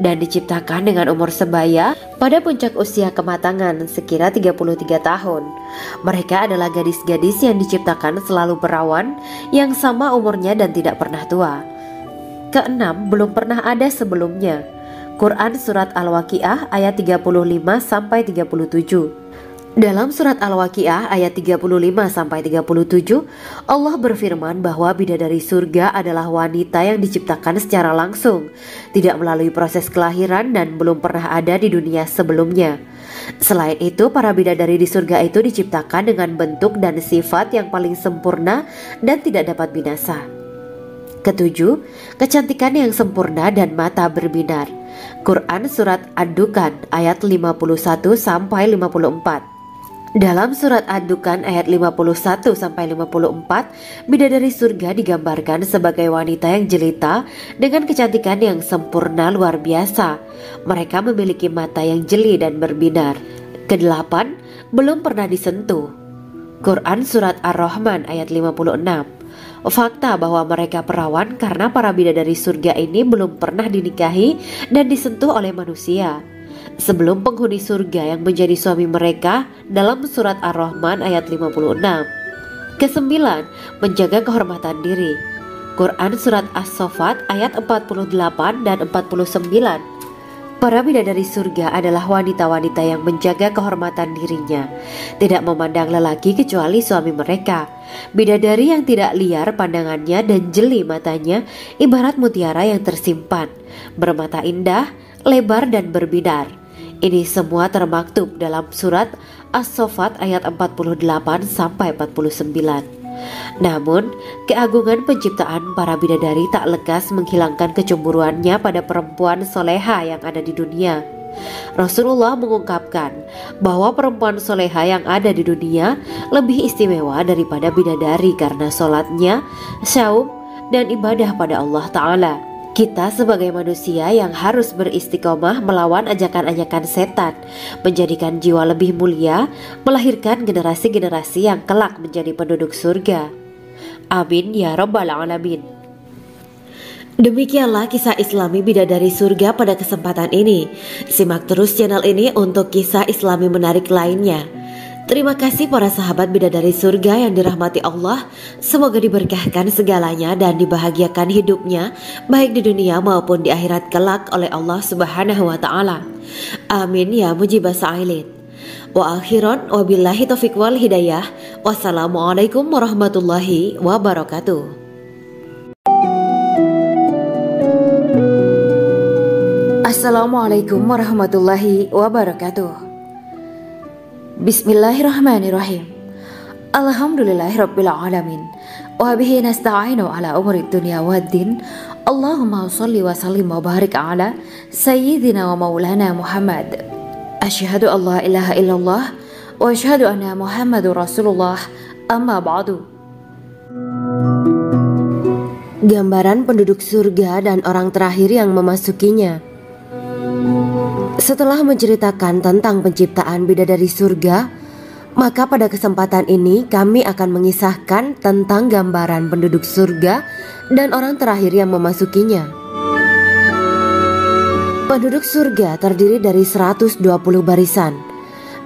dan diciptakan dengan umur sebaya pada puncak usia kematangan sekira 33 tahun. Mereka adalah gadis-gadis yang diciptakan selalu perawan, yang sama umurnya dan tidak pernah tua. Keenam, belum pernah ada sebelumnya. Quran Surat Al-Waqiah ayat 35-37. Dalam Surat Al-Waqiah ayat 35-37, Allah berfirman bahwa bidadari surga adalah wanita yang diciptakan secara langsung, tidak melalui proses kelahiran dan belum pernah ada di dunia sebelumnya. Selain itu, para bidadari di surga itu diciptakan dengan bentuk dan sifat yang paling sempurna dan tidak dapat binasa. Ketujuh, kecantikan yang sempurna dan mata berbinar. Quran Surat Ad-Dukhan ayat 51-54. Dalam Surat Ad-Dukhan ayat 51-54, bidadari surga digambarkan sebagai wanita yang jelita dengan kecantikan yang sempurna luar biasa. Mereka memiliki mata yang jeli dan berbinar. Kedelapan, belum pernah disentuh. Quran Surat Ar-Rahman ayat 56. Fakta bahwa mereka perawan karena para bidadari surga ini belum pernah dinikahi dan disentuh oleh manusia sebelum penghuni surga yang menjadi suami mereka dalam Surat Ar-Rahman ayat 56. Kesembilan, menjaga kehormatan diri. Quran Surat As-Saffat ayat 48 dan 49. Para bidadari surga adalah wanita-wanita yang menjaga kehormatan dirinya, tidak memandang lelaki kecuali suami mereka. Bidadari yang tidak liar pandangannya dan jeli matanya ibarat mutiara yang tersimpan, bermata indah, lebar dan berbinar. Ini semua termaktub dalam Surat As-Saffat ayat 48-49. Namun, keagungan penciptaan para bidadari tak lekas menghilangkan kecemburuannya pada perempuan soleha yang ada di dunia. Rasulullah mengungkapkan bahwa perempuan soleha yang ada di dunia lebih istimewa daripada bidadari karena sholatnya, syaum, dan ibadah pada Allah Ta'ala. Kita sebagai manusia yang harus beristiqomah melawan ajakan-ajakan setan, menjadikan jiwa lebih mulia, melahirkan generasi-generasi yang kelak menjadi penduduk surga. Amin ya rabbal alamin. Demikianlah kisah Islami Bidadari Surga pada kesempatan ini. Simak terus channel ini untuk kisah Islami menarik lainnya. Terima kasih para sahabat Bidadari Surga yang dirahmati Allah. Semoga diberkahkan segalanya dan dibahagiakan hidupnya, baik di dunia maupun di akhirat kelak oleh Allah Subhanahu wa Ta'ala. Amin ya mujibah sa'ilin. Wa akhiran wabillahi taufiq wal hidayah. Wassalamualaikum warahmatullahi wabarakatuh. Assalamualaikum warahmatullahi wabarakatuh. Bismillahirrahmanirrahim. Alhamdulillahirabbil alamin. Wa bihi nasta'inu ala umuri dunya waddin. Allahumma shalli wa sallim wa barik ala sayyidina wa maulana Muhammad. Asyhadu an la ilaha illallah wa asyhadu anna Muhammadur Rasulullah. Amma ba'du. Gambaran penduduk surga dan orang terakhir yang memasukinya. Setelah menceritakan tentang penciptaan bidadari surga, maka pada kesempatan ini kami akan mengisahkan tentang gambaran penduduk surga dan orang terakhir yang memasukinya. Penduduk surga terdiri dari 120 barisan.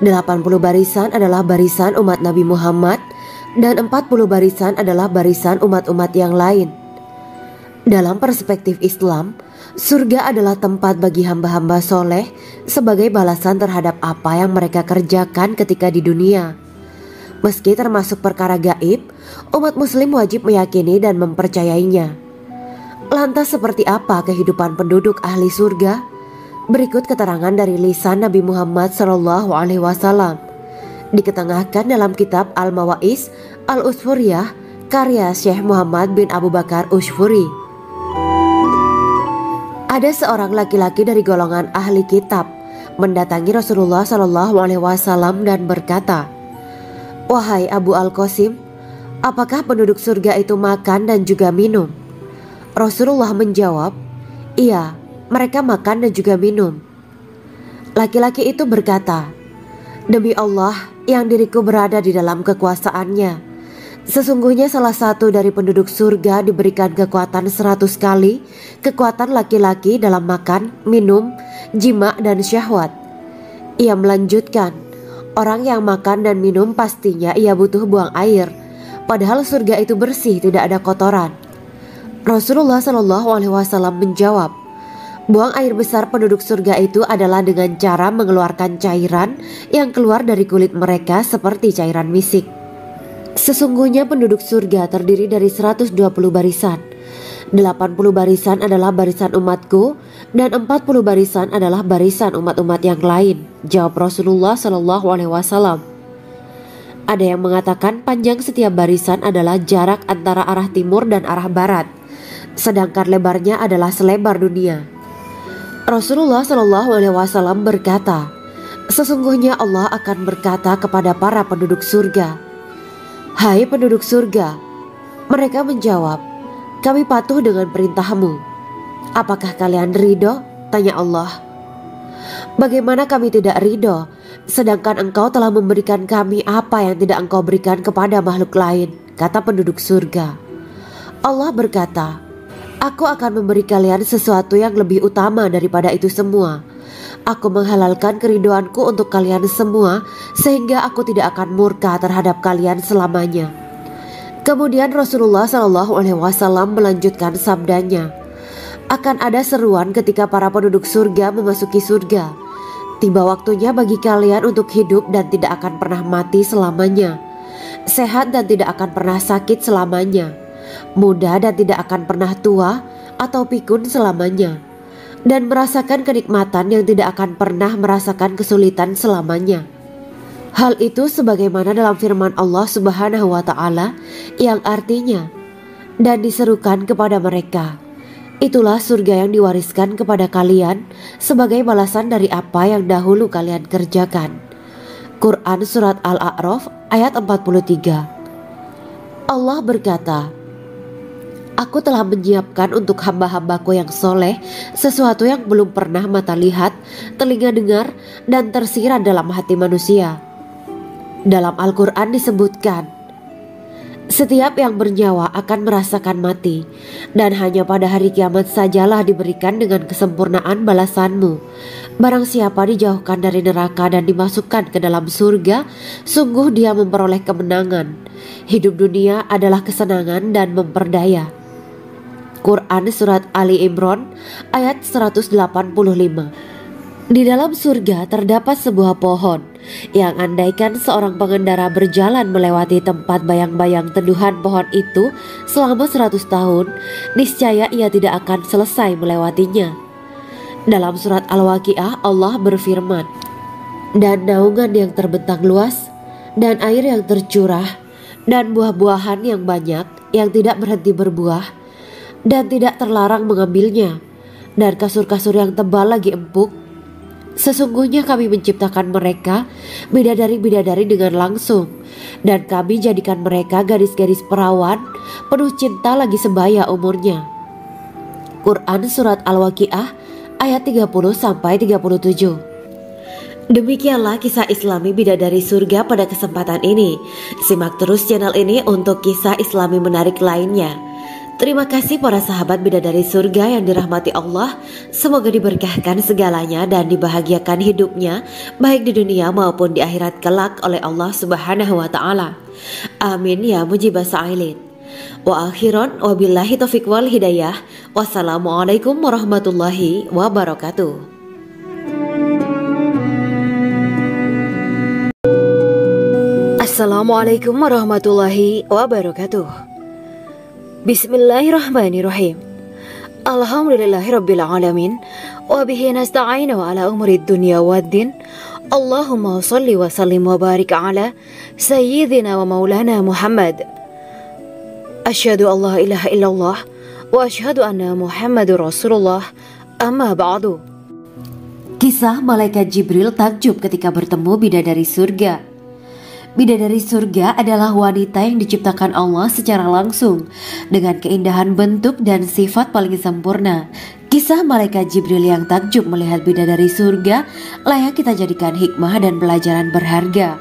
80 barisan adalah barisan umat Nabi Muhammad dan 40 barisan adalah barisan umat-umat yang lain. Dalam perspektif Islam, surga adalah tempat bagi hamba-hamba soleh sebagai balasan terhadap apa yang mereka kerjakan ketika di dunia. Meski termasuk perkara gaib, umat muslim wajib meyakini dan mempercayainya. Lantas seperti apa kehidupan penduduk ahli surga? Berikut keterangan dari lisan Nabi Muhammad SAW. Diketengahkan dalam kitab Al-Mawaiz Al-Usfuriyah karya Syekh Muhammad bin Abu Bakar Ushfuri. Ada seorang laki-laki dari golongan ahli kitab mendatangi Rasulullah SAW dan berkata, "Wahai Abu Al-Qasim, apakah penduduk surga itu makan dan juga minum?" Rasulullah menjawab, "Iya, mereka makan dan juga minum." Laki-laki itu berkata, "Demi Allah yang diriku berada di dalam kekuasaannya, sesungguhnya salah satu dari penduduk surga diberikan kekuatan 100 kali kekuatan laki-laki dalam makan, minum, jima, dan syahwat." Ia melanjutkan, "Orang yang makan dan minum pastinya ia butuh buang air, padahal surga itu bersih, tidak ada kotoran." Rasulullah SAW menjawab, "Buang air besar penduduk surga itu adalah dengan cara mengeluarkan cairan yang keluar dari kulit mereka seperti cairan misik." Sesungguhnya penduduk surga terdiri dari 120 barisan. 80 barisan adalah barisan umatku dan 40 barisan adalah barisan umat-umat yang lain, jawab Rasulullah SAW. Ada yang mengatakan panjang setiap barisan adalah jarak antara arah timur dan arah barat, sedangkan lebarnya adalah selebar dunia. Rasulullah SAW berkata, "Sesungguhnya Allah akan berkata kepada para penduduk surga, 'Hai penduduk surga,' mereka menjawab, 'Kami patuh dengan perintahmu.' 'Apakah kalian ridho?' tanya Allah. 'Bagaimana kami tidak ridho, sedangkan engkau telah memberikan kami apa yang tidak engkau berikan kepada makhluk lain,' kata penduduk surga. Allah berkata, 'Aku akan memberi kalian sesuatu yang lebih utama daripada itu semua. Aku menghalalkan keridoanku untuk kalian semua sehingga aku tidak akan murka terhadap kalian selamanya.'" Kemudian Rasulullah SAW melanjutkan sabdanya, "Akan ada seruan ketika para penduduk surga memasuki surga. Tiba waktunya bagi kalian untuk hidup dan tidak akan pernah mati selamanya, sehat dan tidak akan pernah sakit selamanya, muda dan tidak akan pernah tua atau pikun selamanya, dan merasakan kenikmatan yang tidak akan pernah merasakan kesulitan selamanya." Hal itu sebagaimana dalam firman Allah Subhanahu wa Ta'ala yang artinya, "Dan diserukan kepada mereka, itulah surga yang diwariskan kepada kalian sebagai balasan dari apa yang dahulu kalian kerjakan." Quran Surat Al-A'raf ayat 43. Allah berkata, "Aku telah menyiapkan untuk hamba-hambaku yang soleh sesuatu yang belum pernah mata lihat, telinga dengar, dan tersirat dalam hati manusia." Dalam Al-Quran disebutkan, Setiap yang bernyawa akan merasakan mati, dan hanya pada hari kiamat sajalah diberikan dengan kesempurnaan balasanmu. Barang siapa dijauhkan dari neraka dan dimasukkan ke dalam surga, sungguh dia memperoleh kemenangan. Hidup dunia adalah kesenangan dan memperdaya. Quran Surat Ali Imran ayat 185. Di dalam surga terdapat sebuah pohon yang andaikan seorang pengendara berjalan melewati tempat bayang-bayang teduhan pohon itu selama 100 tahun, niscaya ia tidak akan selesai melewatinya. Dalam surat Al-Waqiah Allah berfirman, "Dan naungan yang terbentang luas, dan air yang tercurah, dan buah-buahan yang banyak yang tidak berhenti berbuah, dan tidak terlarang mengambilnya, dan kasur-kasur yang tebal lagi empuk. Sesungguhnya kami menciptakan mereka bidadari-bidadari dengan langsung, dan kami jadikan mereka gadis-gadis perawan penuh cinta lagi sebaya umurnya." Quran Surat Al-Waqiah ayat 30-37. Demikianlah kisah Islami bidadari surga pada kesempatan ini. Simak terus channel ini untuk kisah Islami menarik lainnya. Terima kasih para sahabat bidadari surga yang dirahmati Allah. Semoga diberkahkan segalanya dan dibahagiakan hidupnya, baik di dunia maupun di akhirat kelak oleh Allah Subhanahu wa Ta'ala. Amin ya mujibah sa'ilin. Wa akhiran wabillahi taufiq wal hidayah. Wassalamualaikum warahmatullahi wabarakatuh. Assalamualaikum warahmatullahi wabarakatuh. Bismillahirrahmanirrahim. Alhamdulillahirabbil alamin wa bihi nasta'inu ala umuri dunya waddin. Allahumma shalli wa sallim wa barik ala sayyidina wa maulana Muhammad. Asyhadu an la ilaha illallah wa asyhadu anna Muhammadur Rasulullah. Amma ba'du. Kisah malaikat Jibril takjub ketika bertemu bidadari surga. Bidadari surga adalah wanita yang diciptakan Allah secara langsung dengan keindahan bentuk dan sifat paling sempurna. Kisah malaikat Jibril yang takjub melihat bidadari surga layak kita jadikan hikmah dan pelajaran berharga.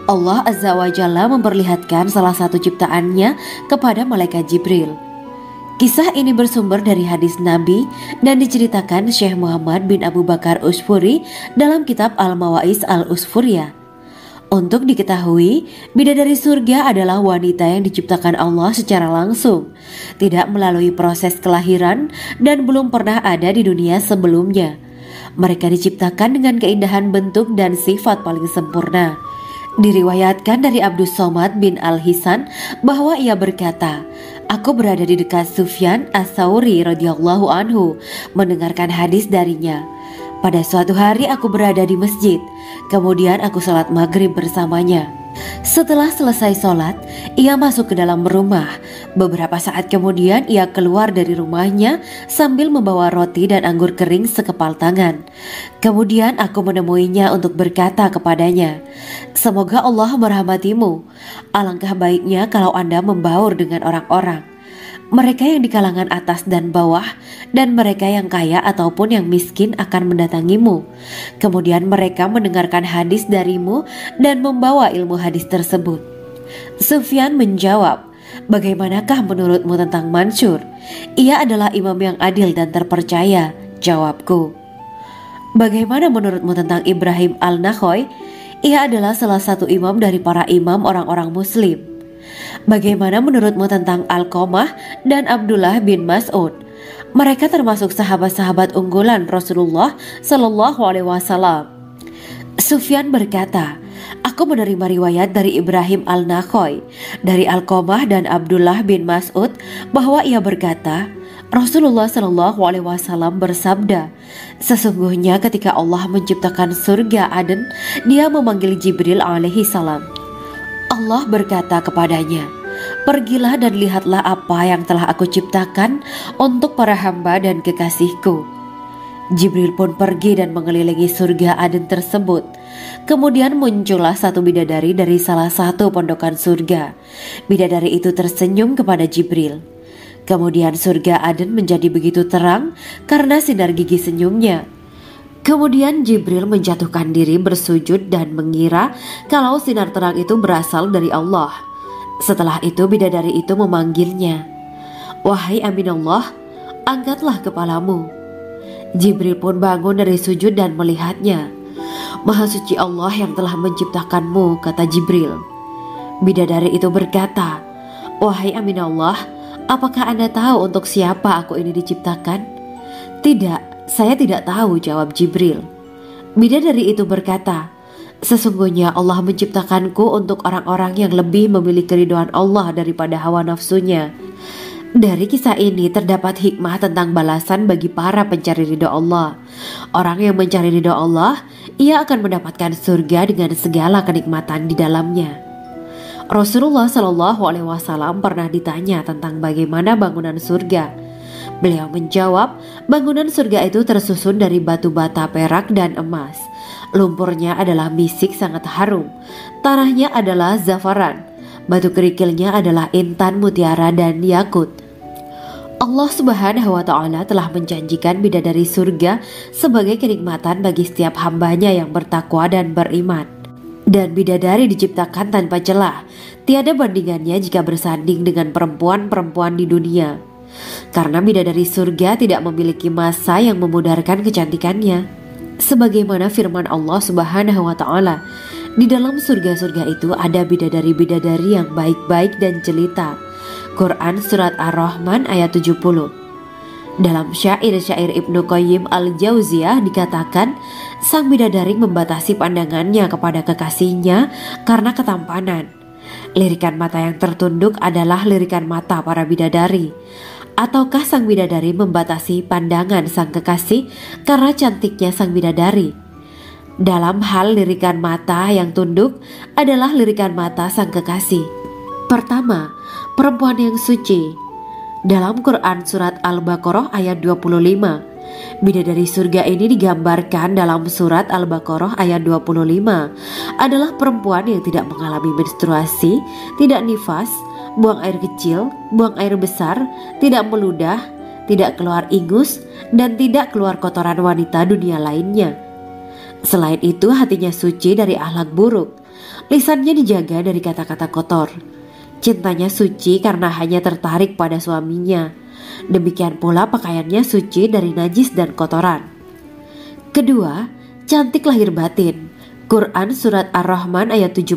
Allah Azza wa Jalla memperlihatkan salah satu ciptaannya kepada malaikat Jibril. Kisah ini bersumber dari hadis Nabi dan diceritakan Syekh Muhammad bin Abu Bakar Usfuri dalam kitab Al-Mawaiz Al-Usfuriyah. Untuk diketahui, bidadari surga adalah wanita yang diciptakan Allah secara langsung, tidak melalui proses kelahiran dan belum pernah ada di dunia sebelumnya. Mereka diciptakan dengan keindahan bentuk dan sifat paling sempurna. Diriwayatkan dari Abdus Somad bin Al-Hisan bahwa ia berkata, "Aku berada di dekat Sufyan As-Sauri radhiyallahu anhu mendengarkan hadis darinya. Pada suatu hari aku berada di masjid, kemudian aku sholat maghrib bersamanya. Setelah selesai sholat, ia masuk ke dalam rumah. Beberapa saat kemudian ia keluar dari rumahnya sambil membawa roti dan anggur kering sekepal tangan. Kemudian aku menemuinya untuk berkata kepadanya, 'Semoga Allah merahmatimu. Alangkah baiknya kalau Anda membaur dengan orang-orang, mereka yang di kalangan atas dan bawah, dan mereka yang kaya ataupun yang miskin akan mendatangimu. Kemudian mereka mendengarkan hadis darimu dan membawa ilmu hadis tersebut.' Sufyan menjawab, 'Bagaimanakah menurutmu tentang Mansur?' 'Ia adalah imam yang adil dan terpercaya,' jawabku. 'Bagaimana menurutmu tentang Ibrahim Al-Nakhoy?' 'Ia adalah salah satu imam dari para imam orang-orang muslim.' 'Bagaimana menurutmu tentang Alqamah dan Abdullah bin Mas'ud?' 'Mereka termasuk sahabat-sahabat unggulan Rasulullah Sallallahu Alaihi Wasallam.' Sufyan berkata, 'Aku menerima riwayat dari Ibrahim Al-Nakhoy, dari Alqamah dan Abdullah bin Mas'ud bahwa ia berkata, Rasulullah Sallallahu Alaihi Wasallam bersabda, sesungguhnya ketika Allah menciptakan surga Aden, Dia memanggil Jibril alaihi salam. Allah berkata kepadanya, pergilah dan lihatlah apa yang telah aku ciptakan untuk para hamba dan kekasihku. Jibril pun pergi dan mengelilingi surga Aden tersebut. Kemudian muncullah satu bidadari dari salah satu pondokan surga. Bidadari itu tersenyum kepada Jibril. Kemudian surga Aden menjadi begitu terang karena sinar gigi senyumnya. Kemudian Jibril menjatuhkan diri bersujud dan mengira kalau sinar terang itu berasal dari Allah. Setelah itu bidadari itu memanggilnya, "Wahai Aminullah, angkatlah kepalamu." Jibril pun bangun dari sujud dan melihatnya. "Maha suci Allah yang telah menciptakanmu," kata Jibril. Bidadari itu berkata, "Wahai Aminullah, apakah Anda tahu untuk siapa aku ini diciptakan?" "Tidak, saya tidak tahu," jawab Jibril. Bidadari itu berkata, "Sesungguhnya Allah menciptakanku untuk orang-orang yang lebih memilih keridhaan Allah daripada hawa nafsunya." Dari kisah ini terdapat hikmah tentang balasan bagi para pencari ridha Allah. Orang yang mencari ridha Allah, ia akan mendapatkan surga dengan segala kenikmatan di dalamnya. Rasulullah Shallallahu Alaihi Wasallam pernah ditanya tentang bagaimana bangunan surga. Beliau menjawab, bangunan surga itu tersusun dari batu bata, perak, dan emas. Lumpurnya adalah misik sangat harum, tanahnya adalah zafaran, batu kerikilnya adalah intan, mutiara, dan yakut. Allah Subhanahu wa Ta'ala telah menjanjikan bidadari surga sebagai kenikmatan bagi setiap hambanya yang bertakwa dan beriman. Dan bidadari diciptakan tanpa celah, tiada bandingannya jika bersanding dengan perempuan-perempuan di dunia. Karena bidadari surga tidak memiliki masa yang memudarkan kecantikannya. Sebagaimana firman Allah Subhanahu wa Ta'ala, di dalam surga-surga itu ada bidadari-bidadari yang baik-baik dan jelita. Quran Surat Ar-Rahman ayat 70. Dalam syair-syair Ibnu Qayyim Al-Jauziyah dikatakan, sang bidadari membatasi pandangannya kepada kekasihnya karena ketampanan. Lirikan mata yang tertunduk adalah lirikan mata para bidadari. Ataukah sang bidadari membatasi pandangan sang kekasih karena cantiknya sang bidadari? Dalam hal lirikan mata yang tunduk adalah lirikan mata sang kekasih. Pertama, perempuan yang suci. Dalam Quran Surat Al-Baqarah ayat 25, bidadari surga ini digambarkan dalam Surat Al-Baqarah ayat 25 adalah perempuan yang tidak mengalami menstruasi, tidak nifas, buang air kecil, buang air besar, tidak meludah, tidak keluar ingus, dan tidak keluar kotoran wanita dunia lainnya. Selain itu, hatinya suci dari akhlak buruk, lisannya dijaga dari kata-kata kotor. Cintanya suci karena hanya tertarik pada suaminya. Demikian pula pakaiannya suci dari najis dan kotoran. Kedua, cantik lahir batin. Quran Surat Ar-Rahman ayat 70.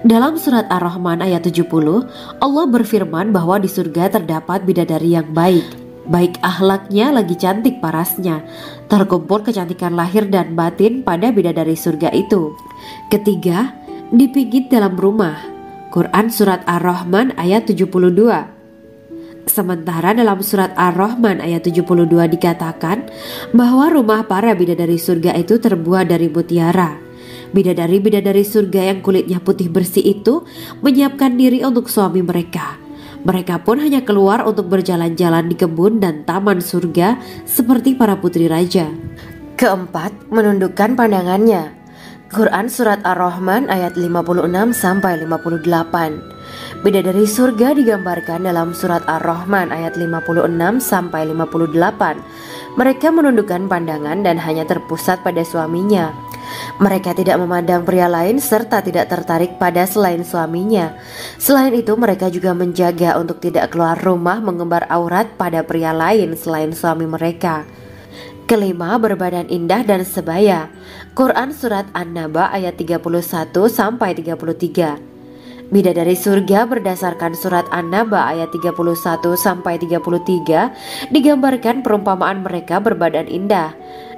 Dalam Surat Ar-Rahman ayat 70, Allah berfirman bahwa di surga terdapat bidadari yang baik. Baik akhlaknya lagi cantik parasnya. Terkumpul kecantikan lahir dan batin pada bidadari surga itu. Ketiga, dipijit dalam rumah. Quran Surat Ar-Rahman ayat 72. Sementara dalam Surat Ar-Rahman ayat 72 dikatakan bahwa rumah para bidadari surga itu terbuat dari mutiara. Bidadari-bidadari surga yang kulitnya putih bersih itu menyiapkan diri untuk suami mereka. Mereka pun hanya keluar untuk berjalan-jalan di kebun dan taman surga seperti para putri raja. Keempat, menundukkan pandangannya. Quran Surat Ar-Rahman ayat 56-58. Bidadari surga digambarkan dalam Surat Ar-Rahman ayat 56-58. Mereka menundukkan pandangan dan hanya terpusat pada suaminya. Mereka tidak memandang pria lain serta tidak tertarik pada selain suaminya. Selain itu, mereka juga menjaga untuk tidak keluar rumah mengembar aurat pada pria lain selain suami mereka. Kelima, berbadan indah dan sebaya. Quran Surat An-Naba ayat 31-33. Bidadari surga berdasarkan Surat An-Naba ayat 31-33 digambarkan perumpamaan mereka berbadan indah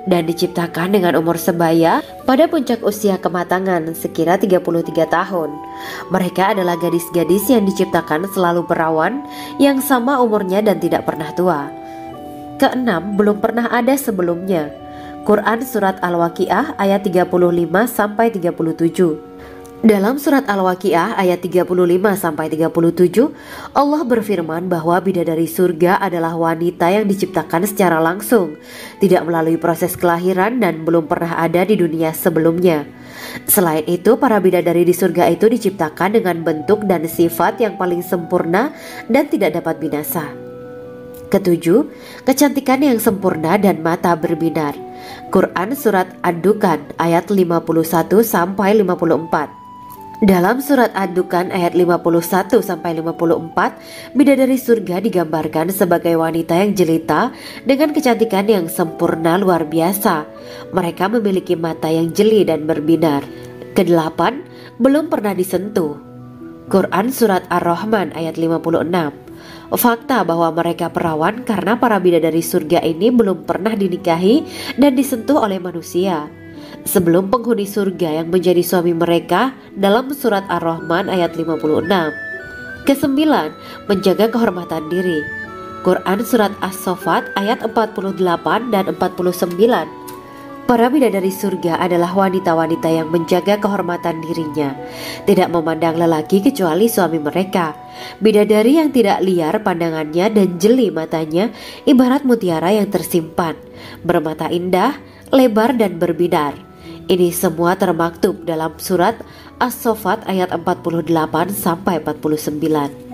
dan diciptakan dengan umur sebaya pada puncak usia kematangan sekira 33 tahun. Mereka adalah gadis-gadis yang diciptakan selalu perawan, yang sama umurnya dan tidak pernah tua. Keenam, belum pernah ada sebelumnya. Quran Surat Al-Waqiah ayat 35-37. Dalam Surat Al-Waqiah ayat 35-37, Allah berfirman bahwa bidadari surga adalah wanita yang diciptakan secara langsung, tidak melalui proses kelahiran dan belum pernah ada di dunia sebelumnya. Selain itu, para bidadari di surga itu diciptakan dengan bentuk dan sifat yang paling sempurna dan tidak dapat binasa. Ketujuh, kecantikan yang sempurna dan mata berbinar. Quran Surat Ad-Dukhan ayat 51-54. Dalam surat Ad-Dukhan ayat 51-54, bidadari surga digambarkan sebagai wanita yang jelita dengan kecantikan yang sempurna luar biasa. Mereka memiliki mata yang jeli dan berbinar. Kedelapan, belum pernah disentuh. Quran surat Ar-Rahman ayat 56. Fakta bahwa mereka perawan karena para bidadari surga ini belum pernah dinikahi dan disentuh oleh manusia sebelum penghuni surga yang menjadi suami mereka dalam surat Ar-Rahman ayat 56. Kesembilan, menjaga kehormatan diri. Quran surat As-Saffat ayat 48 dan 49. Para bidadari surga adalah wanita-wanita yang menjaga kehormatan dirinya, tidak memandang lelaki kecuali suami mereka. Bidadari yang tidak liar pandangannya dan jeli matanya ibarat mutiara yang tersimpan, bermata indah, lebar dan berbinar. Ini semua termaktub dalam surat As-Saffat ayat 48 sampai 49.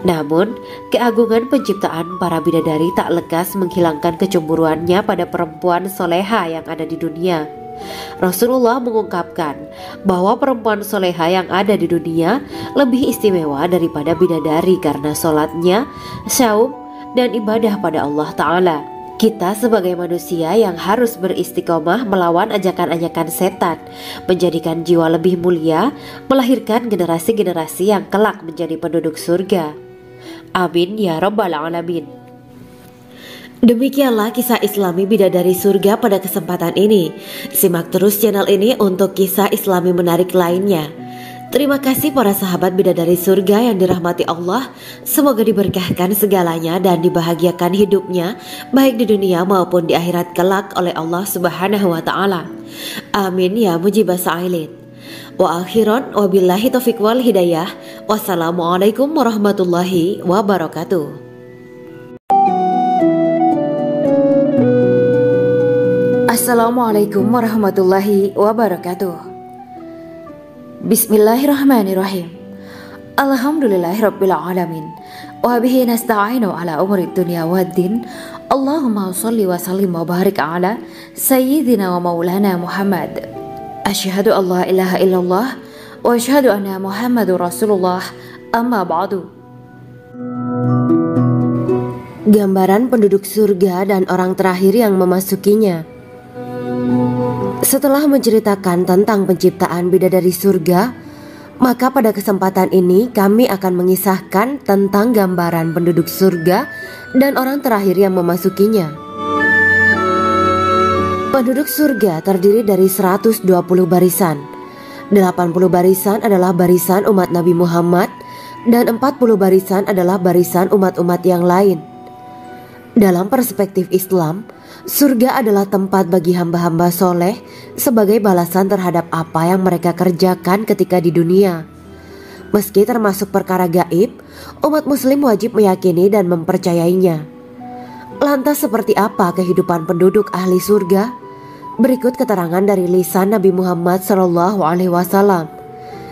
Namun, keagungan penciptaan para bidadari tak lekas menghilangkan kecemburuannya pada perempuan soleha yang ada di dunia. Rasulullah mengungkapkan bahwa perempuan soleha yang ada di dunia lebih istimewa daripada bidadari karena sholatnya, saum, dan ibadah pada Allah Ta'ala. Kita sebagai manusia yang harus beristiqomah melawan ajakan-ajakan setan, menjadikan jiwa lebih mulia, melahirkan generasi-generasi yang kelak menjadi penduduk surga. Amin ya Rabbal Alamin. Demikianlah kisah Islami bidadari surga pada kesempatan ini. Simak terus channel ini untuk kisah Islami menarik lainnya. Terima kasih para sahabat bidadari surga yang dirahmati Allah. Semoga diberkahkan segalanya dan dibahagiakan hidupnya baik di dunia maupun di akhirat kelak oleh Allah Subhanahu wa taala. Amin ya mujibah sa'ilin. Wa akhiran wabillahi taufiq wal hidayah. Wassalamualaikum warahmatullahi wabarakatuh. Assalamualaikum warahmatullahi wabarakatuh. Bismillahirrahmanirrahim. Alhamdulillahirabbil alamin. Wa bihi nasta'inu ala umuri dunya waddin. Allahumma shalli wa sallim wa barik ala sayyidina wa maulana Muhammad. Asyhadu an la ilaha illallah wa asyhadu anna Muhammadur Rasulullah. Amma ba'du. Gambaran penduduk surga dan orang terakhir yang memasukinya. Setelah menceritakan tentang penciptaan bidadari surga, maka pada kesempatan ini kami akan mengisahkan tentang gambaran penduduk surga dan orang terakhir yang memasukinya. Penduduk surga terdiri dari 120 barisan. 80 barisan adalah barisan umat Nabi Muhammad dan 40 barisan adalah barisan umat-umat yang lain. Dalam perspektif Islam, surga adalah tempat bagi hamba-hamba soleh sebagai balasan terhadap apa yang mereka kerjakan ketika di dunia. Meski termasuk perkara gaib, umat muslim wajib meyakini dan mempercayainya. Lantas seperti apa kehidupan penduduk ahli surga? Berikut keterangan dari lisan Nabi Muhammad SAW.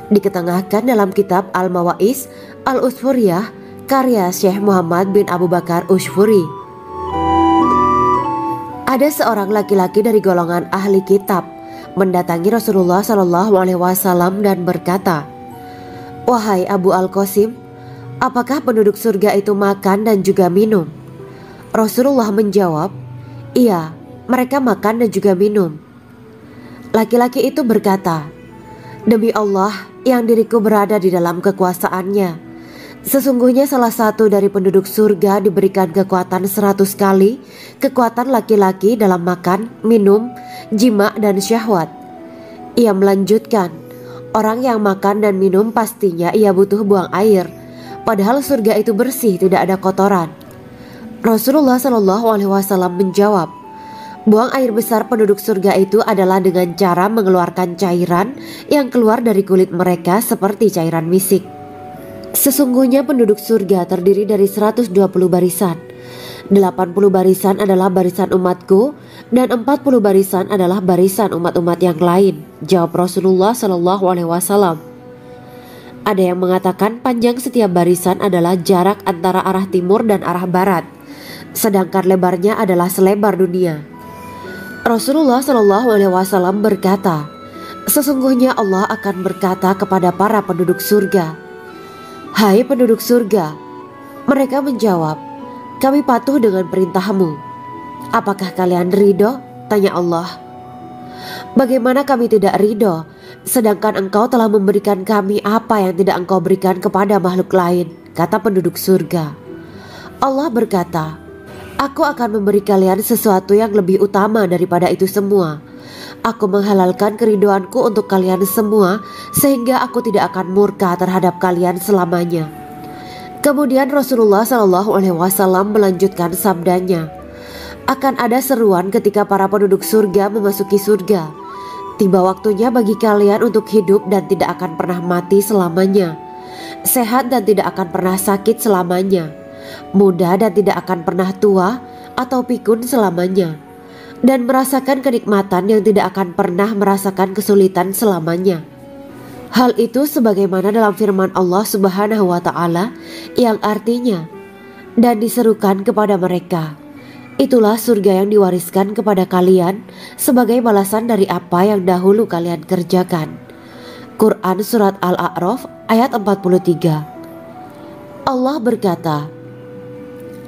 Diketengahkan dalam kitab Al-Mawaiz Al-Usfuriyah karya Syekh Muhammad bin Abu Bakar Ushfuri. Ada seorang laki-laki dari golongan ahli kitab mendatangi Rasulullah SAW dan berkata, "Wahai Abu Al-Qasim, apakah penduduk surga itu makan dan juga minum?" Rasulullah menjawab, "Iya, mereka makan dan juga minum." Laki-laki itu berkata, "Demi Allah yang diriku berada di dalam kekuasaannya, sesungguhnya salah satu dari penduduk surga diberikan kekuatan 100 kali kekuatan laki-laki dalam makan, minum, jima, dan syahwat." Ia melanjutkan, "Orang yang makan dan minum pastinya ia butuh buang air, padahal surga itu bersih, tidak ada kotoran." Rasulullah SAW menjawab, "Buang air besar penduduk surga itu adalah dengan cara mengeluarkan cairan yang keluar dari kulit mereka seperti cairan misik." Sesungguhnya penduduk surga terdiri dari 120 barisan. 80 barisan adalah barisan umatku dan 40 barisan adalah barisan umat-umat yang lain, jawab Rasulullah SAW. Ada yang mengatakan panjang setiap barisan adalah jarak antara arah timur dan arah barat, sedangkan lebarnya adalah selebar dunia. Rasulullah SAW berkata, Sesungguhnya Allah akan berkata kepada para penduduk surga, "Hai penduduk surga." Mereka menjawab, "Kami patuh dengan perintah-Mu." "Apakah kalian ridho?" tanya Allah. "Bagaimana kami tidak ridho, sedangkan Engkau telah memberikan kami apa yang tidak Engkau berikan kepada makhluk lain," kata penduduk surga. Allah berkata, "Aku akan memberi kalian sesuatu yang lebih utama daripada itu semua. Aku menghalalkan keridoanku untuk kalian semua, sehingga aku tidak akan murka terhadap kalian selamanya." Kemudian Rasulullah SAW melanjutkan sabdanya, "Akan ada seruan ketika para penduduk surga memasuki surga. Tiba waktunya bagi kalian untuk hidup dan tidak akan pernah mati selamanya, sehat dan tidak akan pernah sakit selamanya, muda dan tidak akan pernah tua atau pikun selamanya, dan merasakan kenikmatan yang tidak akan pernah merasakan kesulitan selamanya." Hal itu sebagaimana dalam firman Allah Subhanahu wa Ta'ala yang artinya, "Dan diserukan kepada mereka, itulah surga yang diwariskan kepada kalian sebagai balasan dari apa yang dahulu kalian kerjakan." Quran Surat Al-A'raf ayat 43. Allah berkata,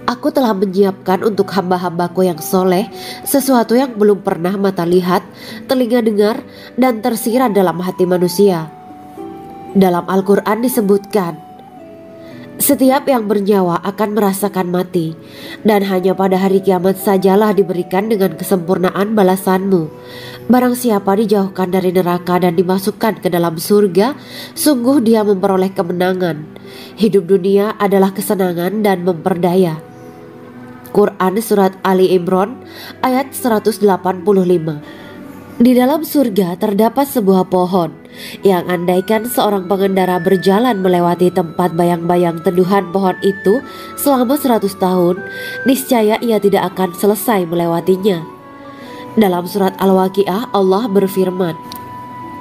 "Aku telah menyiapkan untuk hamba-hambaku yang soleh sesuatu yang belum pernah mata lihat, telinga dengar, dan tersirat dalam hati manusia." Dalam Al-Quran disebutkan, "Setiap yang bernyawa akan merasakan mati, dan hanya pada hari kiamat sajalah diberikan dengan kesempurnaan balasanmu. Barang siapa dijauhkan dari neraka dan dimasukkan ke dalam surga, sungguh dia memperoleh kemenangan. Hidup dunia adalah kesenangan dan memperdaya." Quran Surat Ali Imran ayat 185. Di dalam surga terdapat sebuah pohon yang andaikan seorang pengendara berjalan melewati tempat bayang-bayang teduhan pohon itu selama 100 tahun, niscaya ia tidak akan selesai melewatinya. Dalam surat Al-Waqiah Allah berfirman,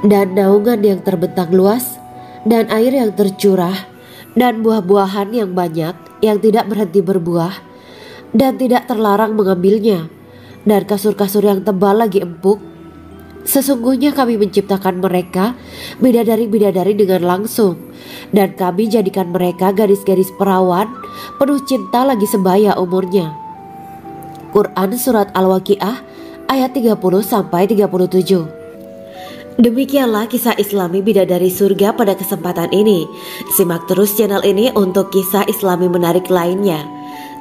"Dan naungan yang terbentang luas, dan air yang tercurah, dan buah-buahan yang banyak yang tidak berhenti berbuah, dan tidak terlarang mengambilnya, dan kasur-kasur yang tebal lagi empuk. Sesungguhnya kami menciptakan mereka bidadari-bidadari dengan langsung, dan kami jadikan mereka gadis-gadis perawan penuh cinta lagi sebaya umurnya." Quran Surat Al-Waqiah ayat 30-37. Demikianlah kisah Islami bidadari surga pada kesempatan ini. Simak terus channel ini untuk kisah Islami menarik lainnya.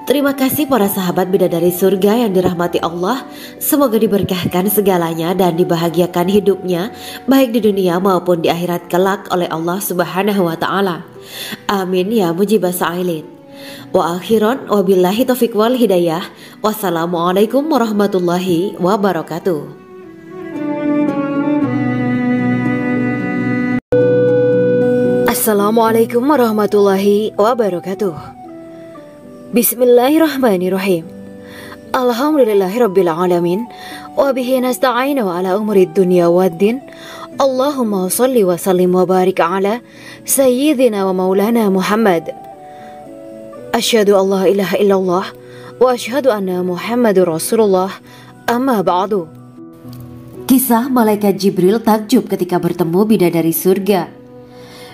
Terima kasih para sahabat bidadari surga yang dirahmati Allah. Semoga diberkahkan segalanya dan dibahagiakan hidupnya, baik di dunia maupun di akhirat kelak oleh Allah Subhanahu wa Ta'ala. Amin ya mujibah sa'ilin. Wa akhiran wabillahi taufiq wal hidayah. Wassalamualaikum warahmatullahi wabarakatuh. Assalamualaikum warahmatullahi wabarakatuh. Bismillahirrahmanirrahim. Alhamdulillahirabbil alamin wa bihi nasta'inu ala umuri dunya waddin. Allahumma shalli wa sallim wa barik ala sayyidina wa maulana Muhammad. Asyhadu an la ilaha illallah wa asyhadu anna Muhammadur Rasulullah. Amma ba'du. Kisah malaikat Jibril takjub ketika bertemu bidadari surga.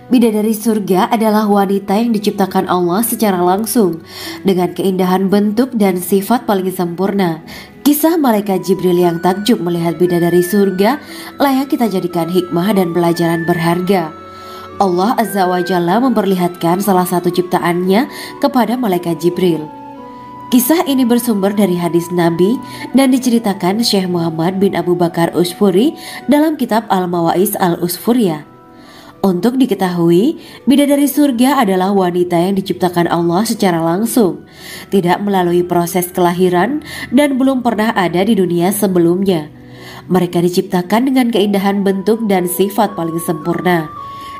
Bidadari surga adalah wanita yang diciptakan Allah secara langsung dengan keindahan bentuk dan sifat paling sempurna. Kisah malaikat Jibril yang takjub melihat bidadari surga layak kita jadikan hikmah dan pelajaran berharga. Allah Azza wa Jalla memperlihatkan salah satu ciptaannya kepada malaikat Jibril. Kisah ini bersumber dari hadis Nabi dan diceritakan Syekh Muhammad bin Abu Bakar Usfuri dalam kitab Al-Mawaiz Al-Usfuriyah. Untuk diketahui, bidadari surga adalah wanita yang diciptakan Allah secara langsung, tidak melalui proses kelahiran dan belum pernah ada di dunia sebelumnya. Mereka diciptakan dengan keindahan bentuk dan sifat paling sempurna.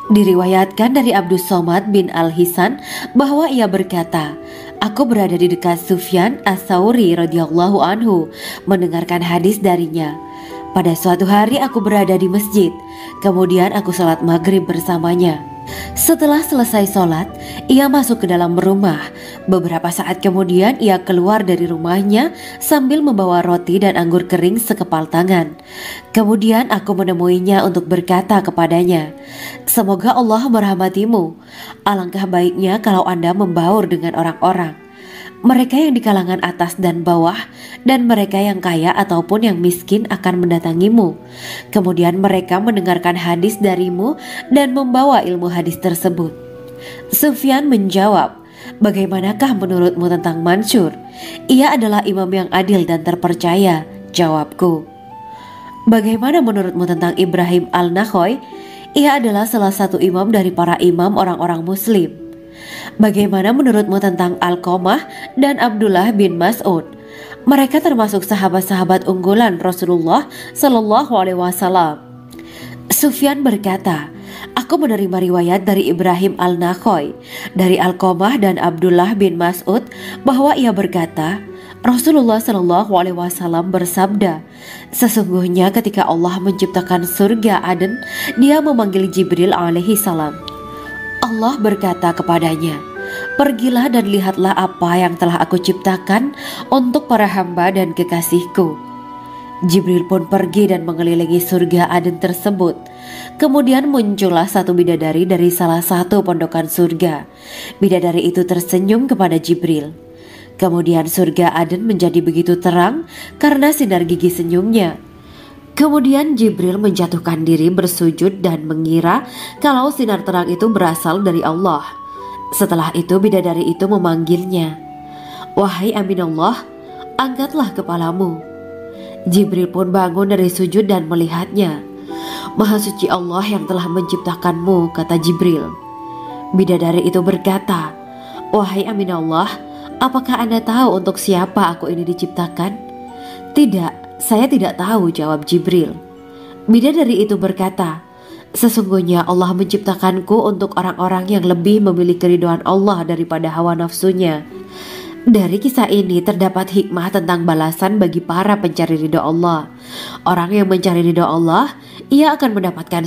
Diriwayatkan dari Abdus Somad bin Al-Hisan bahwa ia berkata, "Aku berada di dekat Sufyan As-Sauri radhiyallahu anhu mendengarkan hadis darinya. Pada suatu hari aku berada di masjid, kemudian aku sholat maghrib bersamanya. Setelah selesai sholat, ia masuk ke dalam rumah, Beberapa saat kemudian ia keluar dari rumahnya sambil membawa roti dan anggur kering sekepal tangan. Kemudian aku menemuinya untuk berkata kepadanya, "Semoga Allah merahmatimu. Alangkah baiknya kalau Anda membaur dengan orang-orang. Mereka yang di kalangan atas dan bawah, dan mereka yang kaya ataupun yang miskin akan mendatangimu. Kemudian mereka mendengarkan hadis darimu dan membawa ilmu hadis tersebut." Sufyan menjawab, "Bagaimanakah menurutmu tentang Mansur? Ia adalah imam yang adil dan terpercaya." Jawabku, "Bagaimana menurutmu tentang Ibrahim al-Nakhoy? Ia adalah salah satu imam dari para imam orang-orang muslim." "Bagaimana menurutmu tentang Alqamah dan Abdullah bin Mas'ud? Mereka termasuk sahabat-sahabat unggulan Rasulullah Shallallahu Alaihi Wasallam." Sufyan berkata, "Aku menerima riwayat dari Ibrahim al-Nakhoy, dari Alqamah dan Abdullah bin Mas'ud bahwa ia berkata, Rasulullah Shallallahu Alaihi Wasallam bersabda, sesungguhnya ketika Allah menciptakan surga Aden, Dia memanggil Jibril alaihi salam. Allah berkata kepadanya, pergilah dan lihatlah apa yang telah aku ciptakan untuk para hamba dan kekasihku. Jibril pun pergi dan mengelilingi surga Aden tersebut. Kemudian muncullah satu bidadari dari salah satu pondokan surga. Bidadari itu tersenyum kepada Jibril. Kemudian surga Aden menjadi begitu terang karena sinar gigi senyumnya. Kemudian Jibril menjatuhkan diri bersujud dan mengira kalau sinar terang itu berasal dari Allah. Setelah itu bidadari itu memanggilnya, "Wahai Aminullah, angkatlah kepalamu." Jibril pun bangun dari sujud dan melihatnya. "Maha suci Allah yang telah menciptakanmu," kata Jibril. Bidadari itu berkata, "Wahai Aminullah, apakah Anda tahu untuk siapa aku ini diciptakan?" "Tidak, saya tidak tahu," jawab Jibril. Bidadari itu berkata, "Sesungguhnya Allah menciptakanku untuk orang-orang yang lebih memilih keridhaan Allah daripada hawa nafsunya." Dari kisah ini terdapat hikmah tentang balasan bagi para pencari ridha Allah. Orang yang mencari ridha Allah, ia akan mendapatkan